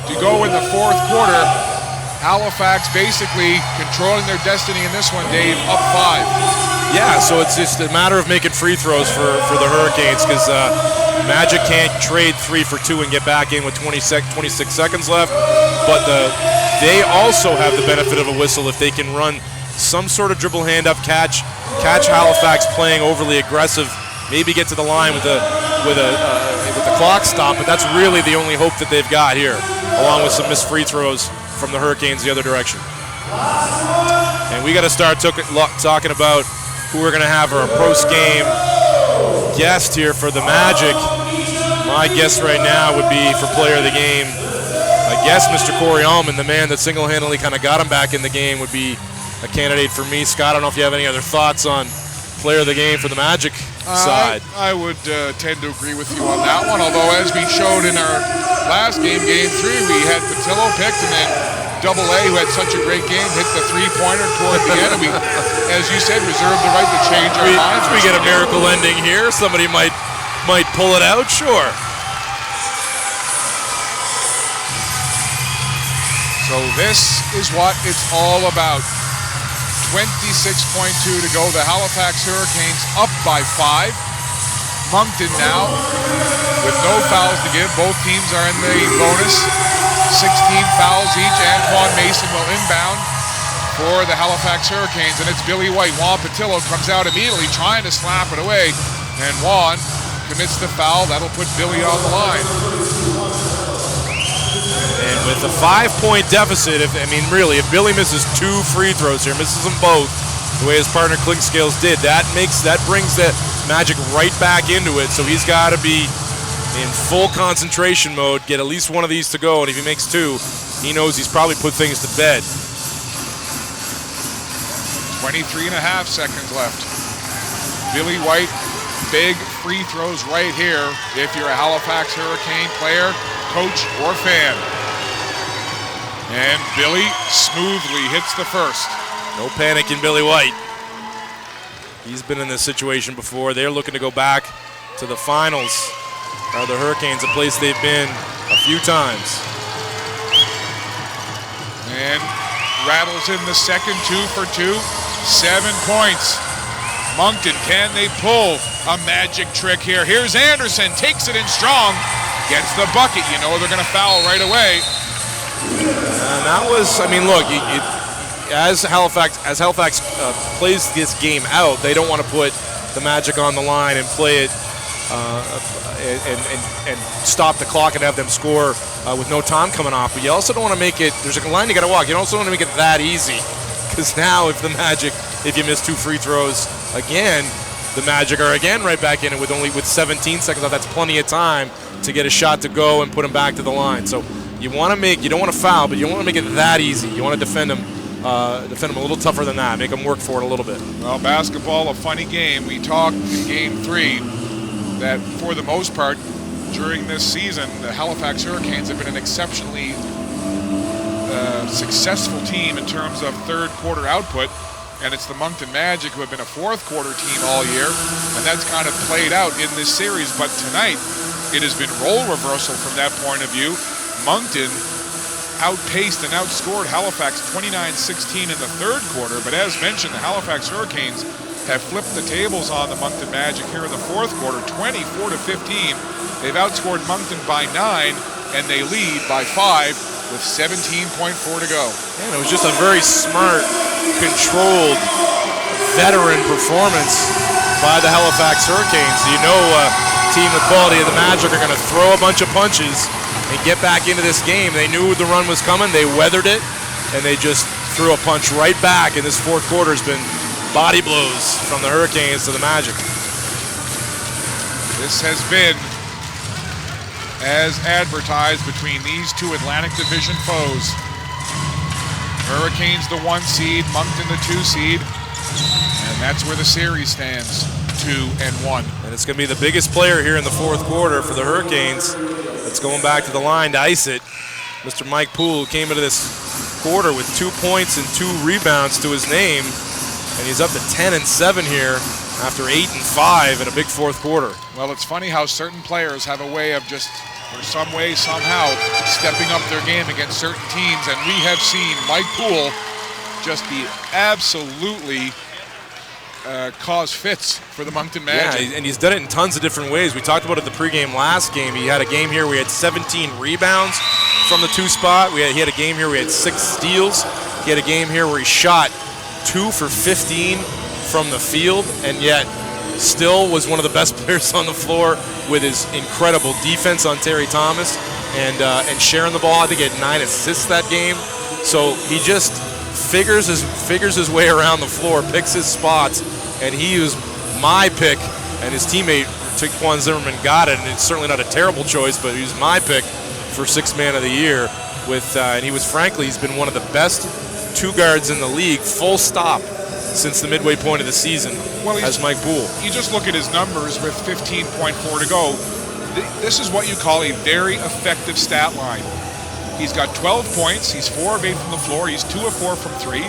to go in the 4th quarter. Halifax basically controlling their destiny in this one, Dave, up 5. Yeah, so it's just a matter of making free throws for the Hurricanes, because Magic can't trade 3 for 2 and get back in with 26 seconds left. But they also have the benefit of a whistle if they can run some sort of dribble hand-up catch Halifax playing overly aggressive, maybe get to the line with the clock stop. But that's really the only hope that they've got here, along with some missed free throws from the Hurricanes the other direction. And we got to start talking about who we're going to have our post-game guest here for the Magic. My guess right now would be for player of the game. I guess Mr. Corey Allman, the man that single-handedly kind of got him back in the game, would be a candidate for me. Scott, I don't know if you have any other thoughts on player of the game for the Magic side. I would tend to agree with you on that one, although as we showed in our last game, Game 3, we had Patillo picked, and then Double A, who had such a great game, hit the 3-pointer toward the end. And we, as you said, reserved the right to change our minds. We get a miracle ending here. Somebody might pull it out, sure. So this is what it's all about. 26.2 to go. The Halifax Hurricanes up by 5. Moncton now with no fouls to give. Both teams are in the bonus. 16 fouls each. Antoine Mason will inbound for the Halifax Hurricanes, and it's Billy White. Juan Patillo comes out immediately trying to slap it away, and Juan commits the foul. That'll put Billy on the line. And with a 5-point deficit, if Billy misses 2 free throws here, misses them both, the way his partner Clinkscales did, that brings the Magic right back into it. So he's got to be in full concentration mode, get at least one of these to go, and if he makes 2, he knows he's probably put things to bed. 23.5 seconds left. Billy White, big free throws right here if you're a Halifax Hurricane player, coach, or fan. And Billy smoothly hits the first. No panic in Billy White. He's been in this situation before. They're looking to go back to the finals. The Hurricanes, a place they've been a few times. And rattles in the second, 2 for 2, 7 points. Moncton, can they pull a magic trick here? Here's Anderson, takes it in strong, gets the bucket. You know they're going to foul right away. And that was, look, as Halifax plays this game out, they don't want to put the Magic on the line and play it and stop the clock and have them score with no time coming off. But you also don't want to make it, there's a line you got to walk. You also don't want to make it that easy, because now if you miss 2 free throws again, the Magic are again right back in it with 17 seconds left. That's plenty of time to get a shot to go and put them back to the line. So you don't want to foul, but you don't want to make it that easy. You want to defend them a little tougher than that, make them work for it a little bit. Well, basketball, a funny game. We talked in Game 3 that for the most part during this season, the Halifax Hurricanes have been an exceptionally successful team in terms of third quarter output, and it's the Moncton Magic who have been a fourth quarter team all year, and that's kind of played out in this series. But tonight it has been role reversal from that point of view. Moncton outpaced and outscored Halifax 29-16 in the third quarter, but as mentioned, the Halifax Hurricanes have flipped the tables on the Moncton Magic here in the fourth quarter, 24-15. They've outscored Moncton by 9, and they lead by 5 with 17.4 to go. And it was just a very smart, controlled, veteran performance by the Halifax Hurricanes. You know, a team the quality of the Magic are going to throw a bunch of punches and get back into this game. They knew the run was coming, they weathered it, and they just threw a punch right back, and this fourth quarter has been body blows from the Hurricanes to the Magic. This has been as advertised between these two Atlantic Division foes. Hurricanes the 1 seed, Moncton the 2 seed, and that's where the series stands, 2-1. And it's going to be the biggest player here in the fourth quarter for the Hurricanes that's going back to the line to ice it. Mr. Mike Poole came into this quarter with 2 points and 2 rebounds to his name, and he's up to 10-7 here after 8-5 in a big fourth quarter. Well, it's funny how certain players have a way of just, or some way, somehow, stepping up their game against certain teams, and we have seen Mike Poole just be absolutely cause fits for the Moncton Magic. Yeah, and he's done it in tons of different ways. We talked about it at the pregame last game. He had a game here where he had 17 rebounds from the 2 spot. He had a game here where he had 6 steals. He had a game here where he shot 2 for 15 from the field, and yet still was one of the best players on the floor with his incredible defense on Terry Thomas and sharing the ball. I think he had 9 assists that game. So he just figures his way around the floor, picks his spots, and he was my pick, and his teammate Taquan Zimmerman got it, and it's certainly not a terrible choice, but he was my pick for 6th man of the year. And he's been one of the best 2 guards in the league, full stop, since the midway point of the season, as Mike Poole. You just look at his numbers with 15.4 to go. This is what you call a very effective stat line. He's got 12 points. He's 4 of 8 from the floor. He's 2 of 4 from 3.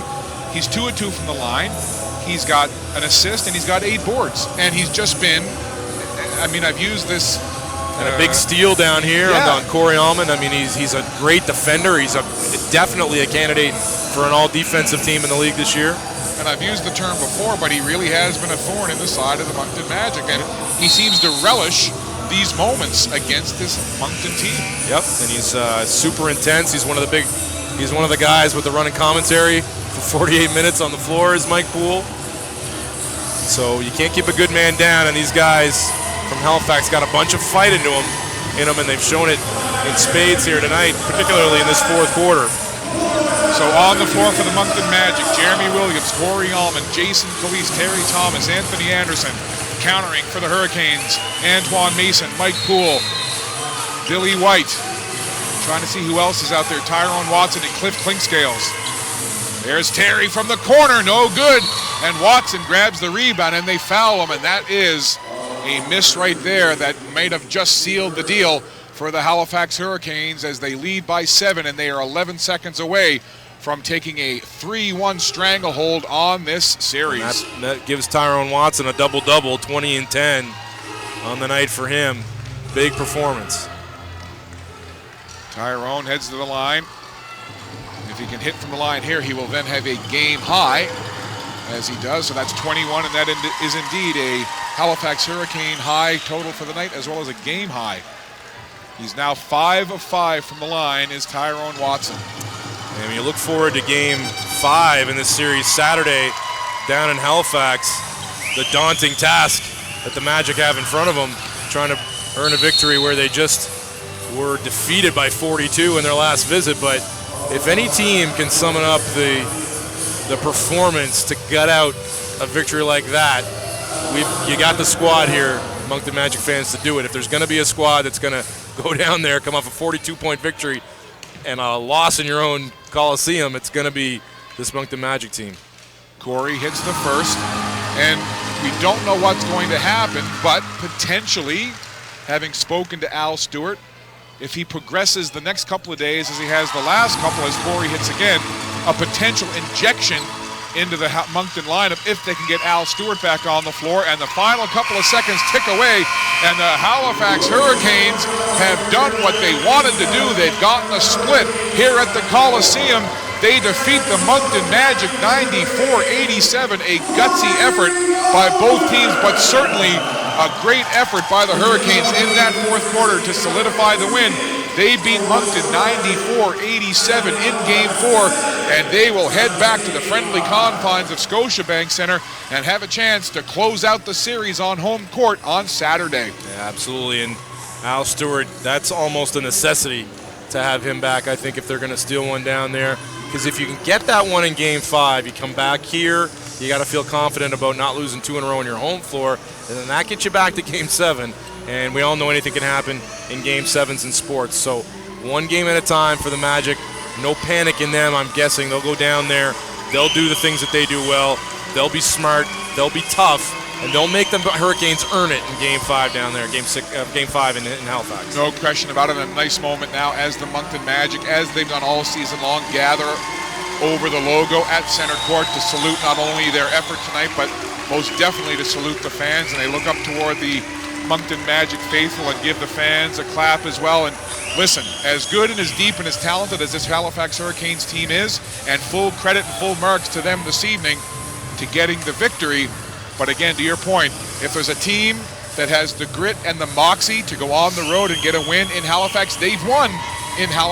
He's 2 of 2 from the line. He's got an assist, and he's got 8 boards. And he's just been, I've used this. And a big steal down here on Corey Allman. He's a great defender. He's definitely a candidate for an all-defensive team in the league this year. and I've used the term before, but he really has been a thorn in the side of the Moncton Magic, and he seems to relish these moments against this Moncton team. Yep, and he's super intense. He's one of the guys with the running commentary for 48 minutes on the floor is Mike Poole. So you can't keep a good man down, and these guys from Halifax got a bunch of fight in them, and they've shown it in spades here tonight, particularly in this fourth quarter. So on the floor for the Moncton Magic, Jeremy Williams, Corey Allman, Jason Calise, Terry Thomas, Anthony Anderson. Countering for the Hurricanes, Antoine Mason, Mike Poole, Billy White. Trying to see who else is out there. Tyrone Watson and Cliff Clinkscales. There's Terry from the corner, no good. And Watson grabs the rebound and they foul him, and that is a miss right there that might have just sealed the deal for the Halifax Hurricanes as they lead by 7, and they are 11 seconds away from taking a 3-1 stranglehold on this series. That gives Tyrone Watson a double-double, 20 and 10 on the night for him. Big performance. Tyrone heads to the line. If he can hit from the line here, he will then have a game high, as he does. So that's 21, and that is indeed a Halifax Hurricane high total for the night, as well as a game high. He's now 5 of 5 from the line, is Tyrone Watson. And when you look forward to Game 5 in this series Saturday down in Halifax, the daunting task that the Magic have in front of them, trying to earn a victory where they just were defeated by 42 in their last visit. But if any team can summon up the performance to gut out a victory like that, you got the squad here, Moncton Magic fans, to do it. If there's going to be a squad that's going to go down there, come off a 42-point victory, and a loss in your own Coliseum, it's going to be this Moncton Magic team. Corey hits the first, and we don't know what's going to happen, but potentially, having spoken to Al Stewart, if he progresses the next couple of days as he has the last couple as Corey hits again, a potential injection into the Moncton lineup if they can get Al Stewart back on the floor, and the final couple of seconds tick away, and the Halifax Hurricanes have done what they wanted to do. They've gotten a split here at the Coliseum. They defeat the Moncton Magic 94-87, a gutsy effort by both teams, but certainly a great effort by the Hurricanes in that fourth quarter to solidify the win. They beat Moncton 94-87 in Game 4, and they will head back to the friendly confines of Scotiabank Centre and have a chance to close out the series on home court on Saturday. Yeah, absolutely, and Al Stewart, that's almost a necessity to have him back, I think, if they're going to steal one down there. Because if you can get that one in Game 5, you come back here, you got to feel confident about not losing 2 in a row on your home floor, and then that gets you back to Game 7. And we all know anything can happen in Game 7s in sports. So one game at a time for the Magic. No panic in them. I'm guessing they'll go down there. They'll do the things that they do well. They'll be smart. They'll be tough. And they'll make the Hurricanes earn it in Game 5 down there, Game 5 in Halifax. No question about it. A nice moment now as the Moncton Magic, as they've done all season long, gather over the logo at center court to salute not only their effort tonight, but most definitely to salute the fans. And they look up toward the Moncton Magic faithful and give the fans a clap as well. And listen, as good and as deep and as talented as this Halifax Hurricanes team is, and full credit and full marks to them this evening to getting the victory. But again, to your point, if there's a team that has the grit and the moxie to go on the road and get a win in Halifax, they've won in Halifax.